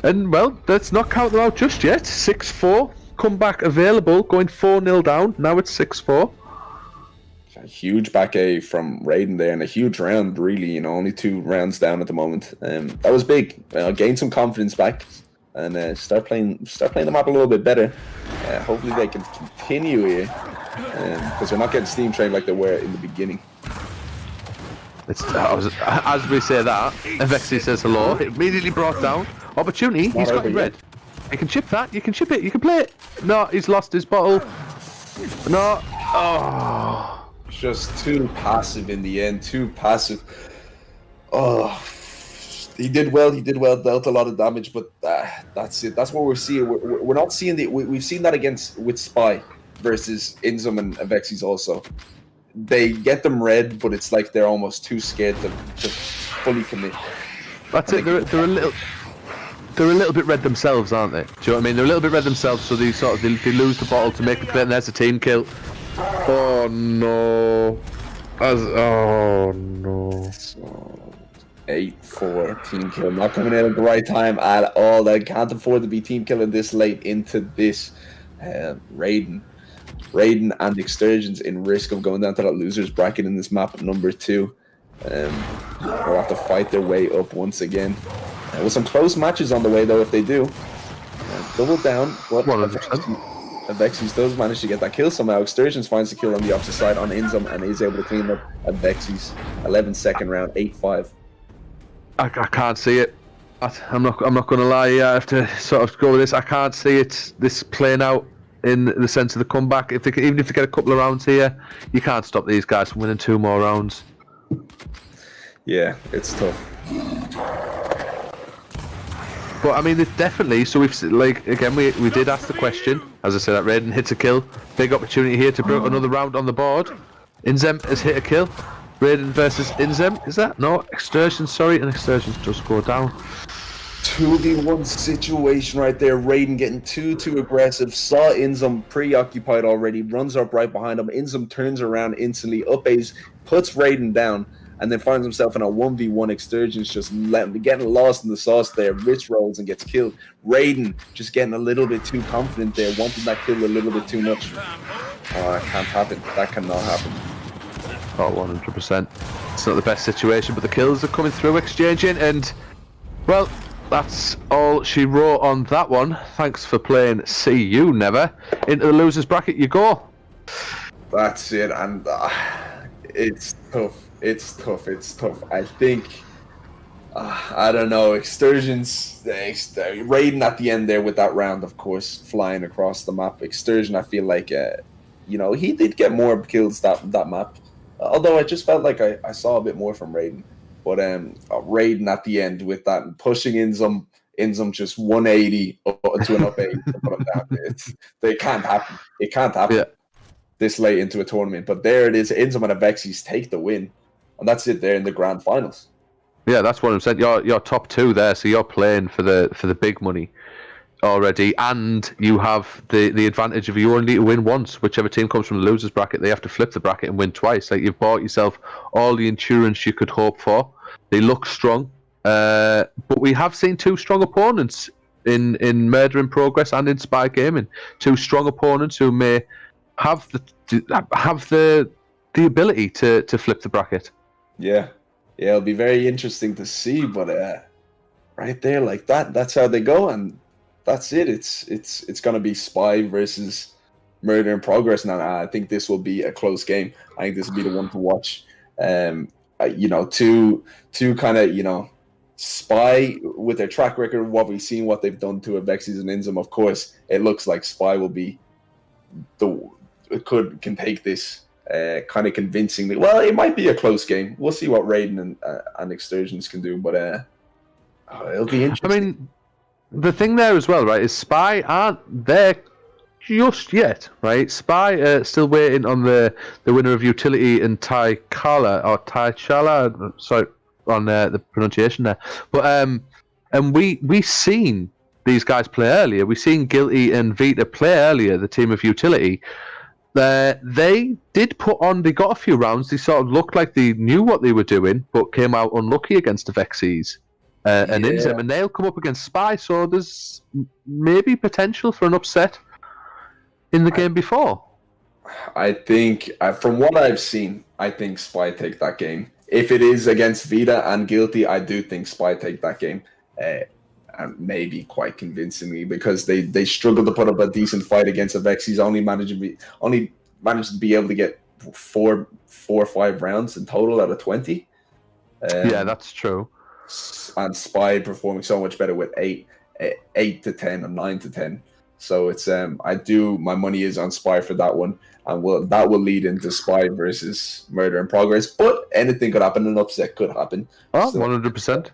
And, well, let's not count them out just yet. 6-4. Comeback available. Going 4-0 down. Now it's 6-4. A huge back A from Raiden there, and a huge round, really. You know, only 2 rounds down at the moment. That was big. Gain some confidence back and start playing the map a little bit better. Hopefully they can continue here, because they're not getting steam trained like they were in the beginning. As we say that, Avexis says hello. Immediately brought down. Opportunity. He's got it red. You can chip that. You can chip it. You can play it. No, he's lost his bottle. No. Oh. Just too passive in the end. Too passive. Oh. He did well, dealt a lot of damage, but that's it. That's what we're seeing. We're not seeing we've seen that with Spy versus Inzum and Avexis also. They get them red, but it's like they're almost too scared to fully commit. That's it. They're a little bit red themselves, aren't they? Do you know what I mean? They're a little bit red themselves, so they lose the bottle to make the play, and there's a team kill. Oh no! Oh no! 8-4 team kill, not coming in at the right time at all. They can't afford to be team killing this late into this. Raiden and Excursions in risk of going down to that losers bracket in this map at number 2. They'll have to fight their way up once again. With some close matches on the way, though, if they do. Double down, but Avexis does manage to get that kill somehow. Excursions finds the kill on the opposite side on Inzum and is able to clean up Avexis. 11-second round, 8-5. I can't see it. I'm not going to lie. I have to sort of go with this. I can't see this playing out in the sense of the comeback. Even if they get a couple of rounds here, you can't stop these guys from winning 2 more rounds. Yeah, it's tough. But I mean, it's definitely. So we've again, we did ask the question. As I said, that Raiden hits a kill. Big opportunity here to put another round on the board. Inzem has hit a kill. Raiden versus Inzem. Is that no Excursion? Sorry, and Excursions does go down. 2v1 situation right there. Raiden getting too aggressive. Saw Inzum preoccupied already. Runs up right behind him. Inzum turns around instantly. Up-A's puts Raiden down. And then finds himself in a 1v1. Excursions just getting lost in the sauce there. Rich rolls and gets killed. Raiden just getting a little bit too confident there. Wanting that kill a little bit too much. It can't happen. That cannot happen. Oh, 100%. It's not the best situation, but the kills are coming through, exchanging. And, well, that's all she wrote on that one. Thanks for playing See You Never. Into the losers bracket you go. That's it. And it's tough. It's tough. I think, I don't know, Excursions, Raiden at the end there with that round, of course, flying across the map. Excursion, I feel like, he did get more kills that map. Although I just felt like I saw a bit more from Raiden. But Raiden at the end with that, pushing Inzum just 180 to an up 8 to put him down. It can't happen. It can't happen this late into a tournament. But there it is. Inzum and Avexis take the win. And that's it there in the grand finals. Yeah, that's what I'm saying. You're top 2 there, so you're playing for the big money already, and you have the advantage of you only need to win once. Whichever team comes from the losers bracket, they have to flip the bracket and win twice. Like, you've bought yourself all the insurance you could hope for. They look strong, but we have seen 2 strong opponents in Murder in Progress and in Spy Gaming. 2 strong opponents who may have the ability to flip the bracket. Yeah, it'll be very interesting to see, but right there, like that's how they go, and that's it. It's gonna be Spy versus Murder in Progress now. I think this will be a close game. I think this will be the one to watch. Two kind of Spy with their track record, what we've seen, what they've done to Avexis and Inzum. Of course, it looks like Spy will be can take this. Kind of convincingly. Well, it might be a close game. We'll see what Raiden and Excursions can do, but it'll be interesting. I mean, the thing there as well, right, is Spy aren't there just yet, right? Spy still waiting on the winner of Utility and T'Challa. Sorry on the pronunciation there, but and we seen these guys play earlier. We seen Guilty and Vita play earlier. The team of Utility. They did put on. They got a few rounds. They sort of looked like they knew what they were doing, but came out unlucky against the Avexis and Inzem, and they'll come up against Spy. So there's maybe potential for an upset in the game before. I think, from what I've seen, I think Spy take that game. If it is against Vita and Guilty, I do think Spy take that game, and maybe quite convincingly, because they struggled to put up a decent fight against Avexis. Only managed to be able to get 4 or 5 rounds in total out of 20. Yeah, that's true. And Spy performing so much better with 8 to 10 and 9 to 10. So it's my money is on Spy for that one, and that will lead into Spy versus Murder in Progress. But anything could happen. An upset could happen. Oh, 100%.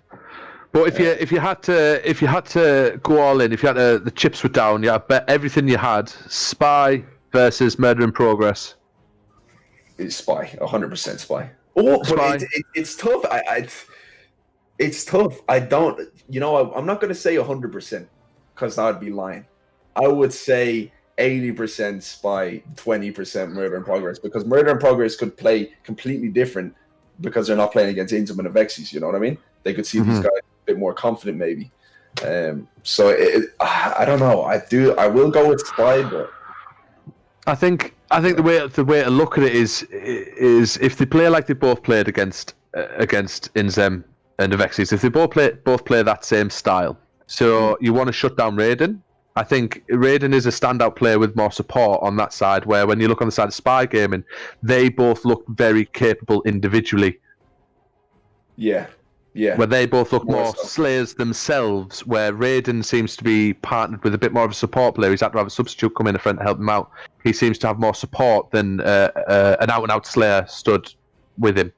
But if you had to go all in, if you had the chips were down, you bet everything you had. Spy versus Murder in Progress. It's Spy, 100% Spy. Oh, Spy. But it's tough. It's tough. I don't. I'm not going to say 100% because that would be lying. I would say 80% Spy, 20% Murder in Progress, because Murder in Progress could play completely different because they're not playing against Inzum and Avexis. You know what I mean? they could see these guys a bit more confident, maybe. So I don't know. I will go with Spy, but I think the way to look at it is if they play like they both played against Inzem and Avexis, if they both play that same style. So you want to shut down Raiden. I think Raiden is a standout player with more support on that side, where when you look on the side of Spy Gaming, they both look very capable individually. Yeah. Where they both look more so. slayers themselves, where Raiden seems to be partnered with a bit more of a support player. He's had to have a substitute come in, a friend to help him out. He seems to have more support than an out-and-out slayer stood with him.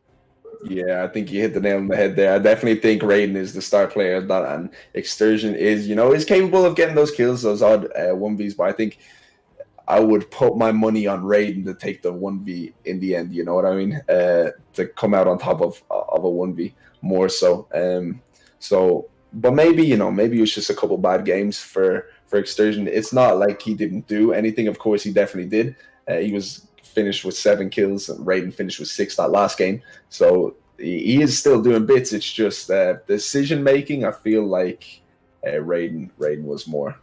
Yeah, I think you hit the nail on the head there. I definitely think Raiden is the star player of that, and Extortion is capable of getting those kills, those odd 1Vs, but I think I would put my money on Raiden to take the 1V in the end, you know what I mean? To come out on top of a 1V more so. But maybe it was just a couple bad games for Extortion. It's not like he didn't do anything. Of course, he definitely did. He was finished with 7 kills, and Raiden finished with 6 that last game. So he is still doing bits. It's just decision making. I feel like Raiden was more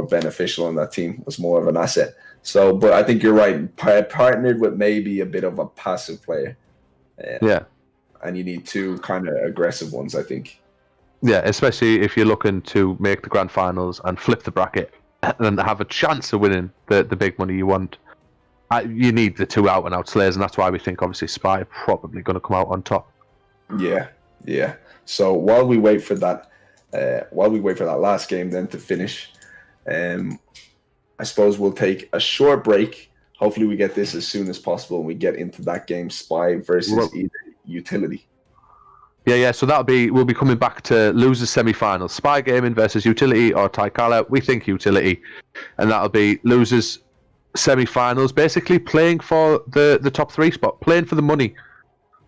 beneficial in that team. Was more of an asset. So, but I think you're right. Partnered with maybe a bit of a passive player. And you need 2 kind of aggressive ones, I think. Yeah, especially if you're looking to make the grand finals and flip the bracket and have a chance of winning the big money you want. You need the 2 out-and-out slayers, and that's why we think obviously Spy are probably going to come out on top. Yeah. So while we wait for that last game then to finish, I suppose we'll take a short break. Hopefully we get this as soon as possible and we get into that game, Spy versus either Utility. Yeah. So we'll be coming back to losers semi-finals. Spy Gaming versus Utility or Taikala. We think Utility, and that'll be losers semi-finals, basically playing for the top 3 spot, playing for the money.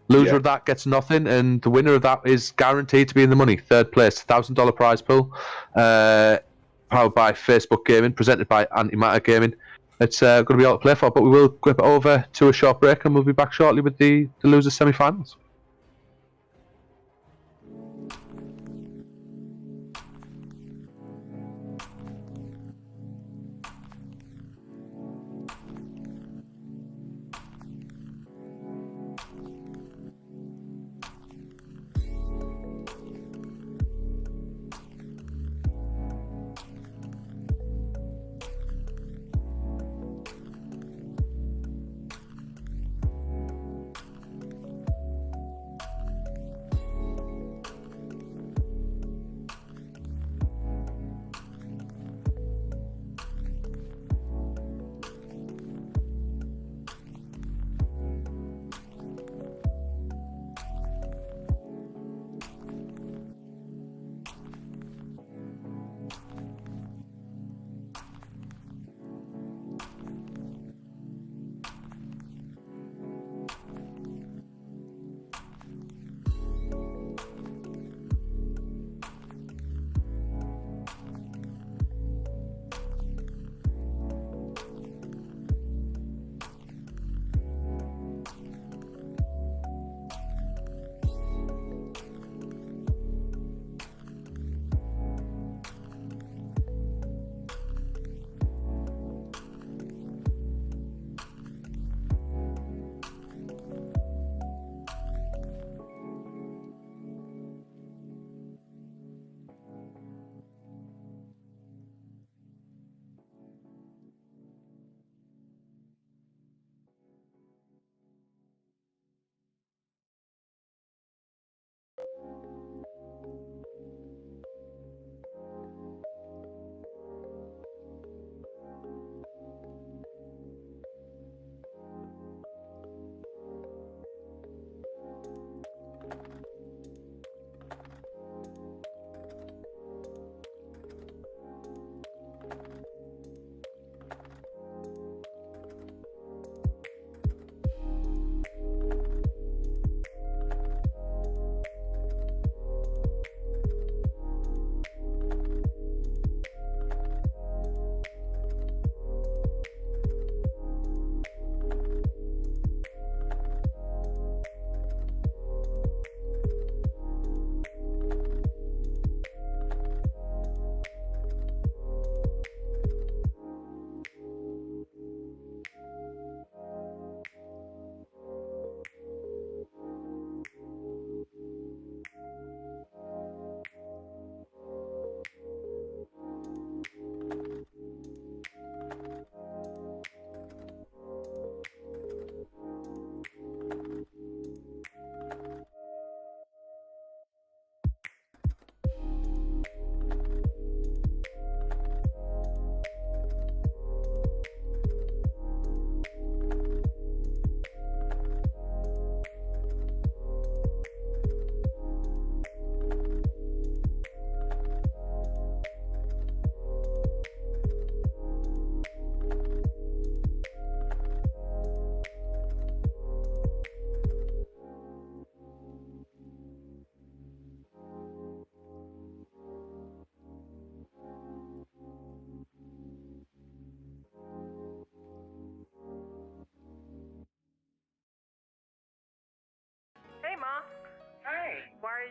Loser of that gets nothing, and the winner of that is guaranteed to be in the money. 3rd place, $1,000 prize pool, powered by Facebook Gaming, presented by Antimatter Gaming. It's going to be all to play for, but we will grip it over to a short break, and we'll be back shortly with the losers semi-finals.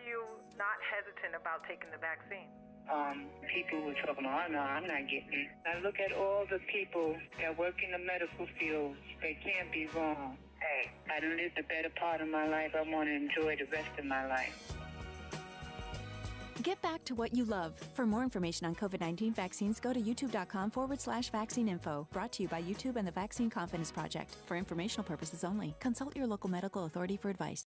you not hesitant about taking the vaccine? People were talking, oh no, I'm not getting it. I look at all the people that work in the medical field. They can't be wrong. Hey, I lived a better part of my life. I want to enjoy the rest of my life. Get back to what you love. For more information on COVID-19 vaccines, go to youtube.com/vaccine info. Brought to you by YouTube and the Vaccine Confidence Project. For informational purposes only. Consult your local medical authority for advice.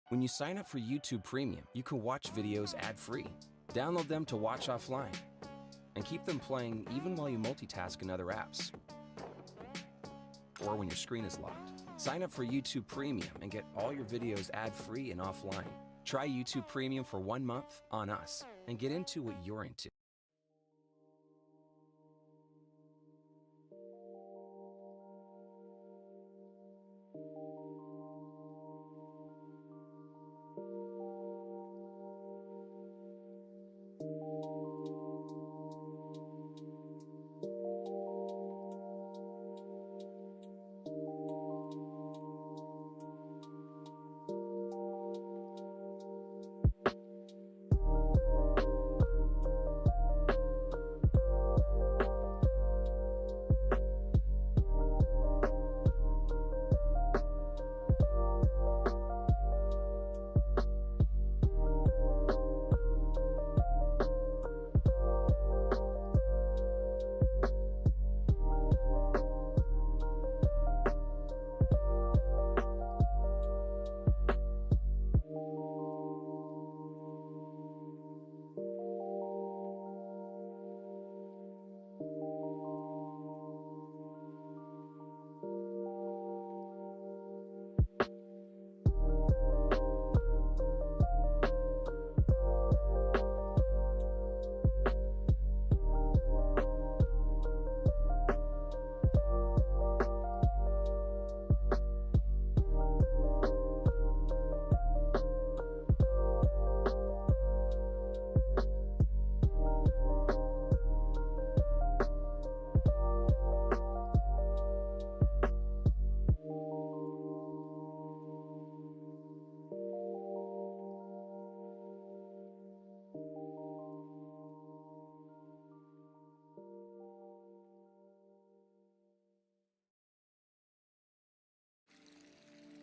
When you sign up for YouTube Premium, you can watch videos ad-free. Download them to watch offline, and keep them playing even while you multitask in other apps, or when your screen is locked. Sign up for YouTube Premium and get all your videos ad-free and offline. Try YouTube Premium for 1 month on us, and get into what you're into.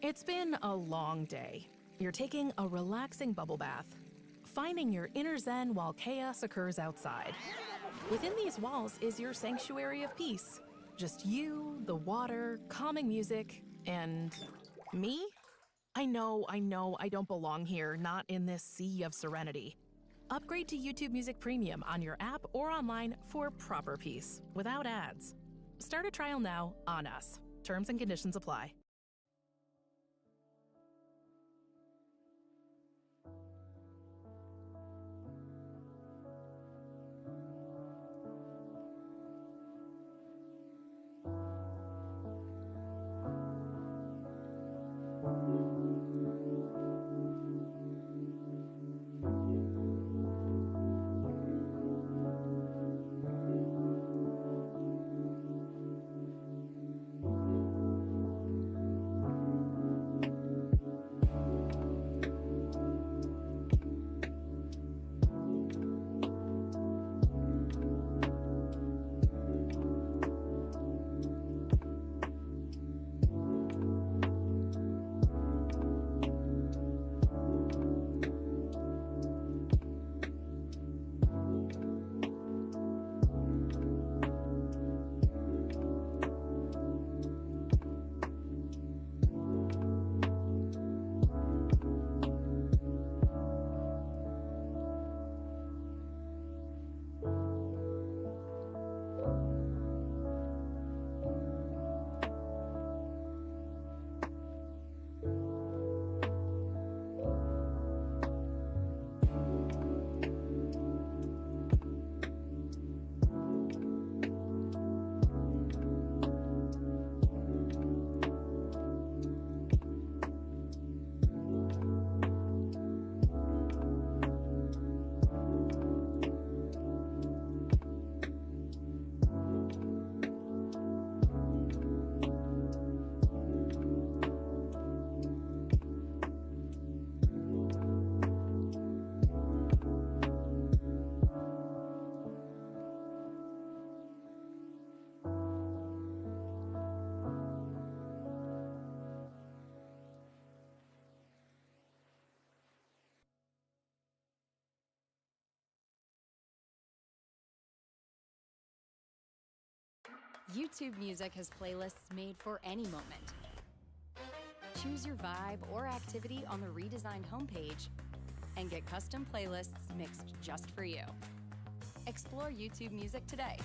It's been a long day. You're taking a relaxing bubble bath, finding your inner zen while chaos occurs outside. Within these walls is your sanctuary of peace. Just you, the water, calming music, and me? I know, I don't belong here, not in this sea of serenity. Upgrade to YouTube Music Premium on your app or online for proper peace, without ads. Start a trial now on us. Terms and conditions apply. YouTube Music has playlists made for any moment. Choose your vibe or activity on the redesigned homepage and get custom playlists mixed just for you. Explore YouTube Music today.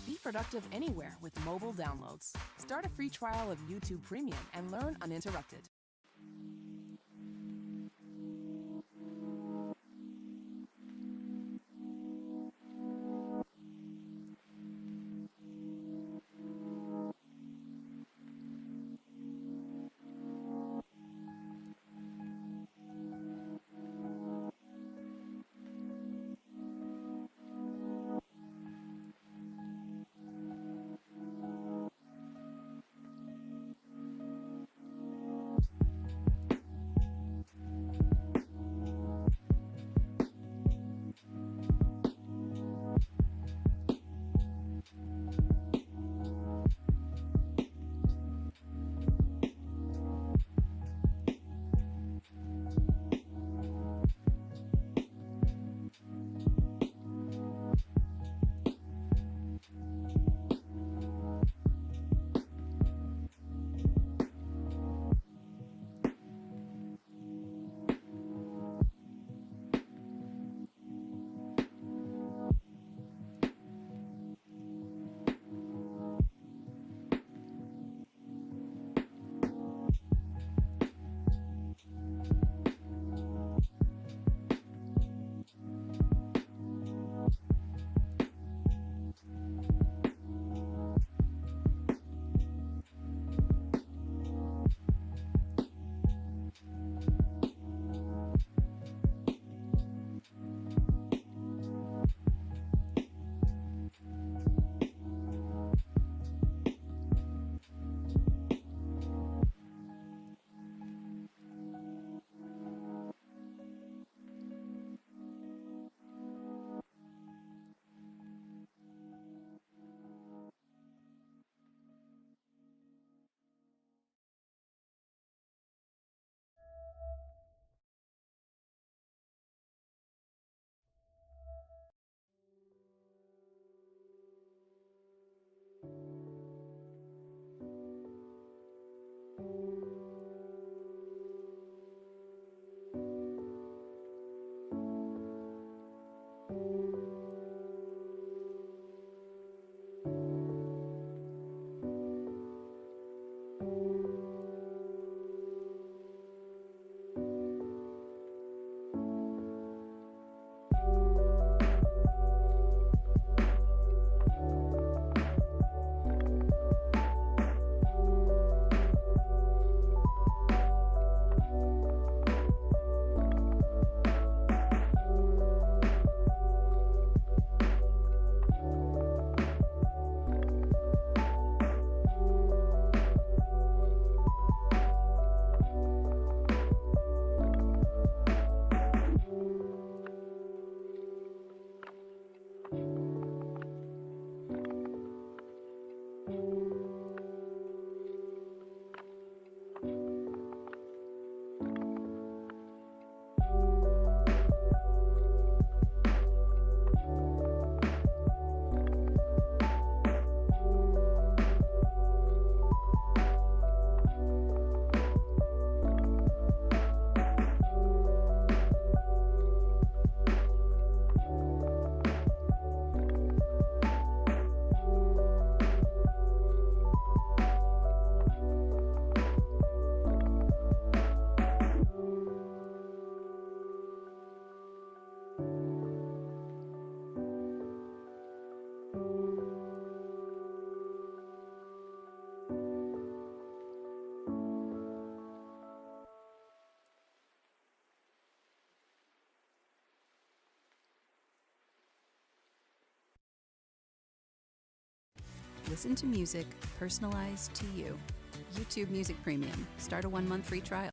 Be productive anywhere with mobile downloads. Start a free trial of YouTube Premium and learn uninterrupted. Listen to music personalized to you. YouTube Music Premium. Start a 1-month free trial.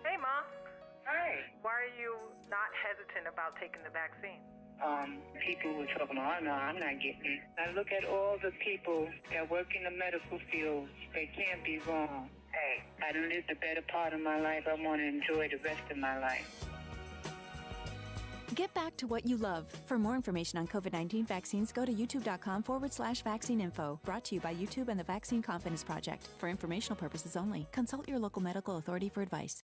Hey, Ma. Hey. Why are you not hesitant about taking the vaccine? People were talking, oh, no, I'm not getting it. I look at all the people that work in the medical field. They can't be wrong. Hey, I lived a better part of my life. I want to enjoy the rest of my life. Get back to what you love. For more information on COVID-19 vaccines, go to youtube.com/vaccine info. Brought to you by YouTube and the Vaccine Confidence Project. For informational purposes only. Consult your local medical authority for advice.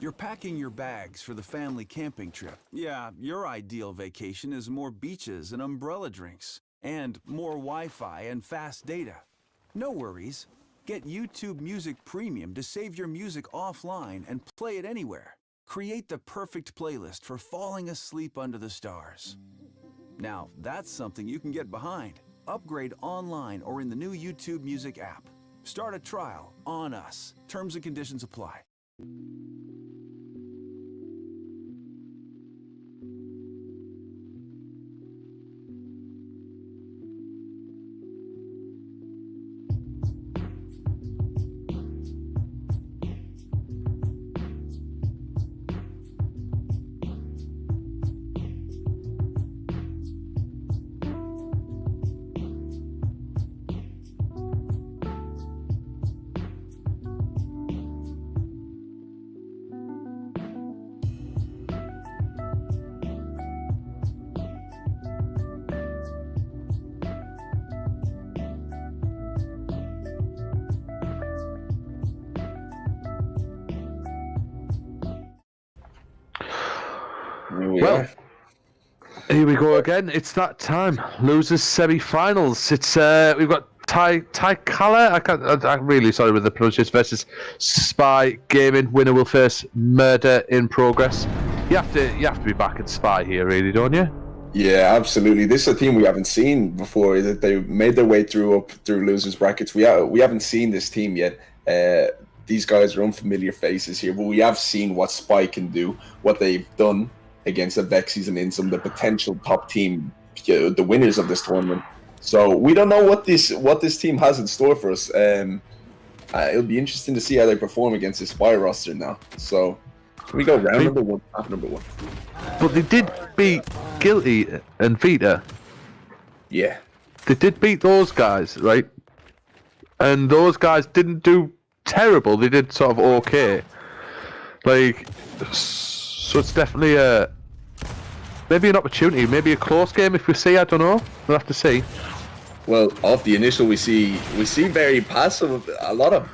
You're packing your bags for the family camping trip. Yeah, your ideal vacation is more beaches and umbrella drinks, and more Wi-Fi and fast data. No worries. Get YouTube Music Premium to save your music offline and play it anywhere. Create the perfect playlist for falling asleep under the stars. Now, that's something you can get behind. Upgrade online or in the new YouTube Music app. Start a trial on us. Terms and conditions apply. Well, here we go again. It's that time. Losers semi-finals. It's we've got Ty Kala. I'm really sorry with the pronunciation versus Spy Gaming. Winner will face Murder in Progress. You have to be back at Spy here, really, don't you? Yeah, absolutely. This is a team we haven't seen before. That they made their way through losers brackets. We haven't seen this team yet. These guys are unfamiliar faces here, but we have seen what Spy can do, what they've done against the Vexies and Insum, the potential top team, the winners of this tournament. So we don't know what this team has in store for us. It'll be interesting to see how they perform against the Spy roster now. So we go round number one, half number one. But they did beat Guilty and Vita. Yeah. They did beat those guys, right? And those guys didn't do terrible. They did sort of okay. Like, so it's definitely maybe an opportunity, maybe a close game if we see. I don't know. We'll have to see. Well, off the initial, we see very passive, a lot of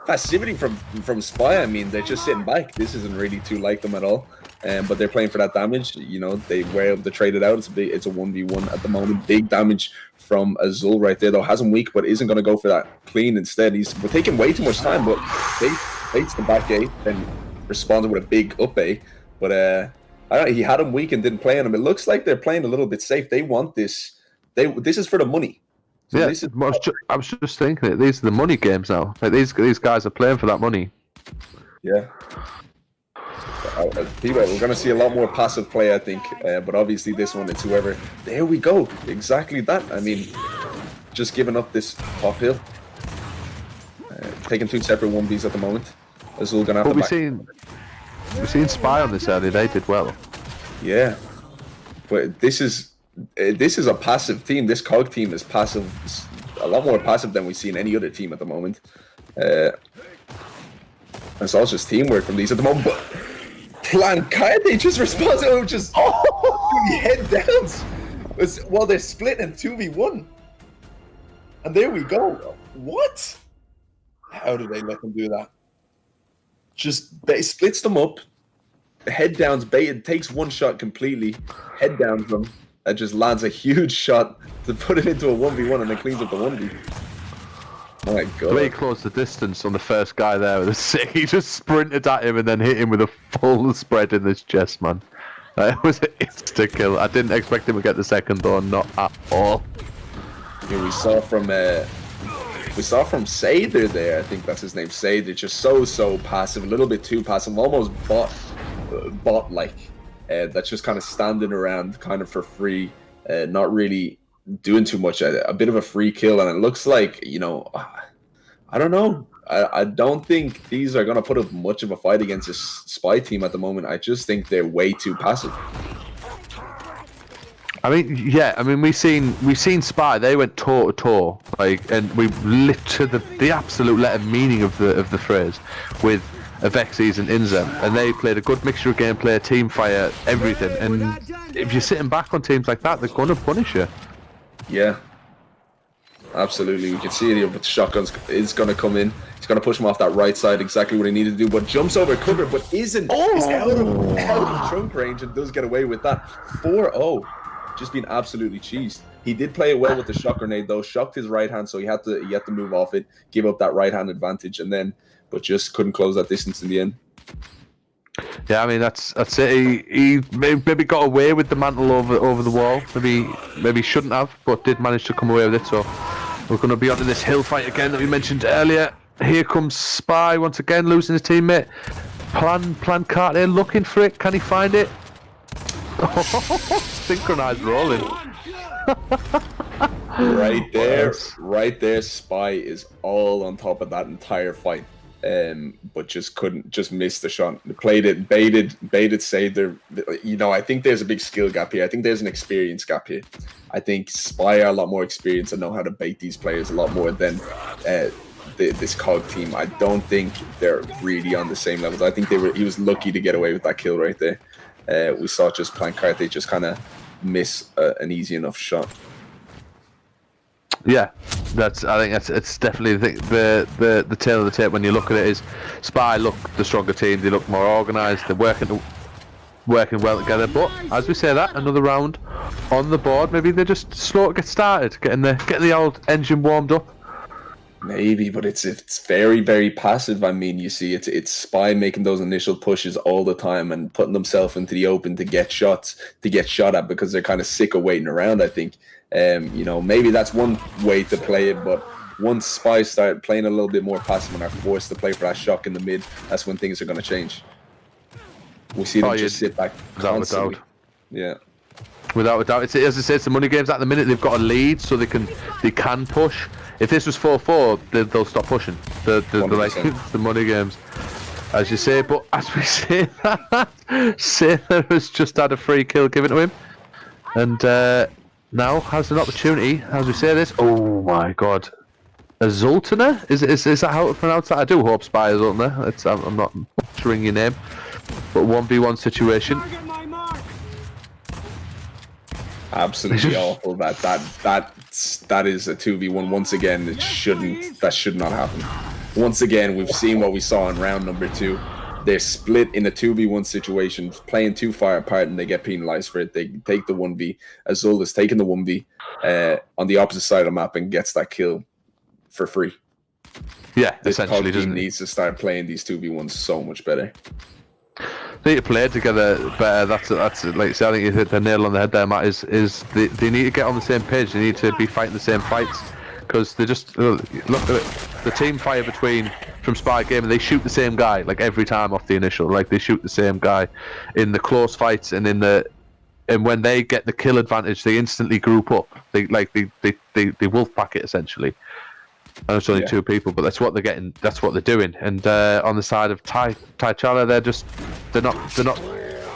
passivity from Spy. I mean, they're just sitting back. This isn't really too like them at all. But they're playing for that damage. You know, they were able to trade it out. It's a 1v1 at the moment. Big damage from Azul right there, though. Has him weak, but isn't going to go for that clean instead. We're taking way too much time, but baits the back A, then responded with a big up A. But I don't know, he had him weak and didn't play on him. It looks like they're playing a little bit safe. They want this. This is for the money. So yeah, I was just thinking it. These are the money games now. Like these guys are playing for that money. Yeah. We're going to see a lot more passive play, I think. But obviously this one, it's whoever. There we go. Exactly that. I mean, just giving up this top hill. Taking two separate 1Bs at the moment. Azul going to have to We've seen Spy on this early. They did well. Yeah. But this is a passive team. This COG team is passive. A lot more passive than we see in any other team at the moment. It's all just teamwork from these at the moment. But Plancade just responds head downs while they're split in 2v1. And there we go. What? How do they let them do that? Just splits them up. Head downs, baited, takes one shot completely. Head downs them. That just lands a huge shot to put it into a 1v1 and then cleans up the 1v. My God. The way he closed the distance on the first guy there with a sick, he just sprinted at him and then hit him with a full spread in his chest, man. It was an insta kill. I didn't expect him to get the second though, not at all. Yeah, we saw from Sader there, I think that's his name, Sader, just so passive, a little bit too passive, almost bot-like. That's just kind of standing around kind of for free, not really doing too much. A bit of a free kill, and it looks like, you know, I don't know. I don't think these are going to put up much of a fight against this Spy team at the moment. I just think they're way too passive. I mean, yeah. I mean, we've seen Spy. They went toe to toe, like, and we lived to the absolute letter meaning of the phrase with Vexies and Inzem, and they played a good mixture of gameplay, team fire, everything. And if you're sitting back on teams like that, they're going to punish you. Yeah, absolutely. We can see it here, but the shotguns is going to come in. He's going to push him off that right side, exactly what he needed to do, but jumps over cover, but is out of trunk range and does get away with that. 4-0. Just been absolutely cheesed. He did play it well with the shock grenade though, shocked his right hand, so he had to move off it, give up that right hand advantage, and then but just couldn't close that distance in the end. Yeah, I mean that's it. He maybe got away with the mantle over the wall. Maybe shouldn't have, but did manage to come away with it. So we're going to be onto this hill fight again that we mentioned earlier. Here comes Spy once again, losing his teammate. Plan Cartier looking for it. Can he find it? Synchronized rolling. Right there. Spy is all on top of that entire fight. But just missed the shot. Played it, baited, saved there. I think there's a big skill gap here. I think there's an experience gap here. I think Spy are a lot more experienced and know how to bait these players a lot more than this COG team. I don't think they're really on the same levels. I think he was lucky to get away with that kill right there. We saw just Plancarte just kind of miss an easy enough shot. Yeah, I think it's definitely the tail of the tape when you look at it. Is Spy look the stronger team? They look more organised. They're working well together. But as we say that, another round on the board. Maybe they're just slow to get started, getting the old engine warmed up. Maybe, but it's very, very passive. I mean, you see, it's Spy making those initial pushes all the time and putting themselves into the open to get shot at because they're kind of sick of waiting around. I think, maybe that's one way to play it. But once Spy start playing a little bit more passive and are forced to play for that shock in the mid, that's when things are going to change. We see them just sit back constantly. Without a doubt. Yeah. Without a doubt, it's, as I say, it's the money games at the minute. They've got a lead, so they can push. If this was 4-4, they'll stop pushing. They're like the money games, as you say. But as we say that, Sailor has just had a free kill given to him, and now has an opportunity. As we say this, oh my God, a Zoltaner? Is that how to pronounce that? I do hope Spy is Zoltaner. I'm not butchering your name, but 1v1 situation. Absolutely awful. That is a 2v1. Once again, that should not happen. Once again, we've seen what we saw in round number 2. They're split in a 2v1 situation, playing too far apart, and they get penalized for it. They take the 1v. Azul is taking the 1v on the opposite side of the map and gets that kill for free. Yeah, this essentially team needs to start playing these 2v1s so much better. They need to play together better. That's like I say, I think you hit the nail on the head there, Matt. Is they need to get on the same page. They need to be fighting the same fights because they just look at it. The team fire from Spy Game, and they shoot the same guy like every time off the initial. Like they shoot the same guy in the close fights and when they get the kill advantage, they instantly group up. They wolf pack it essentially. And it's only 2 people, but that's what they're getting. That's what they're doing. And on the side of T'Challa, they're not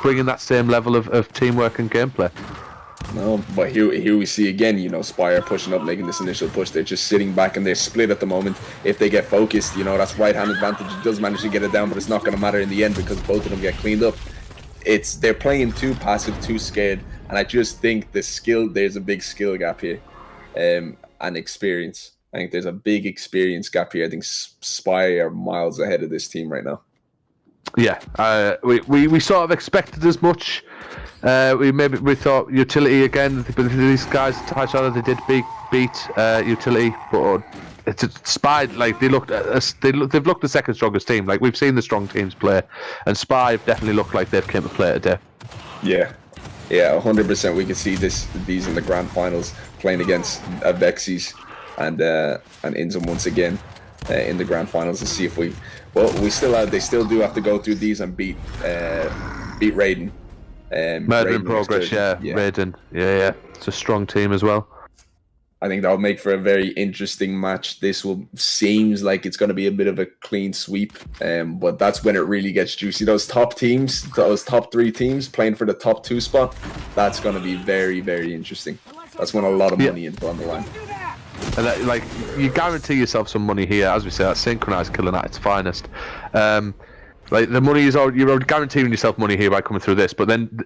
bringing that same level of teamwork and gameplay. No, but here we see again, Spy are pushing up, making this initial push. They're just sitting back and they're split at the moment. If they get focused, that's right hand advantage. It does manage to get it down, but it's not going to matter in the end because both of them get cleaned up. They're playing too passive, too scared, and I just think there's a big skill gap here, and experience. I think there's a big experience gap here. I think Spy are miles ahead of this team right now. Yeah, we sort of expected as much. We thought Utility again. But these guys, T'Challa, they did beat Utility, but it's Spy. Like they've looked the second strongest team. Like we've seen the strong teams play, and Spy have definitely looked like they've came to play today. Yeah, 100%. We can see these in the grand finals playing against Avexis and Inzum once again in the grand finals to see if they still do have to go through these and beat Raiden. Murder in Progress, Raiden. Yeah. It's a strong team as well. I think that'll make for a very interesting match. This seems like it's going to be a bit of a clean sweep, but that's when it really gets juicy. Those top 3 teams playing for the top 2 spot, that's going to be very, very interesting. That's when a lot of money is on the line. And you guarantee yourself some money here, as we say, that's synchronized killing at its finest. The money you're already guaranteeing yourself money here by coming through this, but then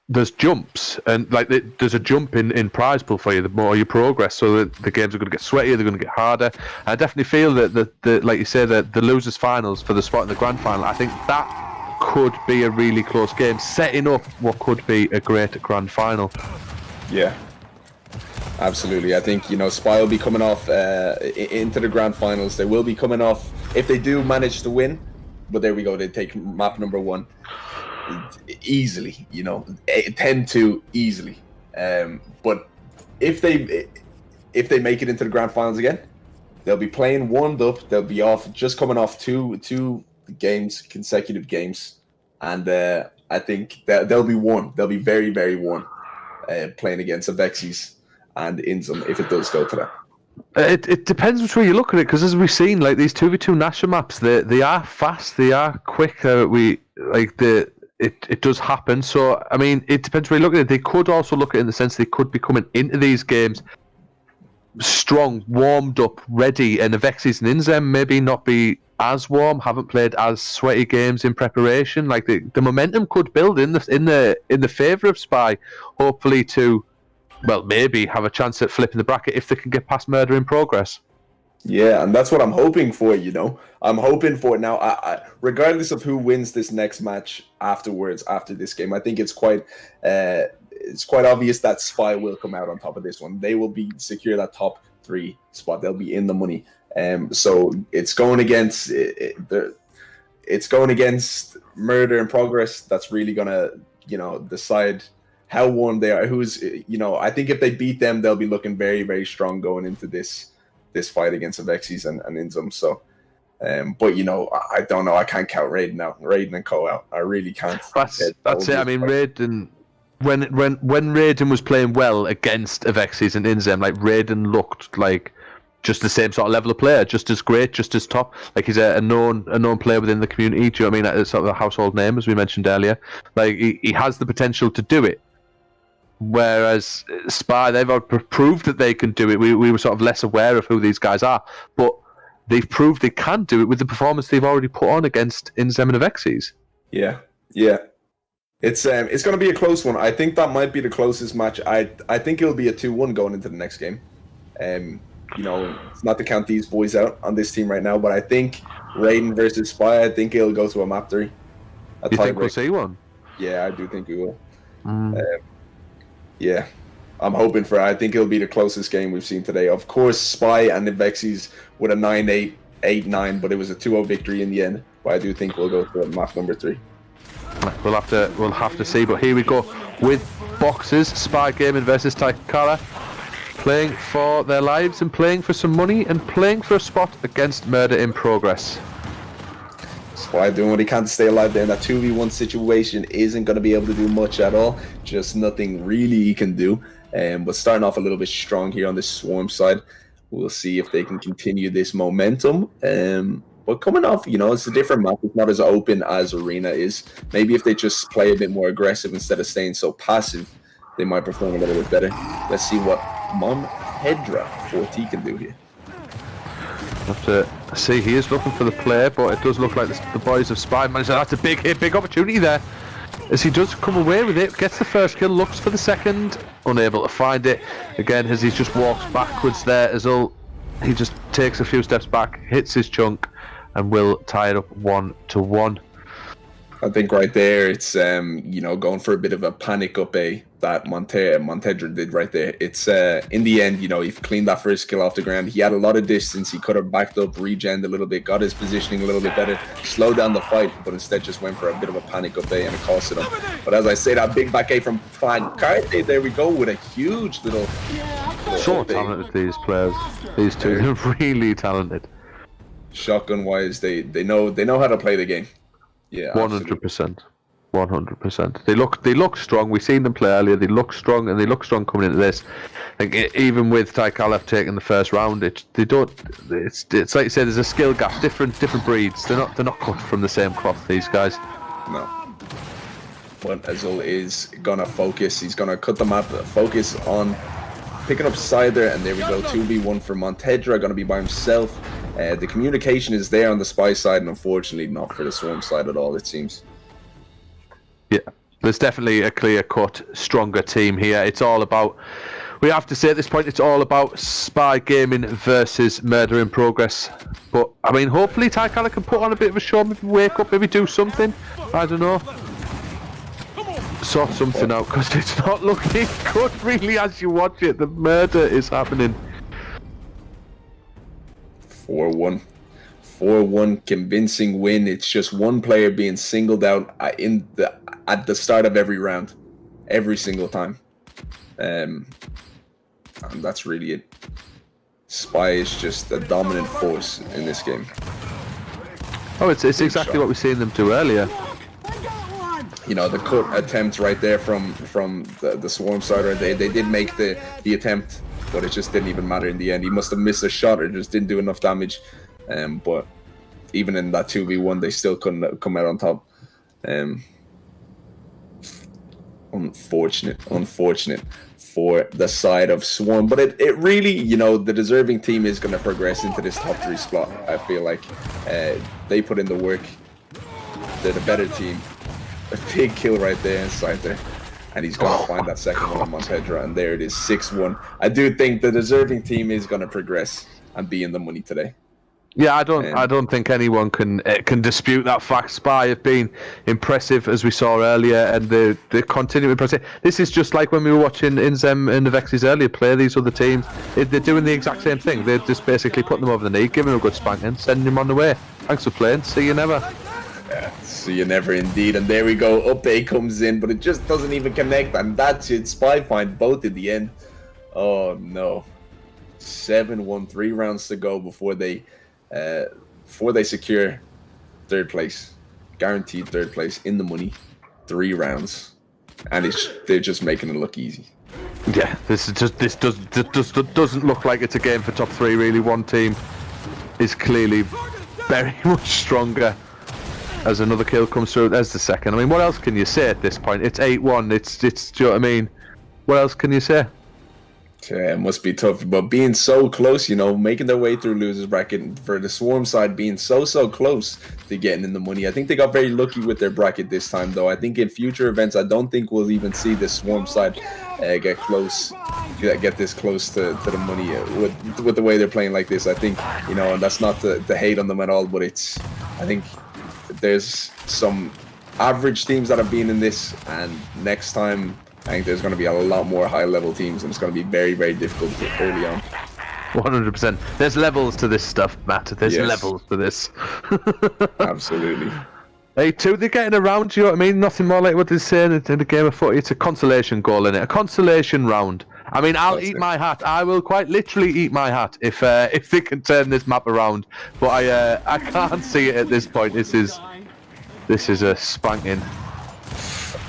there's jumps, and there's a jump in prize pool for you the more you progress. So the games are going to get sweatier, they're going to get harder. I definitely feel that like you say, the losers finals for the spot in the grand final, I think that could be a really close game, setting up what could be a great grand final. Yeah. Absolutely. I think, Spy will be coming off into the grand finals. They will be coming off, if they do manage to win, but there we go. They take map number 1 easily, 10-2 easily. But if they make it into the grand finals again, they'll be playing warmed up. They'll be just coming off two consecutive games, and I think that they'll be warm. They'll be very, very warm playing against Avexis and Inzum if it does go to that. It depends which way you look at it, because as we've seen, like these 2v2 Gnasher maps, they are fast, they are quick. It does happen. So I mean, it depends where you look at it. They could also look at it in the sense they could be coming into these games strong, warmed up, ready, and Avexis and Inzem maybe not be as warm, haven't played as sweaty games in preparation. Like the momentum could build in the favour of Spy, hopefully to, well, maybe have a chance at flipping the bracket if they can get past Murder in Progress. Yeah, and that's what I'm hoping for, I'm hoping for it now. I regardless of who wins this next match after this game, I think it's quite obvious that Spy will come out on top of this one. They will secure that top 3 spot. They'll be in the money. So it's going against Murder in Progress. That's really gonna, decide how warm they are. I think if they beat them, they'll be looking very, very strong going into this fight against Avexis and Inzum. So, but I don't know. I can't count Raiden out. Raiden and Co out. I really can't. That's it. I mean, Raiden. When Raiden was playing well against Avexis and Inzem, like Raiden looked like just the same sort of level of player, just as great, just as top. Like he's a known player within the community. Do you know what I mean? It's sort of a household name, as we mentioned earlier. Like he has the potential to do it. Whereas Spy, they've proved that they can do it. We were sort of less aware of who these guys are, but they've proved they can do it with the performance they've already put on against Inzem and Avexis. Yeah. It's going to be a close one. I think that might be the closest match. I think it'll be a 2-1 going into the next game. It's not to count these boys out on this team right now, but I think Raiden versus Spy, I think it'll go to a map 3. You think we'll see one? Yeah, I do think we will. Yeah, I'm hoping for it. I think it'll be the closest game we've seen today. Of course, Spy and the Avexis with a 9-8, 8-9, but it was a 2-0 victory in the end. But I do think we'll go to map number 3. We'll have to see. But here we go with boxes. Spy Gaming versus Taikara, playing for their lives and playing for some money and playing for a spot against Murder in Progress. Spy doing what he can to stay alive there in that 2v1 situation. Isn't going to be able to do much at all. Just nothing really he can do. But starting off a little bit strong here on this Swarm side. We'll see if they can continue this momentum. But coming off, it's a different map. It's not as open as Arena is. Maybe if they just play a bit more aggressive instead of staying so passive, they might perform a little bit better. Let's see what Monhedra 4T can do here. Have to see, he is looking for the play, but it does look like the boys of Spy managed. That's a big hit, big opportunity there. As he does come away with it, gets the first kill, looks for the second, unable to find it. Again, as he just walks backwards there, he just takes a few steps back, hits his chunk, and will tie it up 1-1. I think right there, it's going for a bit of a panic up A that Monhedra did right there. It's in the end, he cleaned that first kill off the ground. He had a lot of distance. He could have backed up, regened a little bit, got his positioning a little bit better, slowed down the fight, but instead just went for a bit of a panic up A and it costed him. But as I say, that big back A from Plancarte, there we go with a huge little. So talented, these players. These two are really talented. Shotgun wise, they know how to play the game. Yeah, 100%. 100%. They look strong. We've seen them play earlier. They look strong, and they look strong coming into this. Like even with Taikalev taking the first round, it's like you said. There's a skill gap. Different breeds. They're not cut from the same cloth. These guys. No. But Azul is gonna focus. He's gonna cut the map. Focus on picking up Cider, and there we go. 2v1 for Monhedra. Gonna be by himself. The communication is there on the Spy side, and unfortunately not for the Swarm side at all, it seems. Yeah, there's definitely a clear-cut, stronger team here. It's all about, we have to say at this point, it's all about Spy Gaming versus Murder in Progress. But, I mean, hopefully Taikala can put on a bit of a show, maybe wake up, maybe do something. I don't know. Sort something out, because it's not looking good, really, as you watch it. The murder is happening. 4-1 4-1 convincing win. It's just one player being singled out at the start of every round, every single time. And that's really it. Spy is just a dominant force in this game. Oh, it's exactly what we've seen them do earlier. You know, the cut attempt right there from the Swarm side, they did make the attempt, but it just didn't even matter in the end. He must have missed a shot or just didn't do enough damage. But even in that 2v1, they still couldn't come out on top. Unfortunate for the side of Swarm. But it really, you know, the deserving team is going to progress into this top 3 spot. I feel like they put in the work. They're the better team. A big kill right there inside there. And he's going to find that second one on Montedra. And there it is, 6-1. I do think the deserving team is going to progress and be in the money today. Yeah, I don't think anyone can dispute that fact. Spy have been impressive, as we saw earlier, and they continue impressive. This is just like when we were watching Inzem and the Vexes earlier play these other teams. They're doing the exact same thing. They're just basically putting them over the knee, giving them a good spanking, sending them on the way. Thanks for playing. See you never. Yeah, see you never indeed. And there we go. Up A comes in, but it just doesn't even connect. And that's it. Spy find both in the end. Oh no. 7-1, 3 rounds to go before they secure third place, guaranteed third place in the money. 3 rounds, and they're just making it look easy. Yeah, this doesn't look like it's a game for top 3. Really, one team is clearly very much stronger. As another kill comes through, there's the second. I mean, what else can you say at this point? It's 8-1. It's do you know what I mean? What else can you say? Yeah, it must be tough, but being so close, you know, making their way through losers bracket for the Swarm side, being so close to getting in the money. I think they got very lucky with their bracket this time, though. I think in future events, I don't think we'll even see the Swarm side get this close to the money with the way they're playing like this. I think, you know, and that's not to hate on them at all, but I think there's some average teams that have been in this, and next time I think there's going to be a lot more high-level teams, and it's going to be very, very difficult early on. 100%. There's levels to this stuff, Matt. There's levels to this. Absolutely. 8-2, they're getting around, you know what I mean? Nothing more like what they're saying in a game of footy. It's a consolation goal, in it, a consolation round. I mean, I'll eat my hat. I will quite literally eat my hat if they can turn this map around. But I can't see it at this point. This is a spanking.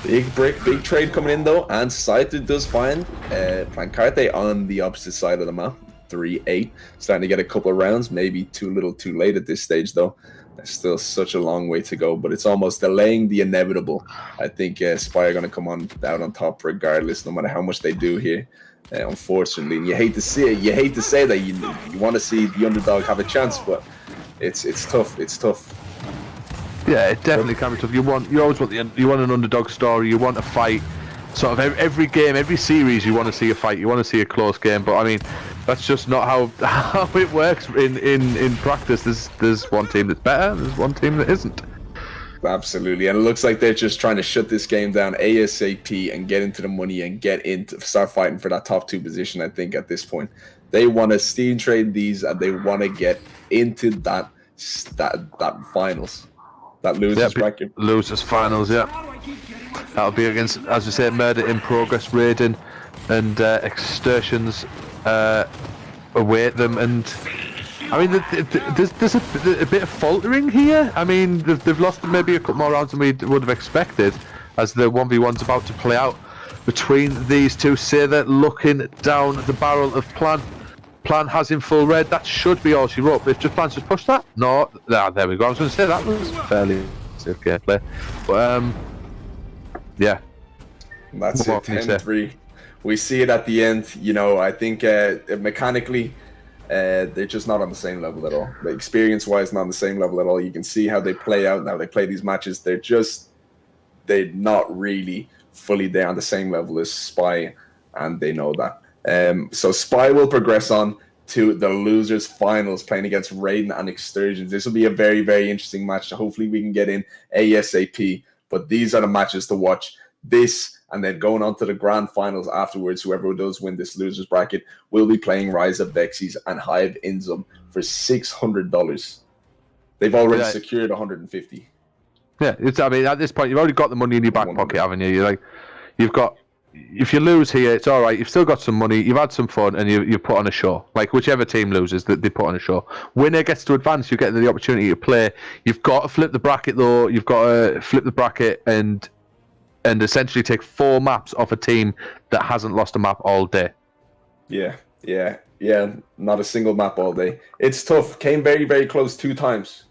Big trade coming in though, and Saito does find Plancarte on the opposite side of the map. 3-8, starting to get a couple of rounds, maybe too little too late at this stage though. There's still such a long way to go, but it's almost delaying the inevitable. I think Spy are going to come out on top regardless, no matter how much they do here. Unfortunately, and you hate to see it, you hate to say that you want to see the underdog have a chance, but it's tough. It's tough. Yeah, it definitely can be tough. You always want an underdog story. You want a fight. Sort of every game, every series, you want to see a fight. You want to see a close game. But I mean, that's just not how it works in practice. There's one team that's better. There's one team that isn't. Absolutely, and it looks like they're just trying to shut this game down ASAP and get into the money and start fighting for that top 2 position. I think at this point, they want to steam trade these and they want to get into that finals. That losers bracket. Losers finals, yeah. That'll be against, as we say, Murder in Progress, Raiden, and Extortions await them. And I mean, there's a bit of faltering here. I mean, they've lost maybe a couple more rounds than we would have expected, as the 1v1's about to play out between these two. Say that looking down the barrel of Plan. Plan has in full red. That should be all she wrote. But if just Plan's just pushed that, no, there we go. I was going to say that was fairly safe gameplay, but yeah, that's it. 10-3. We see it at the end. You know, I think mechanically, they're just not on the same level at all. Like, experience-wise, not on the same level at all. You can see how they play out, how they play these matches. They're not really fully there on the same level as Spy, and they know that. So Spy will progress on to the losers finals, playing against Raiden and Excursions. This will be a very, very interesting match. So hopefully we can get in ASAP. But these are the matches to watch. This, and then going on to the grand finals afterwards, whoever does win this losers bracket will be playing Rise of Vexies and Hive Inzum for $600. they've already Yeah. secured 150. Yeah, I mean, at this point, you've already got the money in your back pocket, haven't you? You've got. If you lose here, it's all right. You've still got some money. You've had some fun, and you put on a show. Like whichever team loses, they put on a show. Winner gets to advance. You get the opportunity to play. You've got to flip the bracket though. You've got to flip the bracket and essentially take 4 maps off a team that hasn't lost a map all day. Yeah. Not a single map all day. It's tough. Came very, very close 2 times.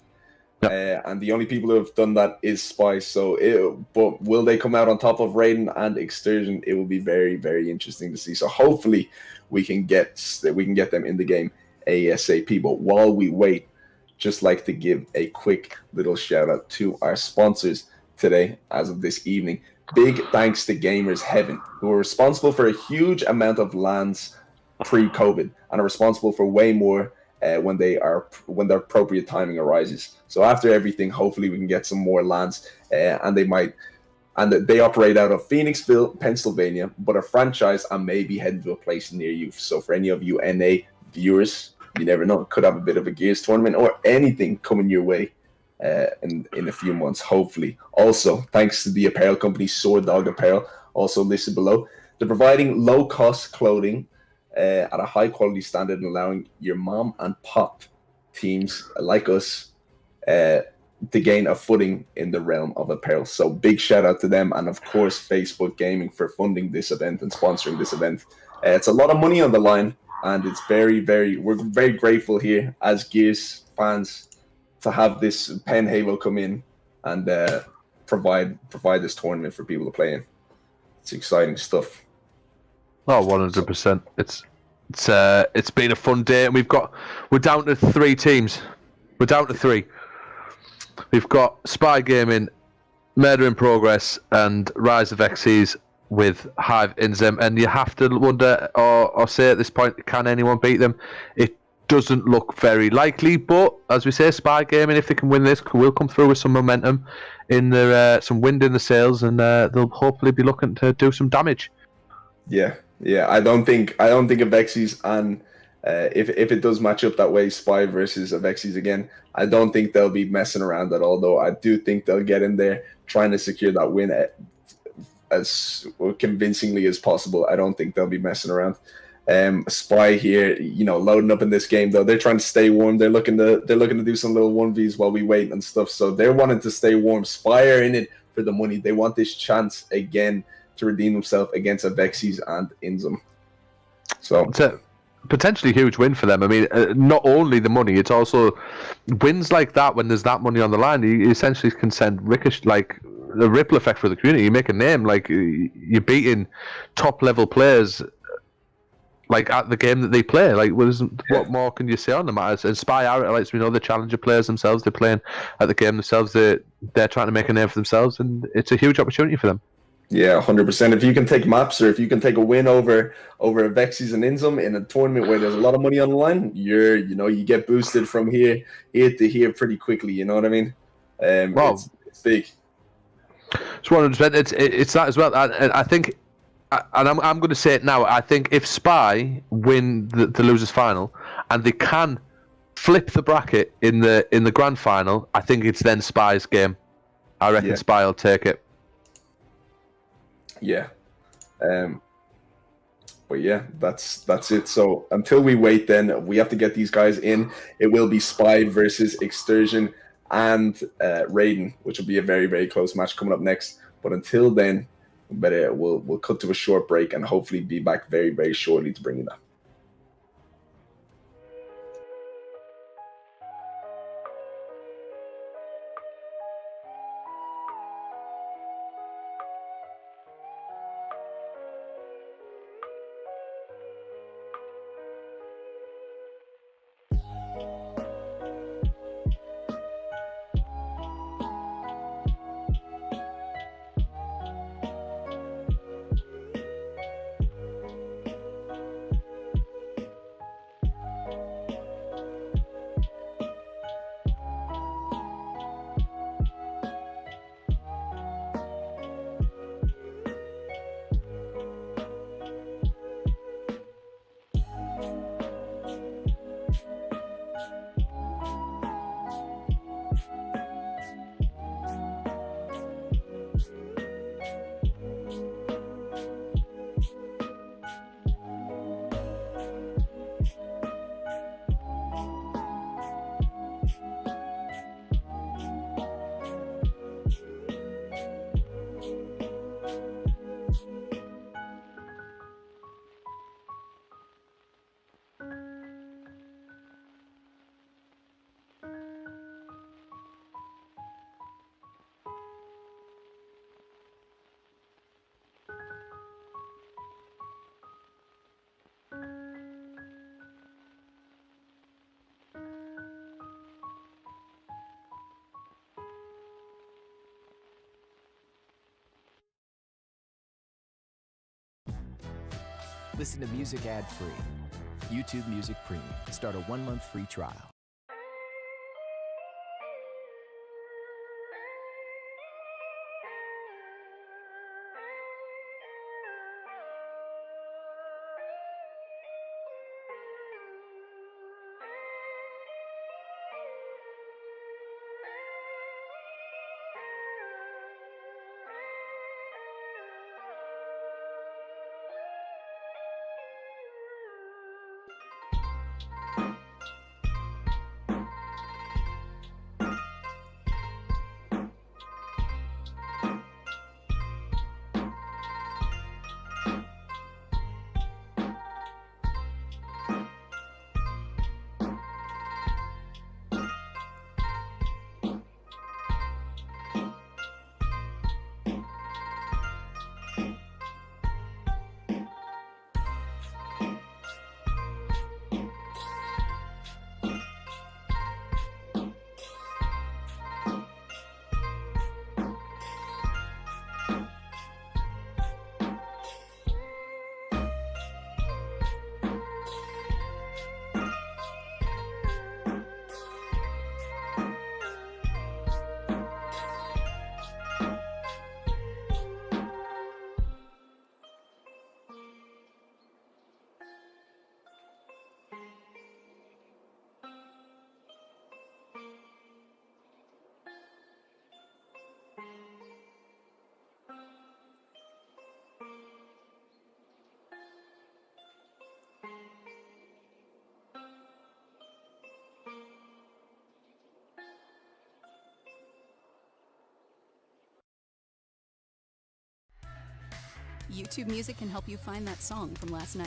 And the only people who have done that is Spy. But will they come out on top of Raiden and Extortion? It will be very, very interesting to see. So hopefully we can get them in the game ASAP. But while we wait, just like to give a quick little shout out to our sponsors today, as of this evening. Big thanks to Gamers Heaven, who are responsible for a huge amount of LANs pre-COVID and are responsible for way more when the appropriate timing arises. So after everything, hopefully we can get some more LANs, and they operate out of Phoenixville, Pennsylvania, but a franchise and maybe heading to a place near you. So for any of you NA viewers, you never know, could have a bit of a Gears tournament or anything coming your way in a few months, hopefully. Also, thanks to the apparel company Sword Dog Apparel, also listed below. They're providing low-cost clothing at a high-quality standard and allowing your mom and pop teams like us to gain a footing in the realm of apparel. So big shout-out to them, and of course, Facebook Gaming for funding this event and sponsoring this event. It's a lot of money on the line, and it's we're very grateful here as Gears fans to have this Pen Halo come in and provide this tournament for people to play in. It's exciting stuff. Oh, 100%. It's been a fun day, and we're down to 3 teams. We're down to 3. We've got Spy Gaming, Murder in Progress, and Rise of Xyz with Hive Inzem, and you have to wonder or say at this point, can anyone beat them? It doesn't look very likely, but as we say, Spy Gaming, if they can win this, will come through with some momentum in their some wind in the sails, and they'll hopefully be looking to do some damage. Yeah. I don't think Avexis, and if it does match up that way, Spy versus Avexis again, I don't think they'll be messing around at all. Though I do think they'll get in there trying to secure that win as convincingly as possible. I don't think they'll be messing around. Spy here, loading up in this game though. They're trying to stay warm. They're looking to do some little 1Vs while we wait and stuff. So they're wanting to stay warm. Spy are in it for the money. They want this chance again to redeem himself against Avexis and Inzem. So it's a potentially huge win for them. I mean, not only the money, it's also wins like that when there's that money on the line. You essentially can send a ripple effect for the community. You make a name, like you're beating top level players like at the game that they play. Like, what more can you say on them? And Spy are, like we know, the challenger players themselves. They're playing at the game themselves. They're trying to make a name for themselves, and it's a huge opportunity for them. Yeah, 100%. If you can take maps, or if you can take a win over Avexis and Inzem in a tournament where there's a lot of money on the line, you get boosted from here to here pretty quickly. You know what I mean? It's big. It's 100%. It's that as well. And I think, and I'm going to say it now. I think if Spy win the losers final and they can flip the bracket in the grand final, I think it's then Spy's game. I reckon Spy will take it. Yeah. But yeah, that's it. So until we wait, then we have to get these guys in. It will be Spy versus Extortion and Raiden, which will be a very, very close match coming up next. But until then, we'll cut to a short break and hopefully be back very, very shortly to bring you that. Listen to music ad-free. YouTube Music Premium. Start a 1-month free trial. YouTube Music can help you find that song from last night.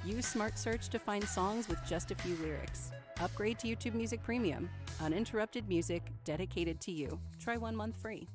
Use Smart Search to find songs with just a few lyrics. Upgrade to YouTube Music Premium. Uninterrupted music dedicated to you. Try 1 month free.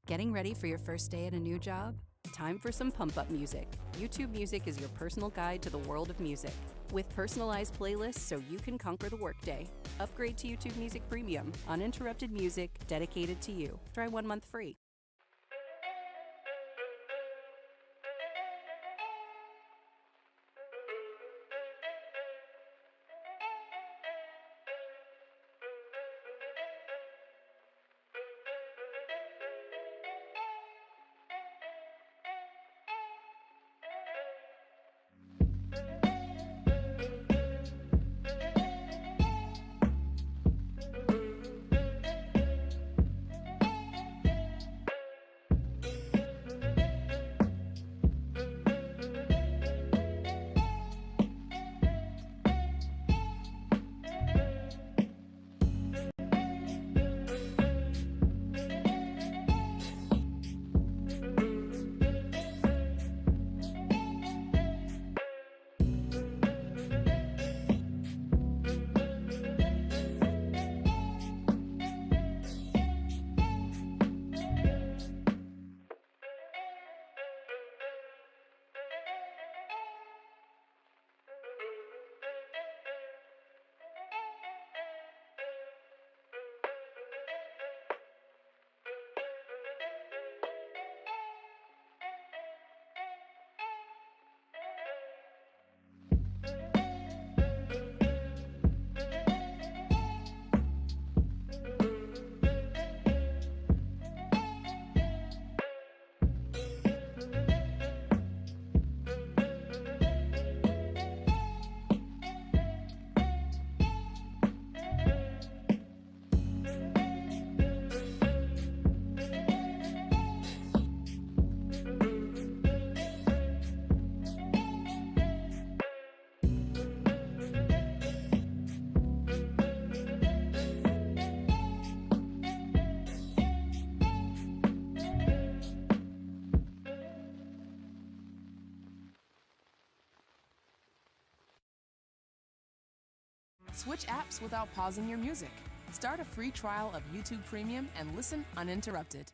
Getting ready for your first day at a new job? Time for some pump-up music. YouTube Music is your personal guide to the world of music. With personalized playlists so you can conquer the workday. Upgrade to YouTube Music Premium. Uninterrupted music dedicated to you. Try 1 month free. Switch apps without pausing your music. Start a free trial of YouTube Premium and listen uninterrupted.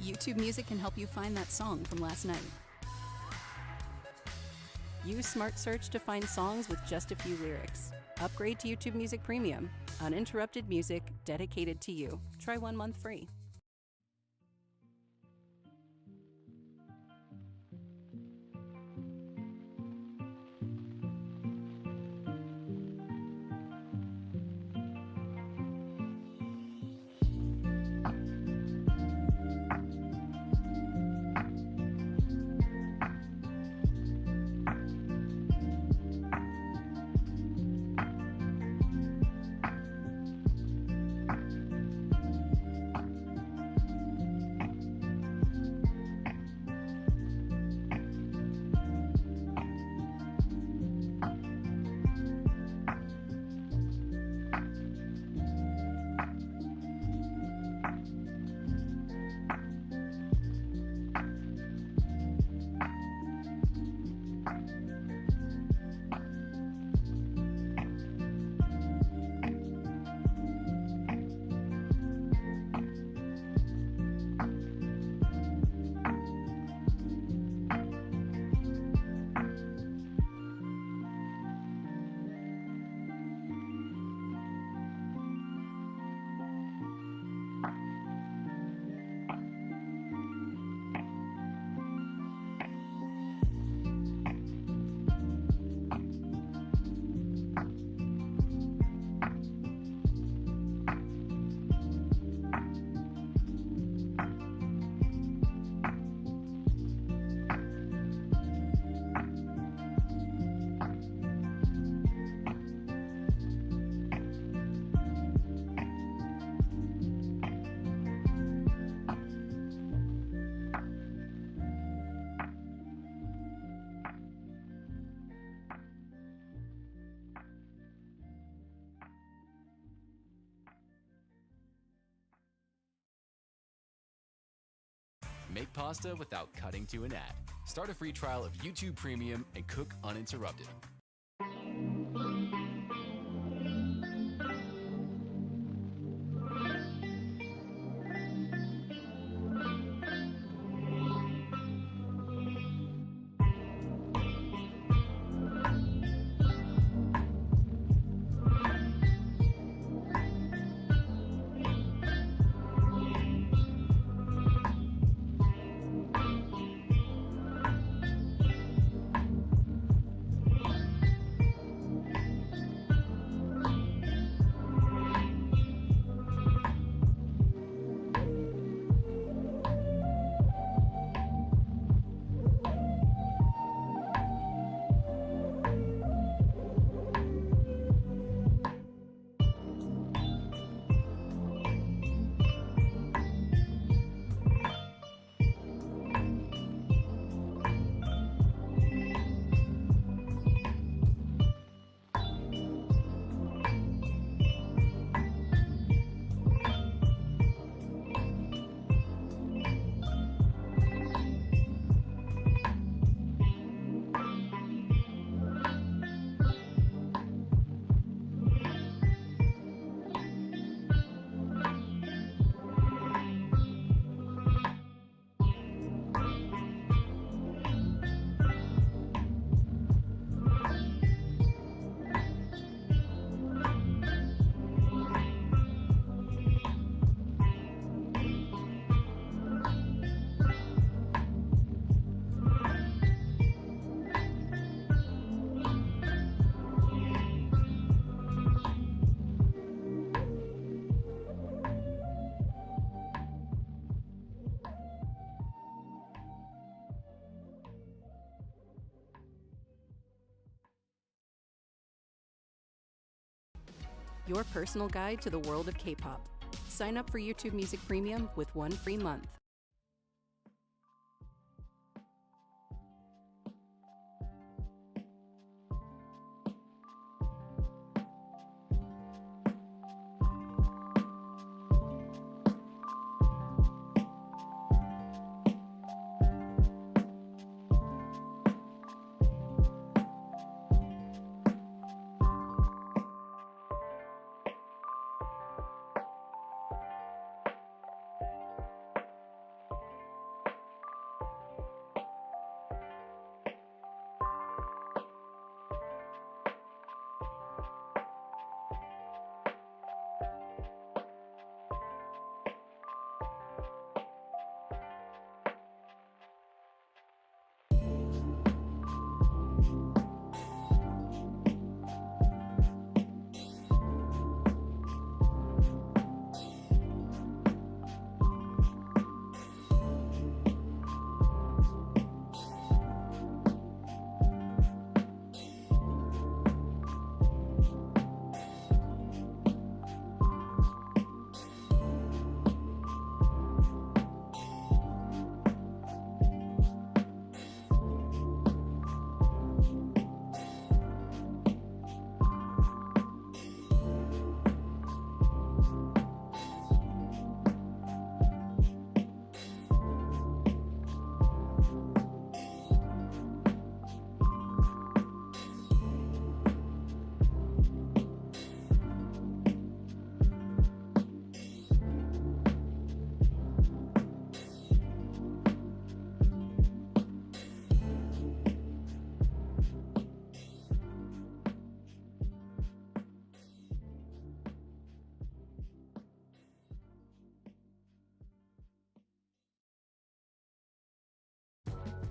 YouTube Music can help you find that song from last night. Use Smart Search to find songs with just a few lyrics. Upgrade to YouTube Music Premium. Uninterrupted music dedicated to you. Try 1 month free. Make pasta without cutting to an ad. Start a free trial of YouTube Premium and cook uninterrupted. your personal guide to the world of K-pop. Sign up for YouTube Music Premium with 1 free month.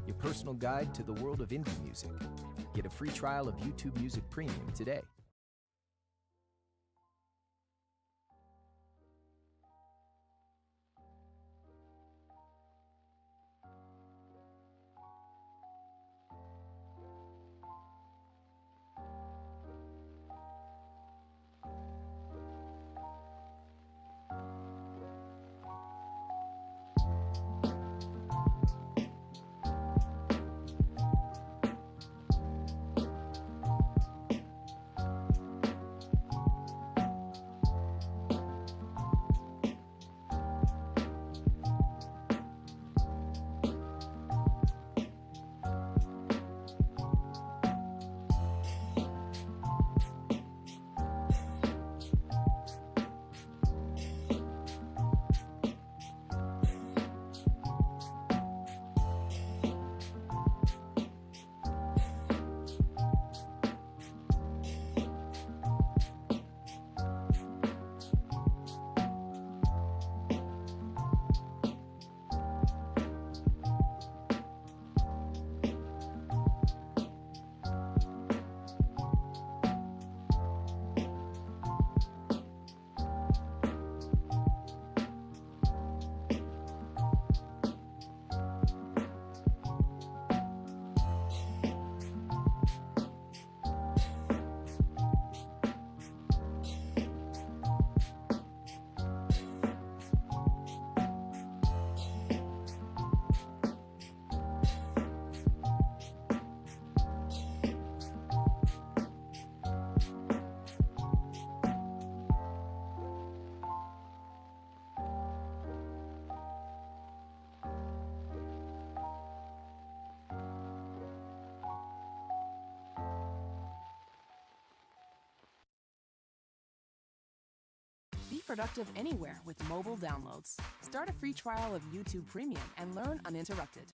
Your personal guide to the world of indie music. Get a free trial of YouTube Music Premium today. Be productive anywhere with mobile downloads. Start a free trial of YouTube Premium and learn uninterrupted.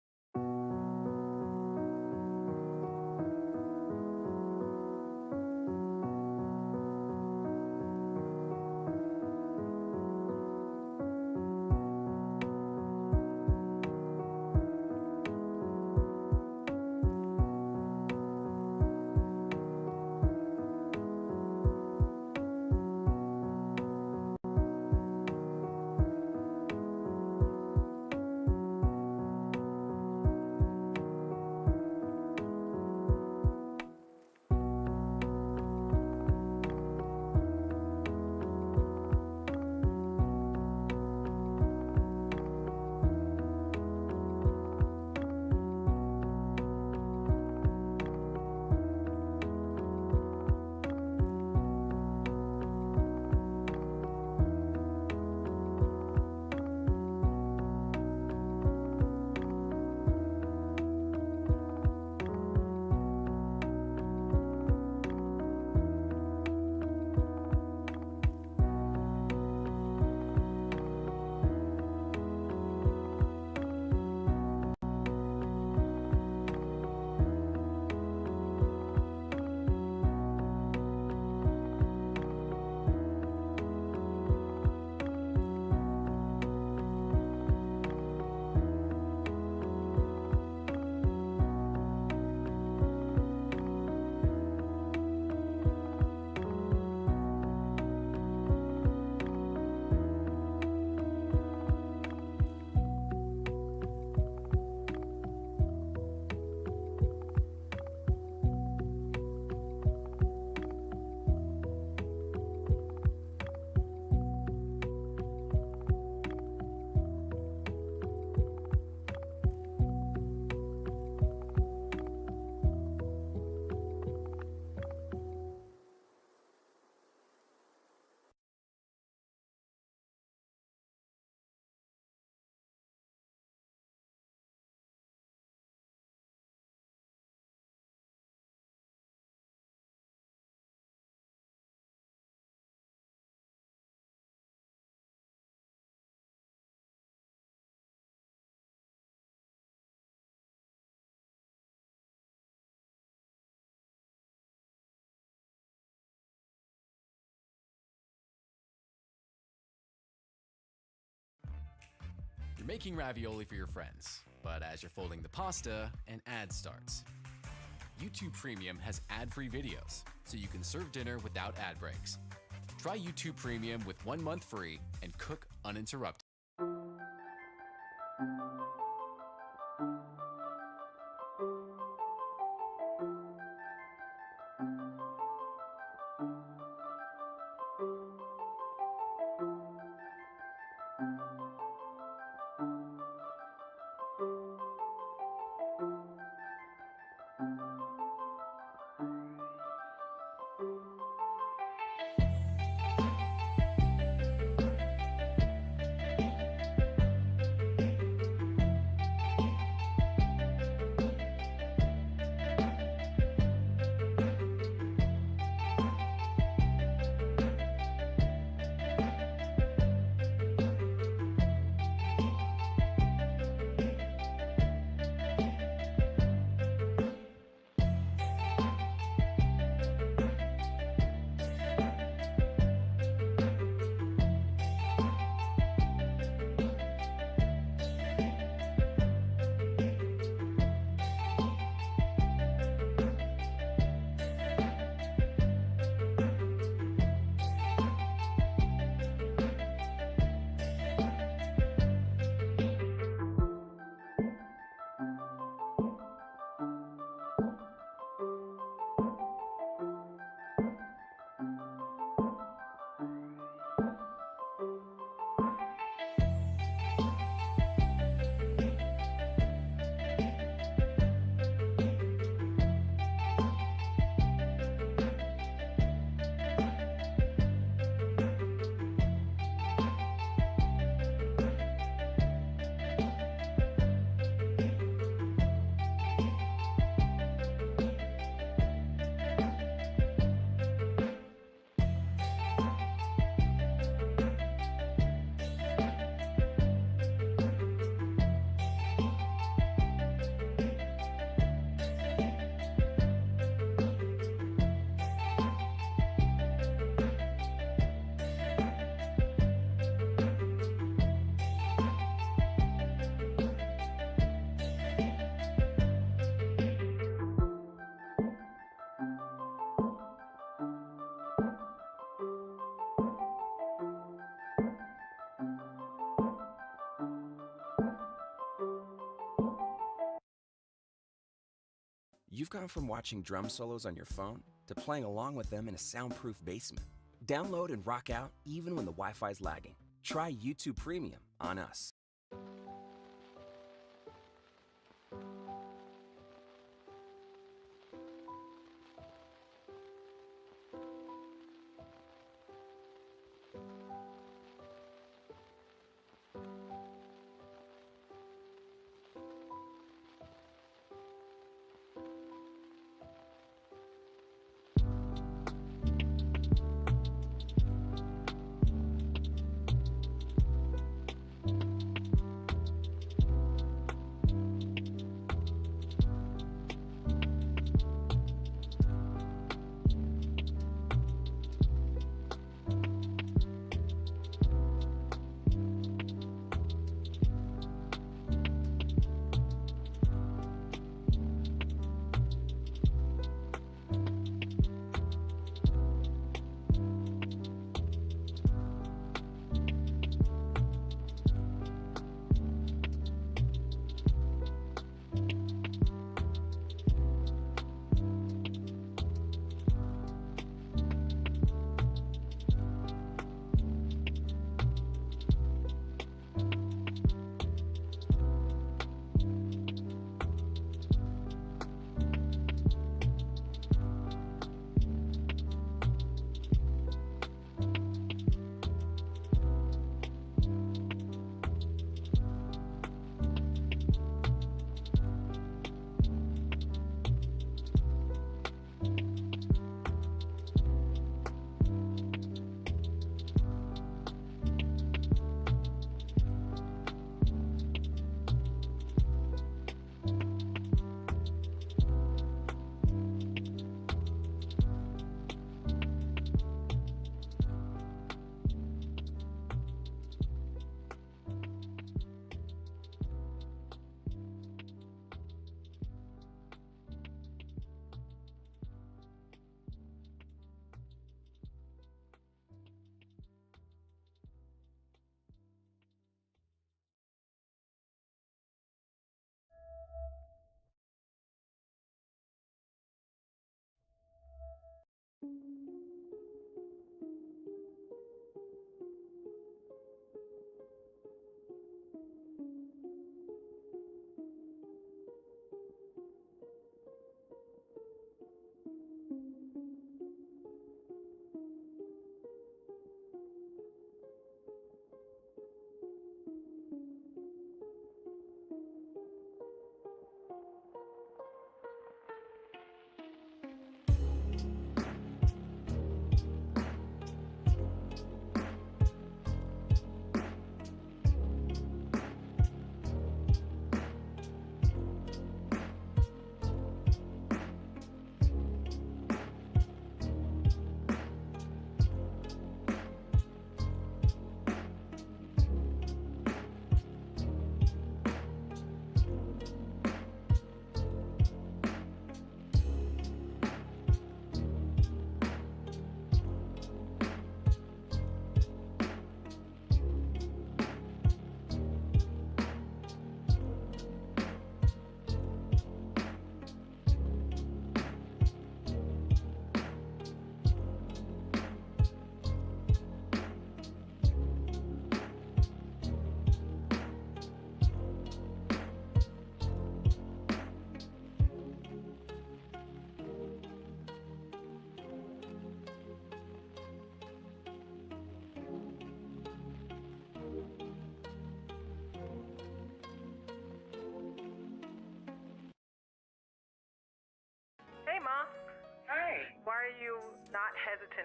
making ravioli for your friends, but as you're folding the pasta, an ad starts. YouTube Premium has ad-free videos, so you can serve dinner without ad breaks. Try YouTube Premium with 1 month free and cook uninterrupted. You've gone from watching drum solos on your phone to playing along with them in a soundproof basement. Download and rock out even when the Wi-Fi's lagging. Try YouTube Premium on us.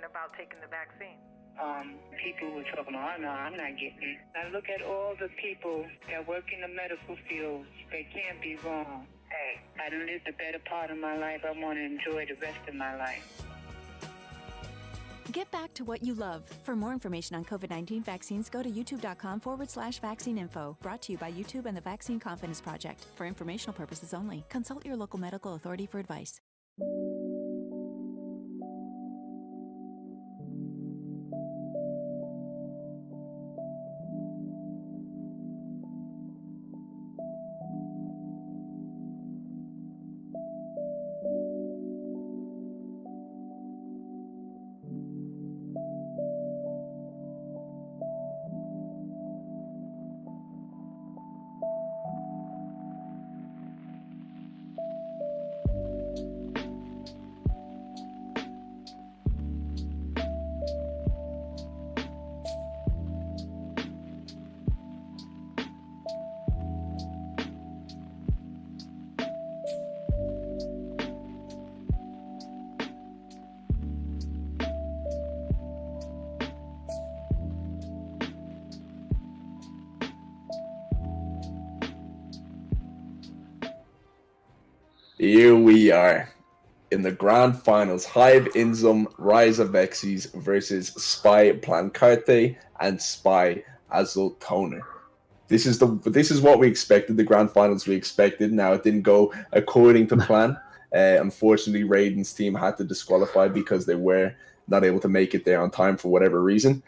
hesitant about taking the vaccine? People were talking, oh no, I'm not getting it. I look at all the people that work in the medical field. They can't be wrong. Hey, I done lived the better part of my life. I want to enjoy the rest of my life. Get back to what you love. For more information on COVID-19 vaccines, go to youtube.com/vaccine info. Brought to you by YouTube and the Vaccine Confidence Project. For informational purposes only. Consult your local medical authority for advice. Here we are in the grand finals. Hive Inzum Rise of Vexes versus Spy Plancarte and Spy Azul Toner. This is what we expected, the grand finals we expected. Now, it didn't go according to plan. Unfortunately, Raiden's team had to disqualify because they were not able to make it there on time for whatever reason.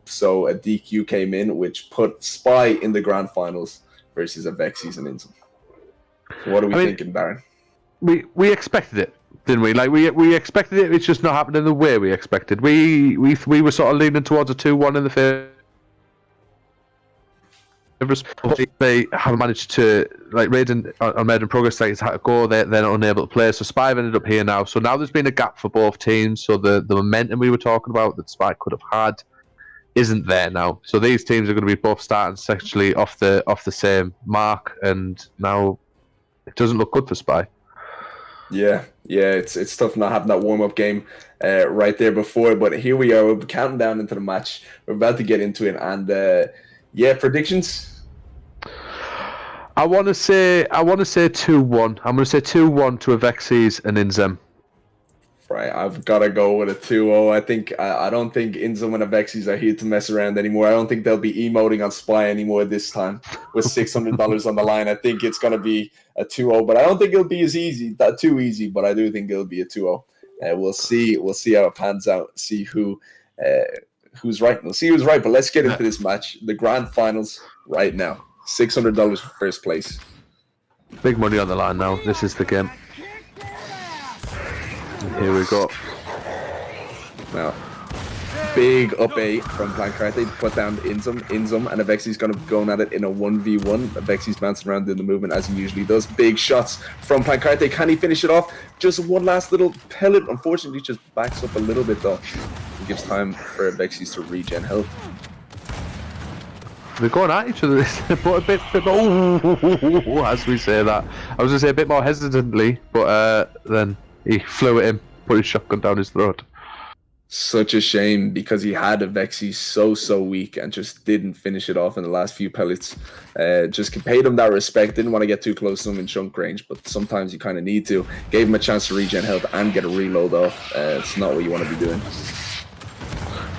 So a DQ came in, which put Spy in the grand finals versus a Vexes and Inzum. What are we thinking, Darren? We expected it, didn't we? Like we expected it. It's just not happening the way we expected. We were sort of leaning towards a 2-1 in the favour. They haven't managed to, like, Raiden on Made in Progress sites had to go. They're not unable to play. So Spy have ended up here now. So now there's been a gap for both teams. So the momentum we were talking about that Spy could have had isn't there now. So these teams are going to be both starting sexually off the same mark, and now it doesn't look good for Spy. Yeah, it's tough not having that warm-up game right there before, but here we are. We're counting down into the match. We're about to get into it, and predictions? I want to say 2-1. I'm going to say 2-1 to a Vexes and Inzem. Right, I've got to go with a 2-0. I don't think Inzum and Vexes are here to mess around anymore. I don't think they'll be emoting on Spy anymore this time with $600 on the line. I think it's going to be a 2-0, but I don't think it'll be too easy, but I do think it'll be a 2-0. We'll see how it pans out, see who's right. We'll see who's right, but let's get into this match. The grand finals right now. $600 for first place. Big money on the line now. This is the game. Here we go. Now, big up A from Plancarte. Put down Inzum, and Avexi's going at it in a 1v1. Avexi's bouncing around doing the movement as he usually does. Big shots from Plancarte. Can he finish it off? Just one last little pellet. Unfortunately, just backs up a little bit though. It gives time for Avexi's to regen health. They're going at each other, but a bit as we say that. I was going to say a bit more hesitantly, but then he flew at him, put his shotgun down his throat. Such a shame, because he had a Vexy so weak and just didn't finish it off in the last few pellets. Just paid him that respect. Didn't want to get too close to him in chunk range, but sometimes you kind of need to. Gave him a chance to regen health and get a reload off. It's not what you want to be doing.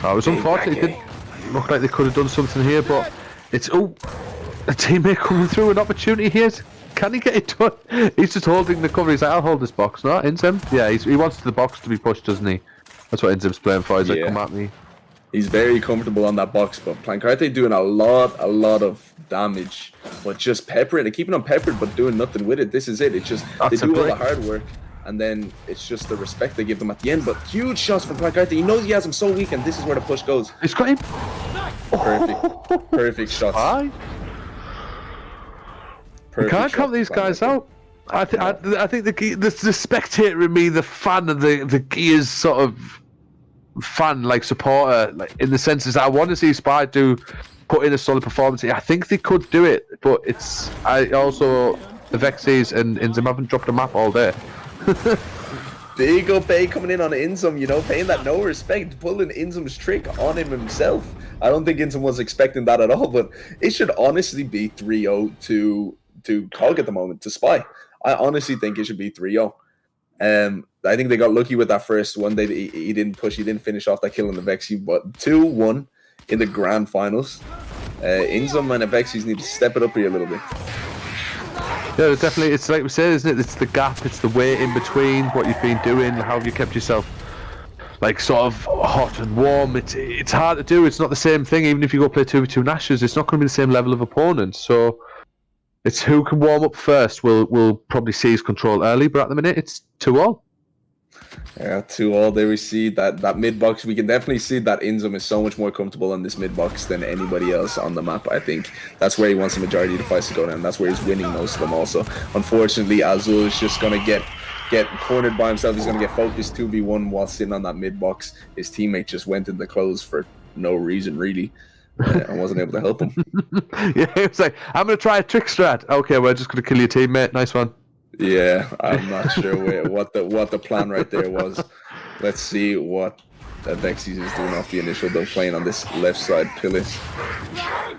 It was unfortunate. It didn't look like they could have done something here, but it's a teammate coming through, an opportunity here. Can he get it done? He's just holding the cover. He's like, I'll hold this box. No, Inzem? Yeah, he wants the box to be pushed, doesn't he? That's what Inzem's playing for. He's like, come at me. He's very comfortable on that box, but Plancarte doing a lot of damage, but just peppering and keeping on peppered, but doing nothing with it. This is it. It's just they do all the hard work, and then it's just the respect they give them at the end. But huge shots from Plancarte. He knows he has him so weak, and this is where the push goes. He's got him. Perfect shots. You can't count these guys out. I think the spectator in me, the fan, and the Gears sort of fan, like supporter, like in the sense is that I want to see Spy put in a solid performance. I think they could do it, but the Vexes and Inzem haven't dropped a map all day. Big up A coming in on Inzum, you know, paying that no respect, pulling Inzum's trick on him himself. I don't think Inzum was expecting that at all, but it should honestly be 3-0 to Cog at the moment, to Spy. I honestly think it should be 3-0. I think they got lucky with that first one. He didn't push, he didn't finish off that kill on the Vexy, but 2-1 in the grand finals. Inzum and the Vexys need to step it up here a little bit. Yeah, definitely. It's like we said, isn't it? It's the gap, it's the wait in between, what you've been doing, how have you kept yourself like sort of hot and warm. It's hard to do. It's not the same thing. Even if you go play 2v2 Gnashers, it's not going to be the same level of opponent. So it's who can warm up first. We'll probably seize control early, but at the minute it's 2-all. Yeah, 2-all. There we see that mid box. We can definitely see that Inzum is so much more comfortable on this mid box than anybody else on the map. I think that's where he wants the majority of the fights to go down. That's where he's winning most of them. Also, unfortunately, Azul is just gonna get cornered by himself. He's gonna get focused 2v1 while sitting on that mid box. His teammate just went in the close for no reason really. I wasn't able to help him. Yeah, he was like, "I'm gonna try a trick strat." Okay, we're just gonna kill your teammate. Nice one. Yeah, I'm not sure what the plan right there was. Let's see what Vexys is doing off the initial, though, playing on this left side pillar.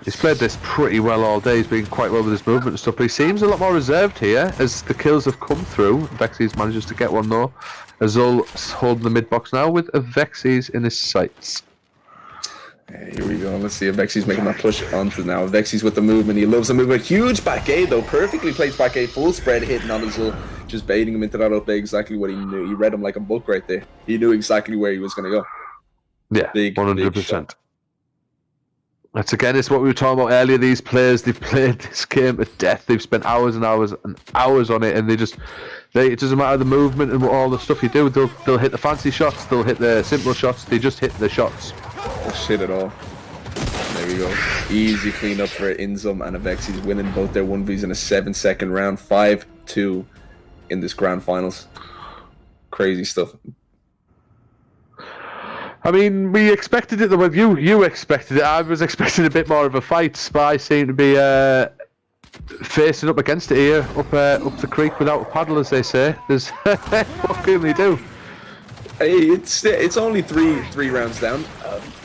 He's played this pretty well all day. He's been quite well with his movement and stuff, but he seems a lot more reserved here as the kills have come through. Vexys manages to get one though. Azul holding the mid box now with a Vexys in his sights. Here we go. Let's see if Vexy's making that push onto now. Vexy's with the movement. He loves the movement. Huge back A though. Perfectly placed back A. Full spread hitting on Azul. Just baiting him into that up A. Exactly what he knew. He read him like a book right there. He knew exactly where he was going to go. Yeah, 100%. That's again, it's what we were talking about earlier. These players, they've played this game to death. They've spent hours and hours and hours on it, and it doesn't matter the movement and all the stuff you do. They'll hit the fancy shots. They'll hit the simple shots. They just hit the shots. Oh shit at all. There we go. Easy cleanup for Inzum and Vexys, winning both their 1vs in a 7-second round. 5-2 in this grand finals. Crazy stuff. I mean, we expected it. Well, you expected it. I was expecting a bit more of a fight. Spy seemed to be facing up against it here, up the creek without a paddle, as they say. There's what can they do? Hey, it's only three rounds down.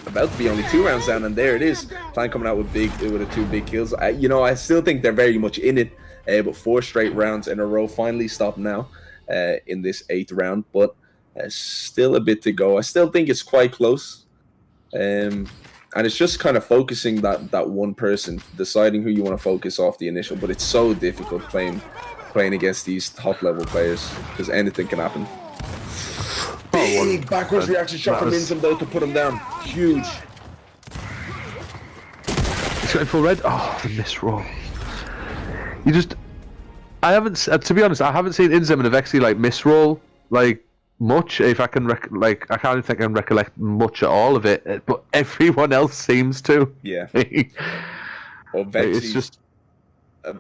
About to be only 2 rounds down, and there it is. Plan coming out with the 2 big kills. I still think they're very much in it, but 4 straight rounds in a row finally stopped now in this 8th round, but still a bit to go. I still think it's quite close, and it's just kind of focusing that one person, deciding who you want to focus off the initial. But it's so difficult playing against these top level players because anything can happen. Big backwards reaction shot from Inzum though to put him down. Huge. He's got full red. Oh, the miss roll. I haven't, to be honest, I haven't seen Inzum and a Vexy like miss roll like much. If I can I can't think I can recollect much at all of it. But everyone else seems to. Yeah. Well, Vexy's just.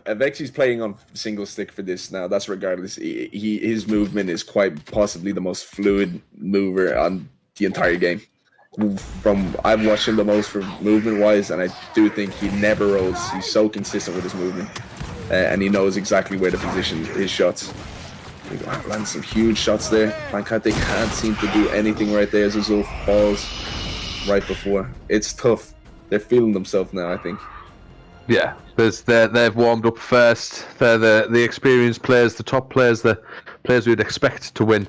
Vexy's playing on single stick for this now. That's regardless. His movement is quite possibly the most fluid mover on the entire game. I've watched him the most for movement wise, and I do think he never rolls. He's so consistent with his movement, and he knows exactly where to position his shots. Lands some huge shots there. Pancate can't seem to do anything right there as Azul falls right before. It's tough. They're feeling themselves now, I think. Yeah, they've warmed up first. They're the experienced players, the top players, the players we'd expect to win,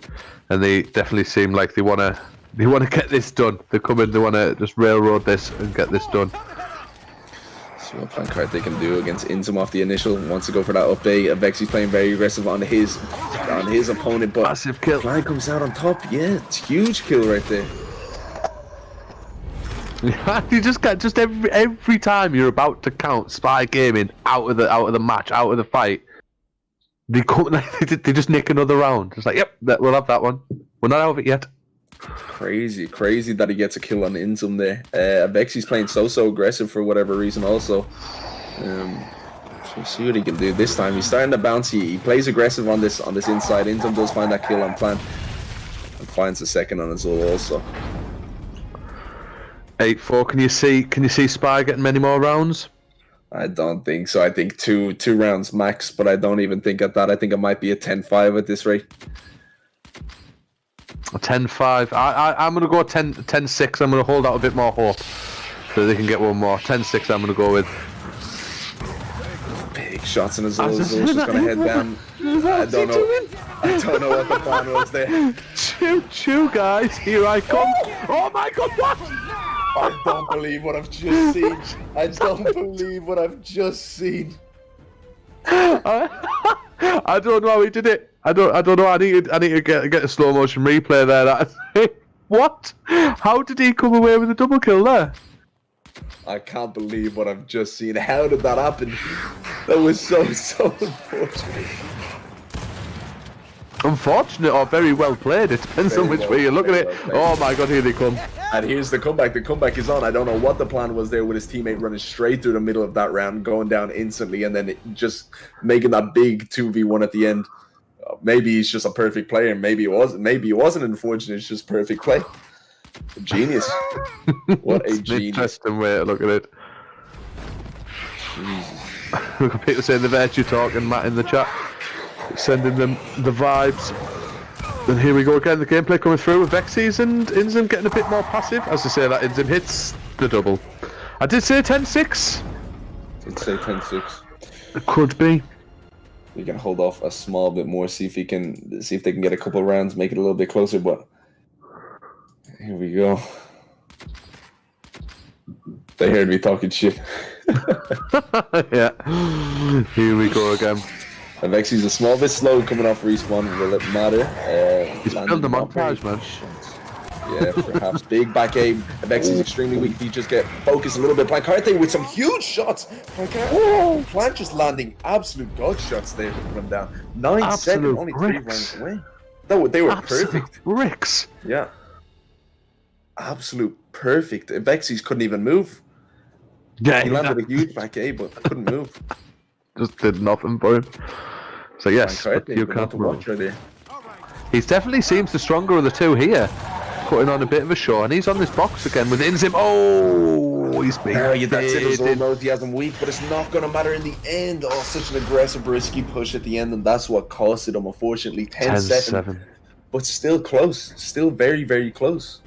and they definitely seem like they want to get this done. They come in, they want to just railroad this and get this done. See what Pancart they can do against Inzum off the initial. Wants to go for that up A. Vexy's playing very aggressive on his opponent, but massive kill. Plan comes out on top. Yeah, it's huge kill right there. You just every time you're about to count Spy Gaming out of the match, out of the fight, they just nick another round. It's like, yep, we'll have that one. We're not out of it yet. Crazy that he gets a kill on Inzum there. Vexy's playing so aggressive for whatever reason also. So see what he can do this time. He's starting to bounce. He plays aggressive on this inside. Inzum does find that kill on Plan and finds the second on Azul also. 8-4. Can you see Spy getting many more rounds? I don't think so. I think two rounds max, but I don't even think at that. I think it might be a 10-5 at this rate. 10-5. I'm going to go 10-6. I'm going to hold out a bit more hope that they can get one more. 10-6 I'm going to go with. Big shots in his Azul just going to head down. I don't know what the plan was there. Choo, guys. Here I come. Oh my God, what? I don't believe what I've just seen. I don't believe what I've just seen. I don't know how he did it. I don't know. I need to get a slow motion replay there. What? How did he come away with a double kill there? I can't believe what I've just seen. How did that happen? That was so unfortunate. Unfortunate or very well played. It depends on which way you look at it. Oh my God, here they come. And here's the comeback. The comeback is on. I don't know what the plan was there with his teammate running straight through the middle of that round, going down instantly, and then just making that big 2v1 at the end. Maybe he's just a perfect player. Maybe it wasn't. Maybe it wasn't unfortunate. It's just perfect play. A genius. What a genius. Interesting way to look at it. Look at people saying the virtue talk and Matt in the chat. Sending them the vibes. And here we go again, the gameplay coming through with Vexies and Inzim getting a bit more passive. As I say, that Inzim hits the double. I did say 10-6. Did say 10-6. It could be. We can hold off a small bit more, see if they can get a couple of rounds, make it a little bit closer, but here we go. They heard me talking shit. Yeah. Here we go again. Vexi's a small bit slow coming off respawn. Will it matter? He's building the montage, man. Yeah, perhaps. Big back aim. Vexi's extremely weak. If you just get focused a little bit. Plancarte with some huge shots. Plant just landing absolute god shots there to put him down. 9-7, only 3 rounds away. No, they were perfect. Bricks. Yeah. Absolute perfect. Vexi's couldn't even move. Yeah, he landed a huge back aim, but couldn't move. Just did nothing for him. So yes, you can't move. He definitely seems the stronger of the two here, putting on a bit of a show, and he's on this box again with Inzim. Oh, he's big. That's it. Azul knows he has him weak, but it's not going to matter in the end. Oh, such an aggressive, risky push at the end, and that's what costed him, unfortunately. 10-7. But still close. Still very, very close.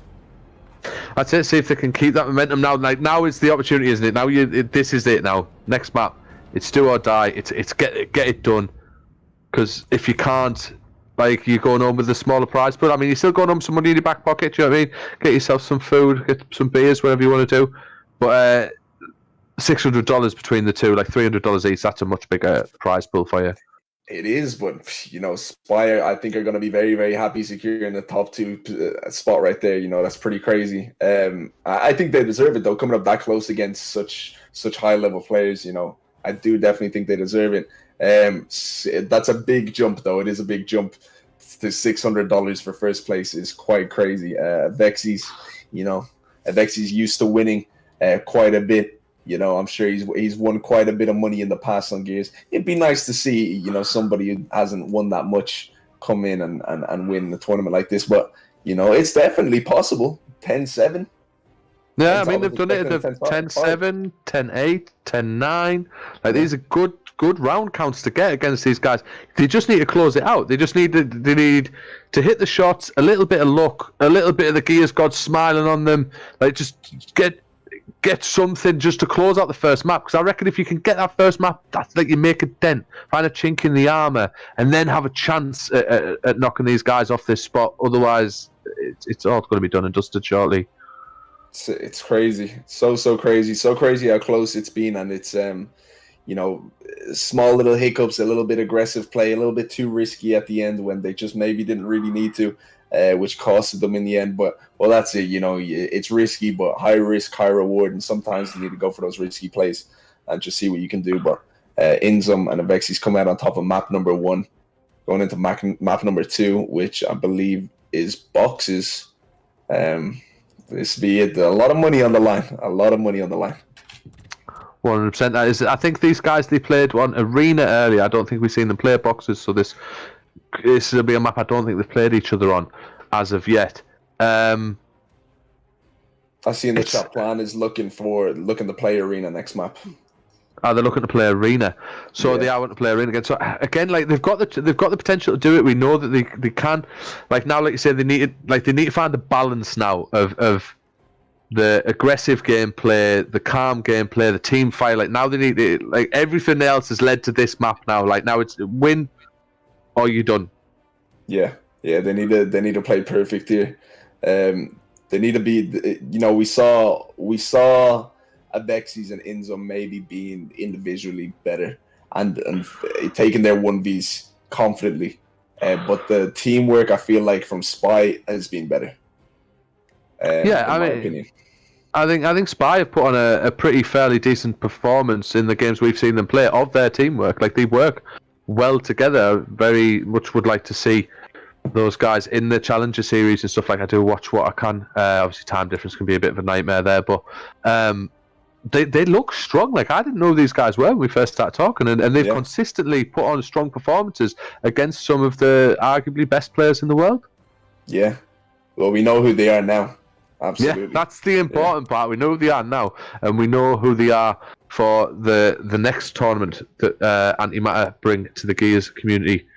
That's it. See if they can keep that momentum now. Like now is the opportunity, isn't it? Now this is it. Now next map, it's do or die. It's get it done. Because if you can't, like, you're going home with a smaller prize, but I mean, you're still going home with some money in your back pocket. Do you know what I mean? Get yourself some food, get some beers, whatever you want to do. But $600 between the two, like $300 each. That's a much bigger prize pool for you. It is, but you know, Spire, I think, are going to be very, very happy securing the top 2 spot right there. You know, that's pretty crazy. I think they deserve it though, coming up that close against such high level players. You know, I do definitely think they deserve it. That's a big jump though. It is a big jump. To $600 for first place is quite crazy. Vexi's, you know, Vexi's used to winning quite a bit. You know, I'm sure he's won quite a bit of money in the past on Gears. It'd be nice to see, you know, somebody who hasn't won that much come in and win a tournament like this. But, you know, it's definitely possible. 10-7. Yeah, I mean, they've done it. 10-7, 10-8, 10-9. Like, these are good round counts to get against these guys. They just need to close it out. They need to hit the shots, a little bit of luck, a little bit of the Gears God smiling on them. Like, just get something just to close out the first map. Because I reckon if you can get that first map, that's like you make a dent, find a chink in the armor, and then have a chance at knocking these guys off this spot. Otherwise, it's all going to be done and dusted shortly. It's crazy. So crazy. So crazy how close it's been. And it's, you know, small little hiccups, a little bit aggressive play, a little bit too risky at the end when they just maybe didn't really need to, which costed them in the end. But, well, that's it. You know, it's risky, but high risk, high reward. And sometimes you need to go for those risky plays and just see what you can do. But Inzum and Avexi's come out on top of map number 1, going into map number 2, which I believe is boxes. This be it. A lot of money on the line. 100%. That is. I think these guys, they played on Arena earlier. I don't think we've seen them play boxes. So this will be a map I don't think they've played each other on as of yet. I see in the chat plan is looking to play Arena next map. They're looking to play Arena, so they are wanting to play Arena again. So again, like they've got the potential to do it. We know that they can. Like now, like you said, they need to find a balance now of the aggressive gameplay, the calm gameplay, the team fight. Like now they need like everything else has led to this map now. Like now it's win or you're done. Yeah, they need to play perfect here. They need to be. We saw Abexis and Inzum maybe being individually better and taking their 1vs confidently, but the teamwork I feel like from Spy has been better. In my opinion. I think Spy have put on a pretty fairly decent performance in the games we've seen them play of their teamwork. Like they work well together. Very much would like to see those guys in the Challenger series and stuff. Like I do watch what I can. Obviously, time difference can be a bit of a nightmare there, but they look strong. Like I didn't know these guys were when we first started talking, and they've consistently put on strong performances against some of the arguably best players in the world. Yeah, well, we know who they are now. Absolutely. Yeah, that's the important part. We know who they are now, and we know who they are for the next tournament that Antimatter bring to the Gears community.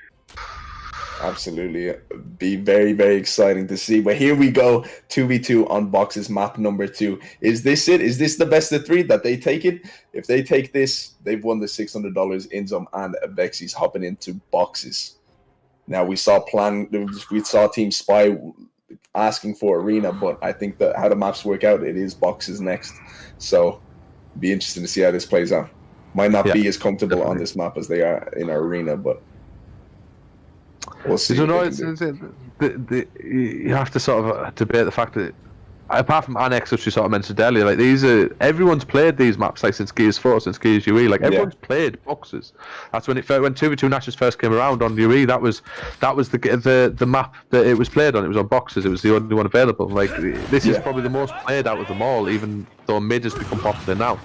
Absolutely. Be very, very exciting to see. But here we go, 2v2 on Boxes map number 2. Is this it? Is this the best of 3 that they take it? If they take this, they've won the $600. Inzum and Abexis hopping into Boxes. Now, we saw Team Spy asking for Arena, but I think that how the maps work out, it is Boxes next. So, be interesting to see how this plays out. Might not be as comfortable on this map as they are in our Arena, but we'll see. You have to sort of debate the fact that, apart from Annex, which you sort of mentioned earlier, like everyone's played these maps like since Gears 4, since Gears UE. Like everyone's played Boxes. That's when 2v2 Gnashers first came around on UE. That was the map that it was played on. It was on Boxes. It was the only one available. Like this is probably the most played out of them all, even though mid has become popular now.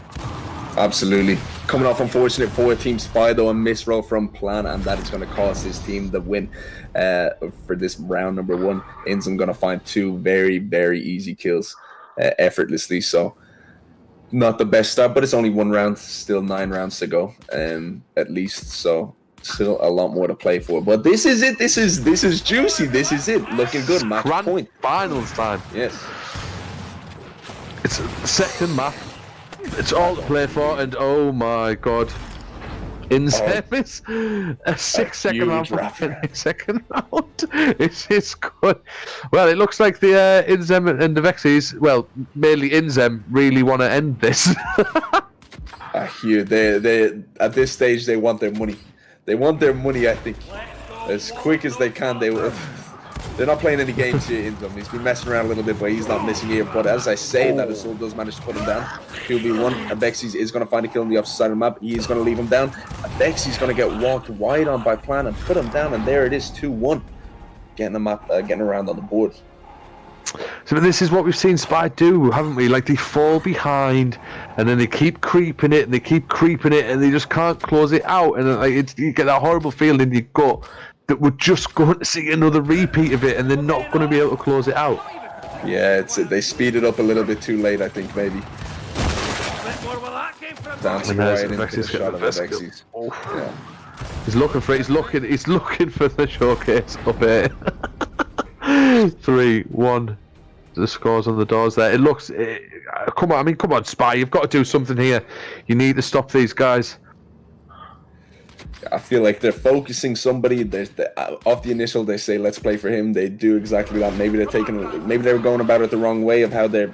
Absolutely. Coming off unfortunate for Team Spy, though, a misroll from Plan, and that is going to cost his team the win for this round number 1. Inzum going to find 2 very, very easy kills effortlessly. So, not the best start, but it's only 1 round. Still 9 rounds to go, at least. So, still a lot more to play for. But this is it. This is juicy. This is it. Looking good. Match point. Finals time. Yes. It's the second map. It's all to play for, and oh my god, Inzem is a 6-second round for the second round. It's good. Well, it looks like the Inzem and the Vexis, well, mainly Inzem, really want to end this. I hear they at this stage they want their money. They want their money, I think, as quick as they can. They're not playing any games here, Inzum. He's been messing around a little bit, but he's not missing here. But as I say, that Azul does manage to put him down. 2v1. Abexis is going to find a kill on the opposite side of the map. He is going to leave him down. Abexis going to get walked wide on by Plan and put him down. And there it is, 2-1. Getting around on the board. So this is what we've seen Spy do, haven't we? Like they fall behind, and then they keep creeping it, and they keep creeping it, and they just can't close it out. And like you get that horrible feeling in your gut that we're just going to see another repeat of it, and they're not going to be able to close it out. Yeah, they speed it up a little bit too late, I think, maybe. Dancing right into the shot of Abexis. Yeah. He's looking for the showcase up here. 3-1. The scores on the doors there. It looks. Come on, Spy. You've got to do something here. You need to stop these guys. I feel like they're focusing somebody. Off the initial, they say, let's play for him. They do exactly that. Maybe they're going about it the wrong way of how they're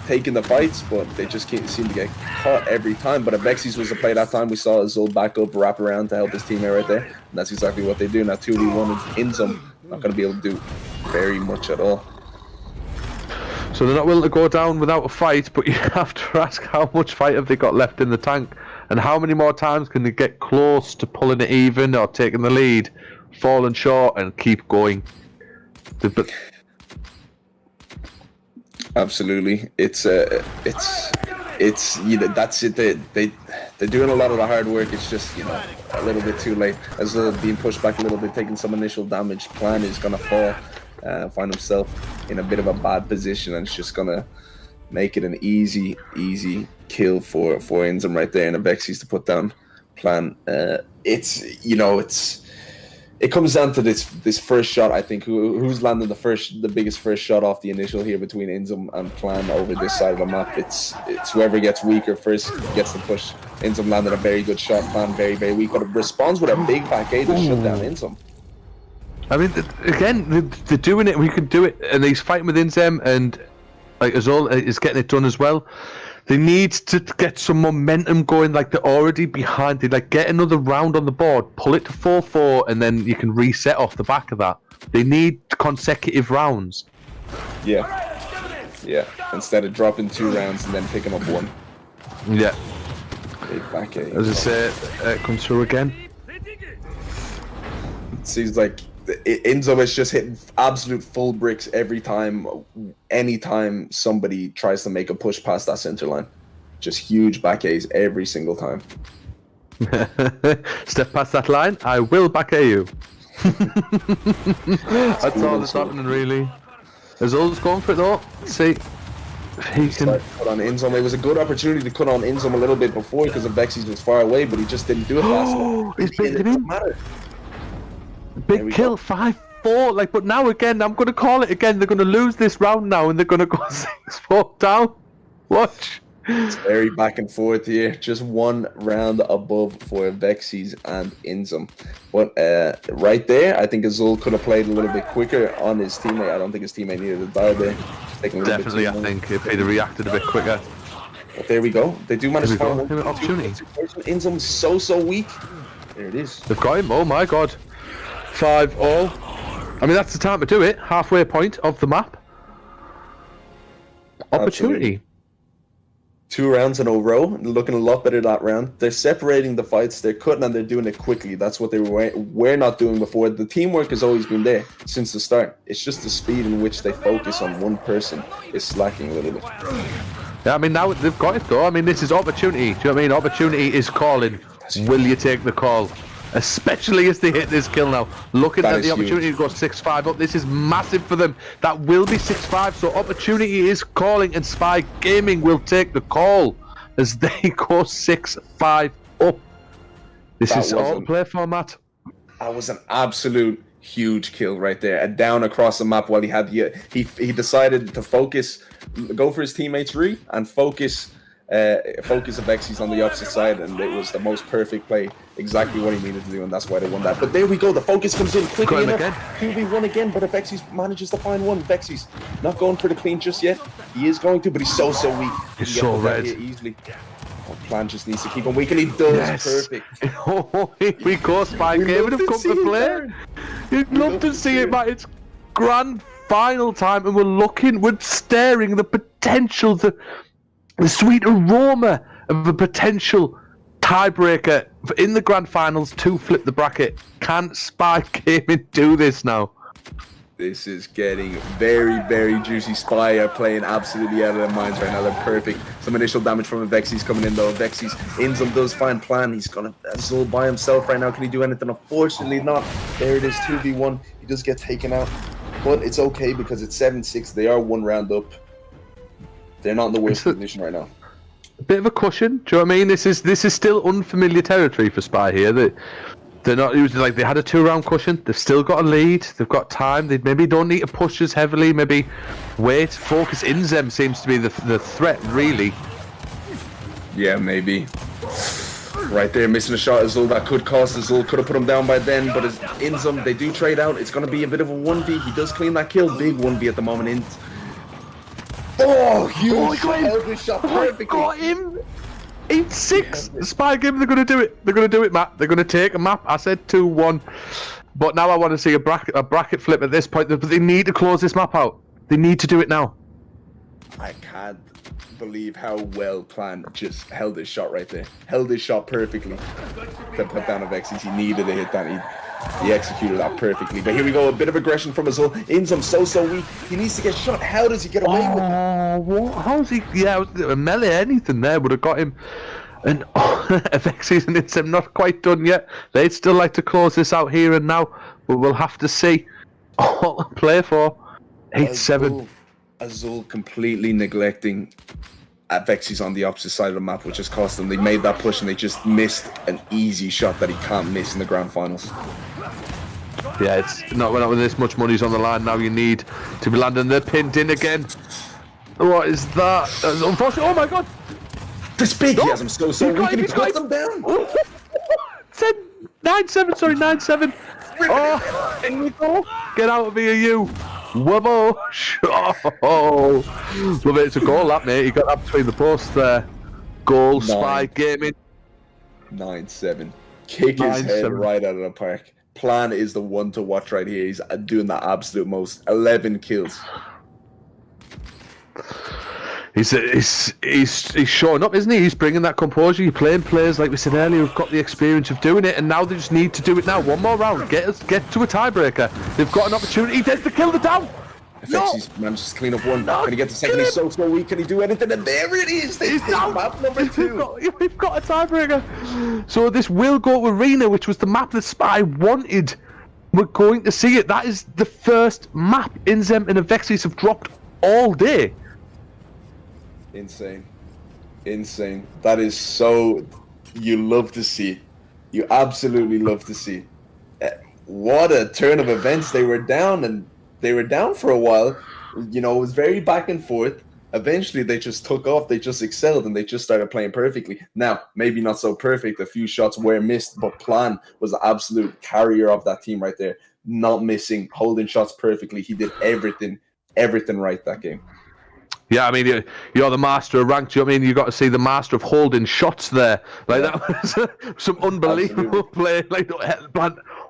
taking the fights, but they just can't seem to get caught every time. But Abexis was the play that time. We saw Azul back up, wrap around to help his teammate right there. And that's exactly what they do. Now 2v1 Inzum, not going to be able to do very much at all. So they're not willing to go down without a fight, but you have to ask how much fight have they got left in the tank? And how many more times can they get close to pulling it even or taking the lead, falling short, and keep going? Absolutely, it's that's it. They're doing a lot of the hard work. It's just a little bit too late. As being pushed back a little bit, taking some initial damage. Plan is gonna fall, find himself in a bit of a bad position, and it's just gonna make it an easy kill for Inzum right there, and Avexis to put down Plan. It comes down to this first shot. I think who's landing the biggest first shot off the initial here between Inzum and Plan over this side of the map. It's whoever gets weaker first gets the push. Inzum landed a very good shot. Plan very, very weak, but it responds with a big back A to shut down Inzum. I mean, again, they're doing it. We could do it, and he's fighting with Inzem, and like Azul is getting it done as well. They need to get some momentum going. Like they're already behind. They like get another round on the board, pull it to 4-4, and then you can reset off the back of that. They need consecutive rounds. Yeah. Instead of dropping 2 rounds and then picking up 1. Yeah. Big back A. As I say, it comes through again. It seems like Inzum is just hitting absolute full bricks every time, anytime somebody tries to make a push past that center line. Just huge back A's every single time. Step past that line, I will back A you. That's all that's happening, really. Azul's going for it though. Let's see. He can put on Inzum. It was a good opportunity to cut on Inzum a little bit before because Avexis was far away, but he just didn't do it fast enough. He's beating him in. Big kill, 5-4. Like, but now again, I'm going to call it again. They're going to lose this round now, and they're going to go 6-4 down. Watch. It's very back and forth here. Just 1 round above for Avexis and Inzum. But right there, I think Azul could have played a little bit quicker on his teammate. I don't think his teammate needed to die there. Definitely, I think if he'd have reacted a bit quicker. But there we go. They do manage to find one opportunity. Inzum's so weak. There it is. They've got him. Oh my god. 5-all. I mean, that's the time to do it. Halfway point of the map. Opportunity. Absolutely. 2 rounds in a row. Looking a lot better that round. They're separating the fights. They're cutting and they're doing it quickly. That's what they were not doing before. The teamwork has always been there since the start. It's just the speed in which they focus on one person is slacking a little bit. Yeah, I mean, now they've got it though. I mean, this is opportunity. Do you know what I mean? Opportunity is calling. Will you take the call? Especially as they hit this kill now. Looking at the opportunity to go 6-5 up. This is massive for them. That will be 6-5. So opportunity is calling, and Spy Gaming will take the call as they go 6-5 up. This is all play format. That was an absolute huge kill right there. And down across the map while he had he decided to focus, go for his teammates re and focus Avexis on the opposite side, and it was the most perfect play, exactly what he needed to do, and that's why they won that. But there we go, the focus comes in quickly enough. 2v1 again, but Avexis manages to find one. Avexis not going for the clean just yet. He is going to, but he's so weak. He's so red. Easily. Plan just needs to keep him weak, and he does. Perfect. Here we go, Spy Gaming have come to play. You'd love to see it, Matt. It's grand final time, and we're staring the potential, the sweet aroma of a potential tiebreaker in the grand finals to flip the bracket. Can Spy Gaming do this now? This is getting very, very juicy. Spy are playing absolutely out of their minds right now. They're perfect. Some initial damage from Avexis coming in though. Avexis, Inzum does find Plan. He's gonna Azul by himself right now. Can he do anything? Unfortunately not. There it is, 2v1. He does get taken out. But it's okay because it's 7-6. They are 1 round up. They're not in the worst position right now. A bit of a cushion. Do you know what I mean? This is still unfamiliar territory for Spy here. They're not using, like, they had a 2-round cushion. They've still got a lead. They've got time. They maybe don't need to push as heavily. Maybe wait. Focus Inzem seems to be the threat, really. Yeah, maybe. Right there, missing a shot. Azul that could cost Azul. Could have put him down by then, but as Inzem, they do trade out. It's going to be a bit of a 1v. He does clean that kill. Big 1v at the moment. Oh, huge shot perfectly. Got him. 8-6. Yeah, Spy Game, they're going to do it. They're going to do it, Matt. They're going to take a map. I said 2-1. But now I want to see a bracket flip at this point. But they need to close this map out. They need to do it now. I can't believe how well Plan just held his shot right there. Held his shot perfectly. To put down Avexis. He needed to hit that. He executed that perfectly. But here we go. A bit of aggression from Azul. Inzum so weak. He needs to get shot. How does he get away with it? What? How's he? Yeah, a melee anything there would have got him. And Avexis and Inzum not quite done yet. They'd still like to close this out here and now. But we'll have to see. All to play for. 8-7. Azul completely neglecting Vexi's on the opposite side of the map, which has cost them. They made that push and they just missed an easy shot that he can't miss in the grand finals. Yeah, it's not when this much money's on the line now. You need to be landing. They're pinned in again. What is that? That's unfortunate. Oh my god! This big, he has him so weak and he puts them down. 9-7, sorry, 9-7. Oh, here we go. Get out of here, you. Waboosh. Oh, love it. It's a goal, that, mate. He got up between the posts there. Goal, Spy Gaming. 9-7. Kick his head right out of the park. Plan is the one to watch right here. He's doing the absolute most. 11 kills. He's showing up, isn't he? He's bringing that composure. You're playing players, like we said earlier, who've got the experience of doing it, and now they just need to do it now. One more round. Get to a tiebreaker. They've got an opportunity. There's the kill. They're down. He's managed to clean up one. Can he get the second? He's so weak. Can he do anything? And there it is. He's down. Map number 2. We've got a tiebreaker. So this will go to Arena, which was the map that Spy wanted. We're going to see it. That is the first map Inzem and Avexis have dropped all day. Insane. That is so. You love to see. You absolutely love to see. What a turn of events. They were down for a while. You know, it was very back and forth. Eventually, they just took off. They just excelled, and they just started playing perfectly. Now, maybe not so perfect. A few shots were missed, but Plan was the absolute carrier of that team right there. Not missing, holding shots perfectly. He did everything right that game. Yeah, I mean, you're the master of ranked. You know what I mean? You got to see the master of holding shots there. Like that was some unbelievable play. Like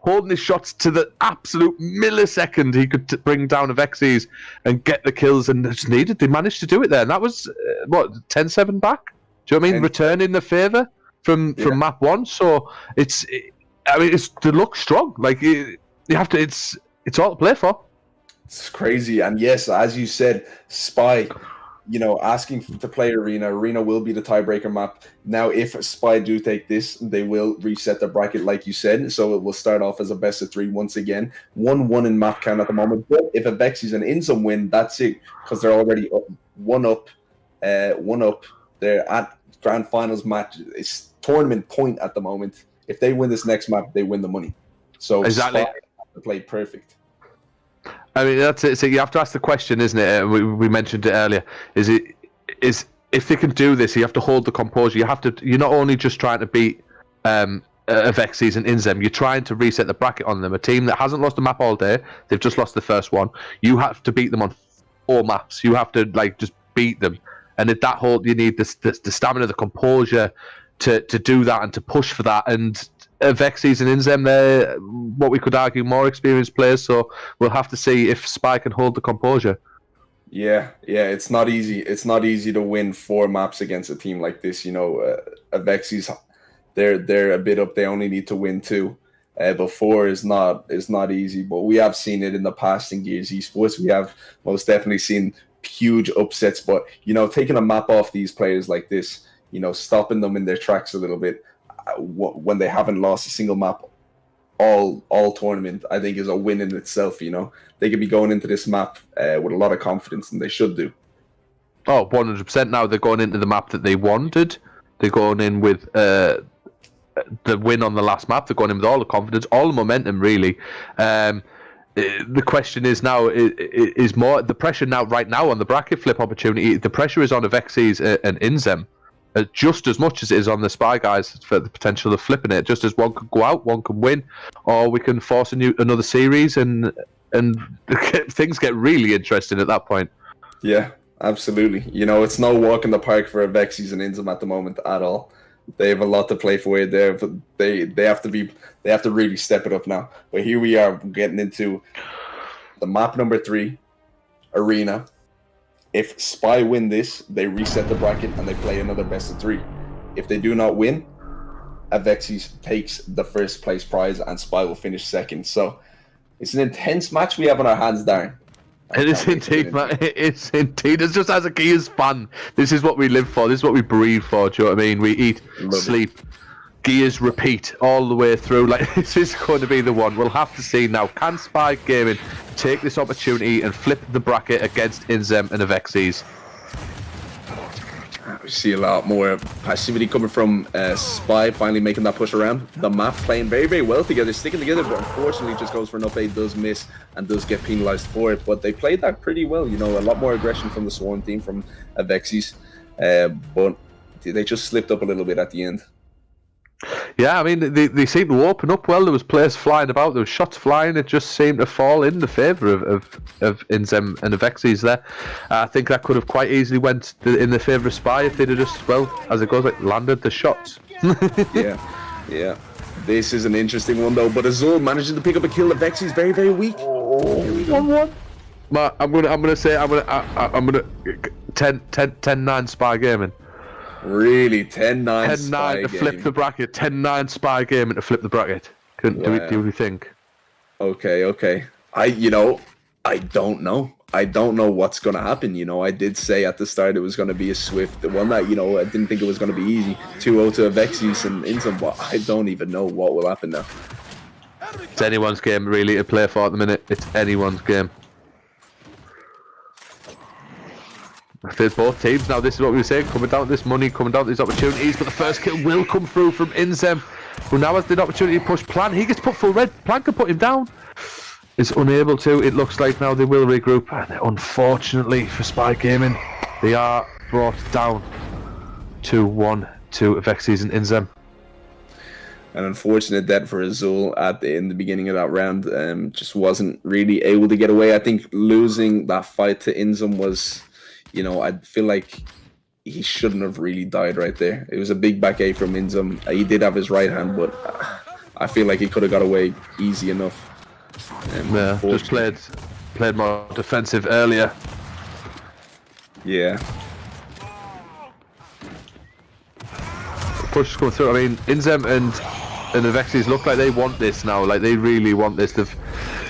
holding his shots to the absolute millisecond he could bring down Avexis and get the kills, and they managed to do it there. And that was 10-7 back. Do you know what I mean? Returning the favour from map 1. So it's to look strong. Like you have to. It's all to play for. It's crazy. And yes, as you said, Spy, asking to play Arena. Arena will be the tiebreaker map. Now, if Spy do take this, they will reset the bracket like you said. So it will start off as a best of 3 once again. 1-1 in map count at the moment. But if Avexis and Inzem win, that's it. Because they're already one up. They're at grand finals match. It's tournament point at the moment. If they win this next map, they win the money. So exactly. Spy have to play perfect. I mean, that's it. So you have to ask the question, isn't it? We mentioned it earlier. Is if they can do this, you have to hold the composure. You're not only just trying to beat Avexis and Inzem. You're trying to reset the bracket on them. A team that hasn't lost a map all day. They've just lost the first one. You have to beat them on 4 maps. You have to just beat them. And at that hold, you need the stamina, the composure to do that and to push for that. And Avexis and Inzem, they're what we could argue more experienced players, so we'll have to see if Spy can hold the composure. Yeah, it's not easy. It's not easy to win 4 maps against a team like this. Avexis, they're a bit up. They only need to win 2. But 4 is not easy. But we have seen it in the past in Gears Esports. We have most definitely seen huge upsets. But taking a map off these players like this, stopping them in their tracks a little bit. When they haven't lost a single map all tournament, I think is a win in itself. They could be going into this map with a lot of confidence, and they should do. Oh, 100%. Now they're going into the map that they wanted. They're going in with the win on the last map. They're going in with all the confidence, all the momentum, really. The question is now, is more the pressure right now on the bracket flip opportunity. The pressure is on Avexis and Inzem. Just as much as it is on the Spy guys for the potential of flipping it. Just as one could go out, one can win, or we can force another series, and things get really interesting at that point. Yeah, absolutely. It's no walk in the park for Avexis and Inzem at the moment at all. They have a lot to play for there, but they have to really step it up now. But here we are getting into the map number 3, Arena. If Spy win this, they reset the bracket and they play another best of 3. If they do not win, Avexis takes the first place prize and Spy will finish second. So it's an intense match we have on our hands, Darren. It is indeed, man. It is indeed. It's just as a Gears fan, this is what we live for. This is what we breathe for. Do you know what I mean? We eat, sleep, Gears repeat all the way through. Like, this is going to be the one. We'll have to see now. Can Spy Gaming take this opportunity and flip the bracket against Inzem and Avexis? We see a lot more passivity coming from Spy, finally making that push around. The map playing very, very well together, sticking together, but unfortunately just goes for an up A, does miss, and does get penalized for it. But they played that pretty well, you know, a lot more aggression from the Swarm team, from Avexis, but they just slipped up a little bit at the end. Yeah, I mean, they seemed to open up well. There was players flying about. There was shots flying. It just seemed to fall in the favour of Inzem and Avexis there. I think that could have quite easily went in the favour of Spy if they'd have just, well, as it goes, like, landed the shots. Yeah. This is an interesting one, though. But Azul managing to pick up a kill. Avexis very, very weak. Here we go. 1-1. I'm gonna say 10-9 Spy Gaming. Really, 10-9 10-9 to flip the bracket. 10-9 Spy Gaming to flip the bracket. Do we think? Okay. I don't know. I don't know what's going to happen. You know, I did say at the start it was going to be a swift one that, you know, I didn't think it was going to be easy. 2-0 to Avexis and Inzem, but I don't even know what will happen now. It's anyone's game, really, to play for at the minute. It's anyone's game. There's both teams now. This is what we were saying, coming down to this money, coming down to these opportunities, but the first kill will come through from Inzem, who now has the opportunity to push Plan. He gets put full red. Plan can put him down. Is unable to. It looks like now they will regroup, and unfortunately for Spy Gaming, they are brought down 2-1 to Avexis and Inzem. An unfortunate death for Azul in the beginning of that round. Just wasn't really able to get away. I think losing that fight to Inzem was, you know, I feel like he shouldn't have really died right there. It was a big back A from Inzem. He did have his right hand, but I feel like he could have got away easy enough. Yeah, just played more defensive earlier. Yeah. Push coming through. I mean, Inzem and Avexis look like they want this now. Like, they really want this. They've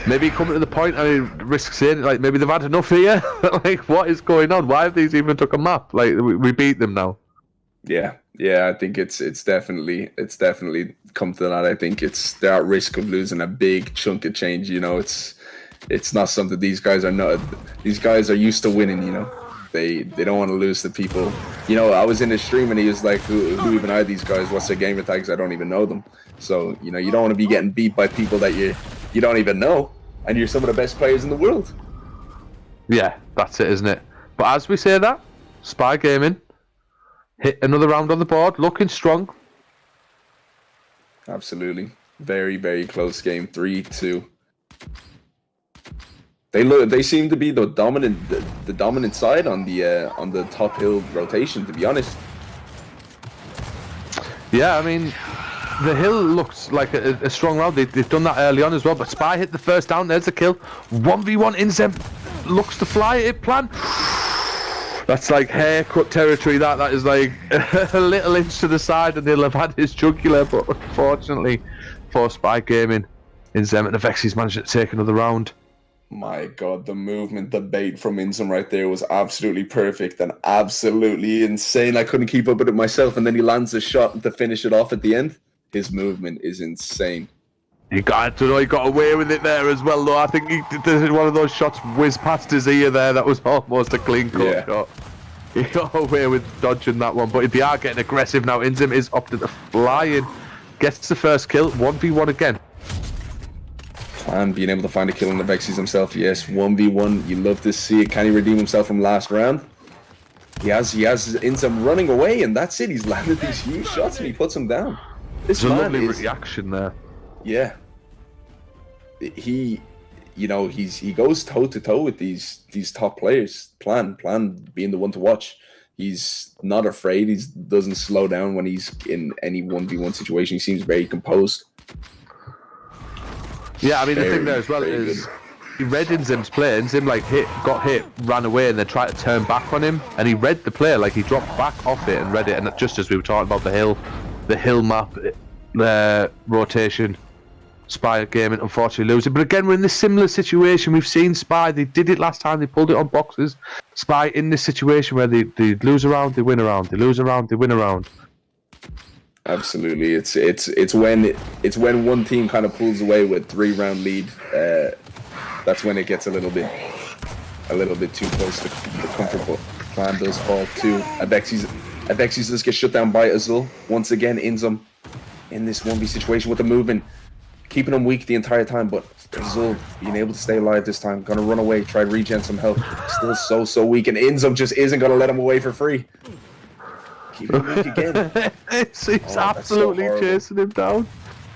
maybe coming to the point, I mean, risk saying, like, maybe they've had enough here. Like, what is going on? Why have these even took a map? Like, we beat them now. Yeah, I think it's definitely come to that. I think they're at risk of losing a big chunk of change. You know, it's not something these guys are not. These guys are used to winning. You know, they don't want to lose to people. You know, I was in his stream and he was like, "Who even are these guys? What's their gamer tags? I don't even know them." So, you know, you don't want to be getting beat by people that you don't even know, and you're some of the best players in the world. Yeah, that's it, isn't it? But as we say that, Spy Gaming hit another round on the board, looking strong. Absolutely. Very, very close game. 3-2. They seem to be the dominant side on the top hill rotation, to be honest. Yeah, I mean, the hill looks like a strong round. They've done that early on as well, but Spy hit the first down. There's the kill. 1v1 Inzem looks to fly it. Plan. That's like haircut territory. That is like a little inch to the side, and he'll have had his jugular. But unfortunately for Spy Gaming, Inzem and Avexis managed to take another round. My God, the movement, the bait from Inzem right there was absolutely perfect and absolutely insane. I couldn't keep up with it myself, and then he lands a shot to finish it off at the end. His movement is insane. He got away with it there as well, though. I think he did one of those shots whiz past his ear there. That was almost a clean cut shot. He got away with dodging that one, but they are getting aggressive now. Inzem is opted to fly in, gets the first kill, 1v1 again. And being able to find a kill on the Avexis himself, yes, 1v1. You love to see it. Can he redeem himself from last round? He has Inzem running away, and that's it. He's landed these huge shots, and he puts him down. There's a lovely reaction there. Yeah. He goes toe to toe with these top players. Plan being the one to watch. He's not afraid. He doesn't slow down when he's in any 1v1 situation. He seems very composed. Yeah, I mean, the thing there as well is he read Inzem's play. Inzem got hit, ran away, and then tried to turn back on him. And he read the play, like he dropped back off it and read it. And just as we were talking about the hill map, the rotation, Spy Gaming unfortunately losing. But again, we're in this similar situation. We've seen Spy. They did it last time. They pulled it on boxes. Spy in this situation where they lose a round, they win a round. They lose a round, they win a round. Absolutely, it's when one team kind of pulls away with 3-round lead. That's when it gets a little bit too close to comfortable. Plan does fall too. Avexis does get shut down by Azul. Once again, Inzum in this 1v situation with the movement, keeping him weak the entire time, but Azul being able to stay alive this time. Gonna run away, try to regen some health. Still so weak, and Inzum just isn't gonna let him away for free. Keeping him weak again. He's absolutely chasing him down.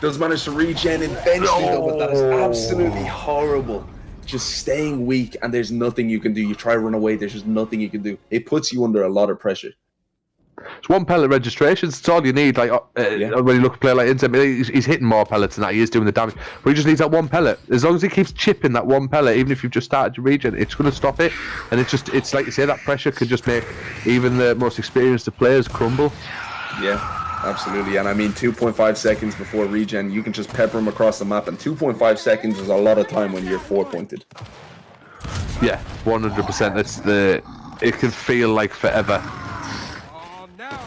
Does manage to regen eventually, though, but that is absolutely horrible. Just staying weak, and there's nothing you can do. You try to run away, there's just nothing you can do. It puts you under a lot of pressure. It's 1 pellet registrations. It's all you need. Like when you look at a player like Inzem, he's hitting more pellets than that. He is doing the damage, but he just needs that 1 pellet. As long as he keeps chipping that 1 pellet, even if you've just started to regen, it's going to stop it. And it's like you say, that pressure could just make even the most experienced of players crumble. Yeah, absolutely. And I mean, 2.5 seconds before regen, you can just pepper him across the map, and 2.5 seconds is a lot of time when you're 4-pointed. Yeah, 100%. It can feel like forever.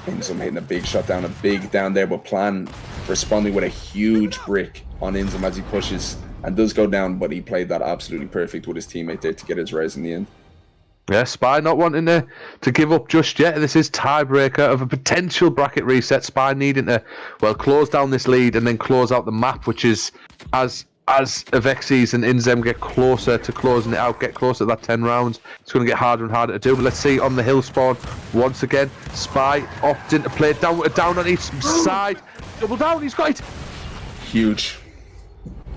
Inzum hitting a big shot down, a big down there, but Plan responding with a huge brick on Inzum as he pushes and does go down, but he played that absolutely perfect with his teammate there to get his res in the end. Yeah, Spy not wanting to give up just yet. This is tiebreaker of a potential bracket reset. Spy needing to, well, close down this lead and then close out the map, which is as Avexis and Inzem get closer to closing it out, get closer to that 10 rounds, it's going to get harder and harder to do. But let's see on the hill spawn once again. Spy opting to play down on each side. Double down, he's got it. Huge.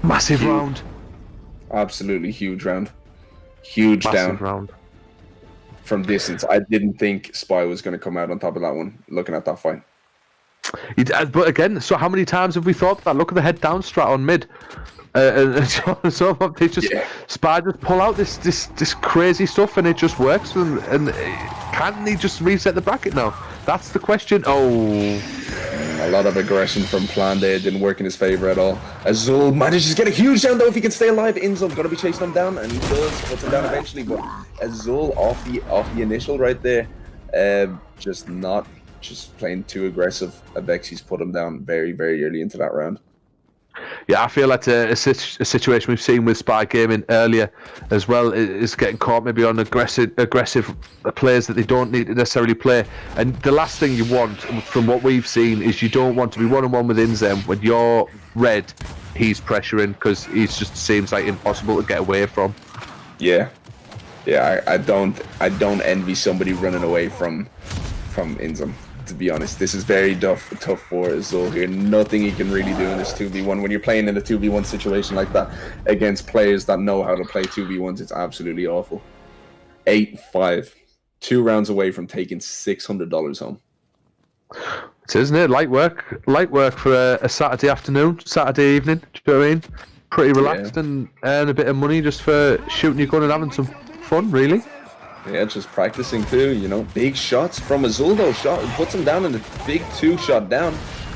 Massive round. Absolutely huge round. Huge Massive down. Round. From distance, I didn't think Spy was going to come out on top of that one, looking at that fight. But again, so how many times have we thought that? Look at the head down strat on mid. So they just Spy just pull out this crazy stuff and it just works for them. And can they just reset the bracket now? That's the question. A lot of aggression from Plan there. Didn't work in his favor at all. Azul manages to get a huge down though if he can stay alive. Inzum gonna be chasing him down, and he does. Puts him down eventually, but Azul off the initial right there. Just playing too aggressive. Avexis put him down very, very early into that round. Yeah, I feel like a situation we've seen with Spy Gaming earlier as well is getting caught maybe on aggressive players that they don't need to necessarily play. And the last thing you want, from what we've seen, is you don't want to be 1-on-1 with Inzem when you're red. He's pressuring because he just seems like impossible to get away from. Yeah, I don't envy somebody running away from Inzem. To be honest, this is very tough for Azul here. Nothing he can really do in this 2v1. When you're playing in a 2v1 situation like that against players that know how to play 2v1s, it's absolutely awful. 8-5. 2 rounds away from taking $600 home. It isn't it? Light work for a Saturday afternoon, Saturday evening. Do you know what I mean? Pretty relaxed and earn a bit of money just for shooting your gun and having some fun, really. Yeah, just practicing too, you know. Big shots from Azul though. Puts him down in a big 2-shot down.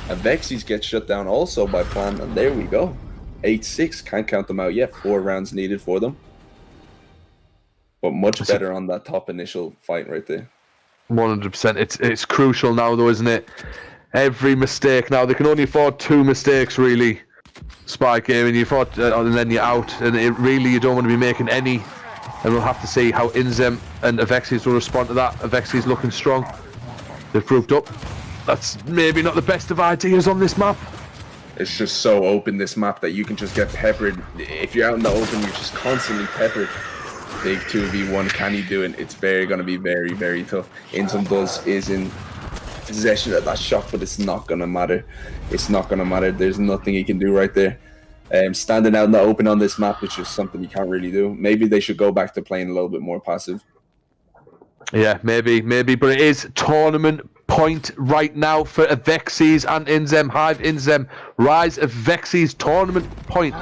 Avexis gets shut down also by Plan, and there we go. 8-6, can't count them out yet. 4 rounds needed for them. But much better on that top initial fight right there. 100%. It's crucial now though, isn't it? Every mistake now, they can only afford 2 mistakes really. Spy Gaming, and then you're out, and you don't want to be making any. And we'll have to see how Inzem and Avexis will respond to that. Avexis looking strong. They've grouped up. That's maybe not the best of ideas on this map. It's just so open, this map, that you can just get peppered. If you're out in the open, you're just constantly peppered. Big 2v1, can he do it? It's going to be very, very tough. Inzem is in possession of that shot, but it's not going to matter. It's not going to matter. There's nothing he can do right there. Standing out in the open on this map is just something you can't really do. Maybe they should go back to playing a little bit more passive. Yeah, maybe, but it is tournament point right now for Avexis and Inzem. Hive Inzem, Rise Avexis, tournament point.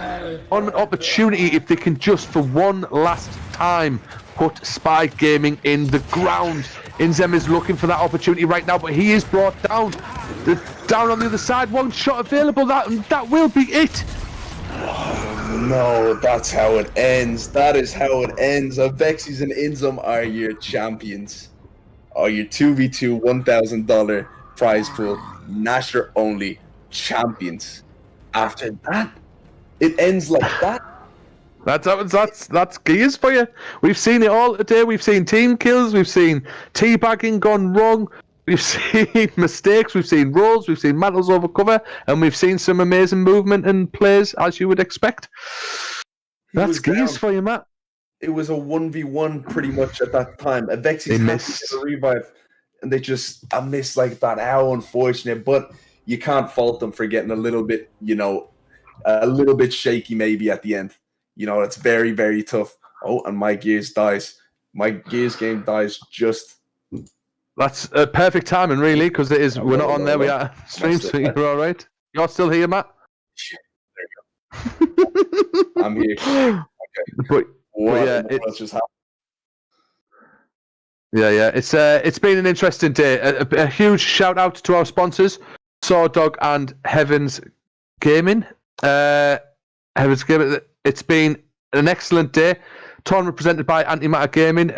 Tournament opportunity if they can just for one last time put Spy Gaming in the ground. Inzem is looking for that opportunity right now, but he is brought down. Down on the other side, 1 shot available, that will be it. Oh, no, that's how it ends. That is how it ends. Avexis and Inzem are your champions. Are your 2v2 $1,000 prize pool, Gnasher only champions. After that, it ends like that. That's gears for you. We've seen it all today. We've seen team kills. We've seen teabagging gone wrong. We've seen mistakes. We've seen rolls. We've seen mantles over cover, and we've seen some amazing movement and plays, as you would expect. That's gears for you, Matt. It was a 1v1 pretty much at that time. Avexi's had to get a revive, and they just missed like that. How unfortunate, but you can't fault them for getting a little bit, a little bit shaky maybe at the end. It's very, very tough. Oh, and my Gears dies. My Gears game dies just. That's perfect timing, really, because it is. We're not on there. We are stream, so you're all right. You're still here, Matt. There you go. I'm here. Okay. But yeah, just happened? Yeah. It's been an interesting day. A huge shout out to our sponsors, Sword Dog and Heavens Gaming. Heavens Gaming. It's been an excellent day. Tournament presented by Antimatter Gaming,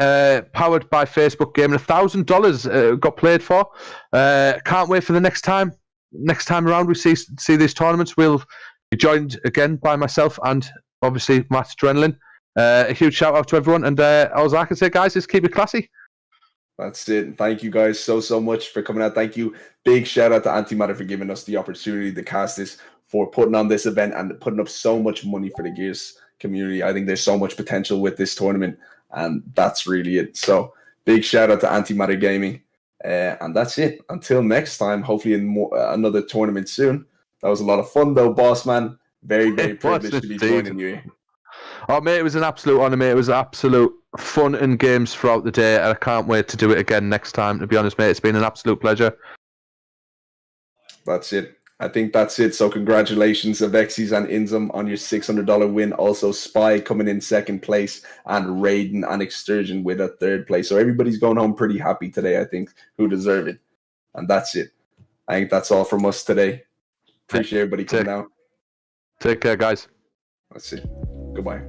powered by Facebook Gaming. $1,000 got played for. Can't wait for the next time. Next time around, we see these tournaments. We'll be joined again by myself and obviously Matt Drenlin. A huge shout out to everyone, and all I can say, guys, is keep it classy. That's it. Thank you guys so much for coming out. Thank you. Big shout out to Antimatter for giving us the opportunity to cast this, for putting on this event and putting up so much money for the Gears community. I think there's so much potential with this tournament, and that's really it. So big shout out to Antimatter Gaming, and that's it. Until next time, hopefully in another tournament soon. That was a lot of fun though, boss man. Very, very privileged to be joining you. Oh, mate, it was an absolute honour, mate. It was absolute fun and games throughout the day, and I can't wait to do it again next time, to be honest, mate. It's been an absolute pleasure. That's it. I think that's it. So congratulations, Avexis and Inzum, on your $600 win. Also, Spy coming in second place, and Raiden and Exturgeon with a third place. So everybody's going home pretty happy today, I think, who deserve it. And that's it. I think that's all from us today. Appreciate everybody coming out. Take care, guys. That's it. Goodbye.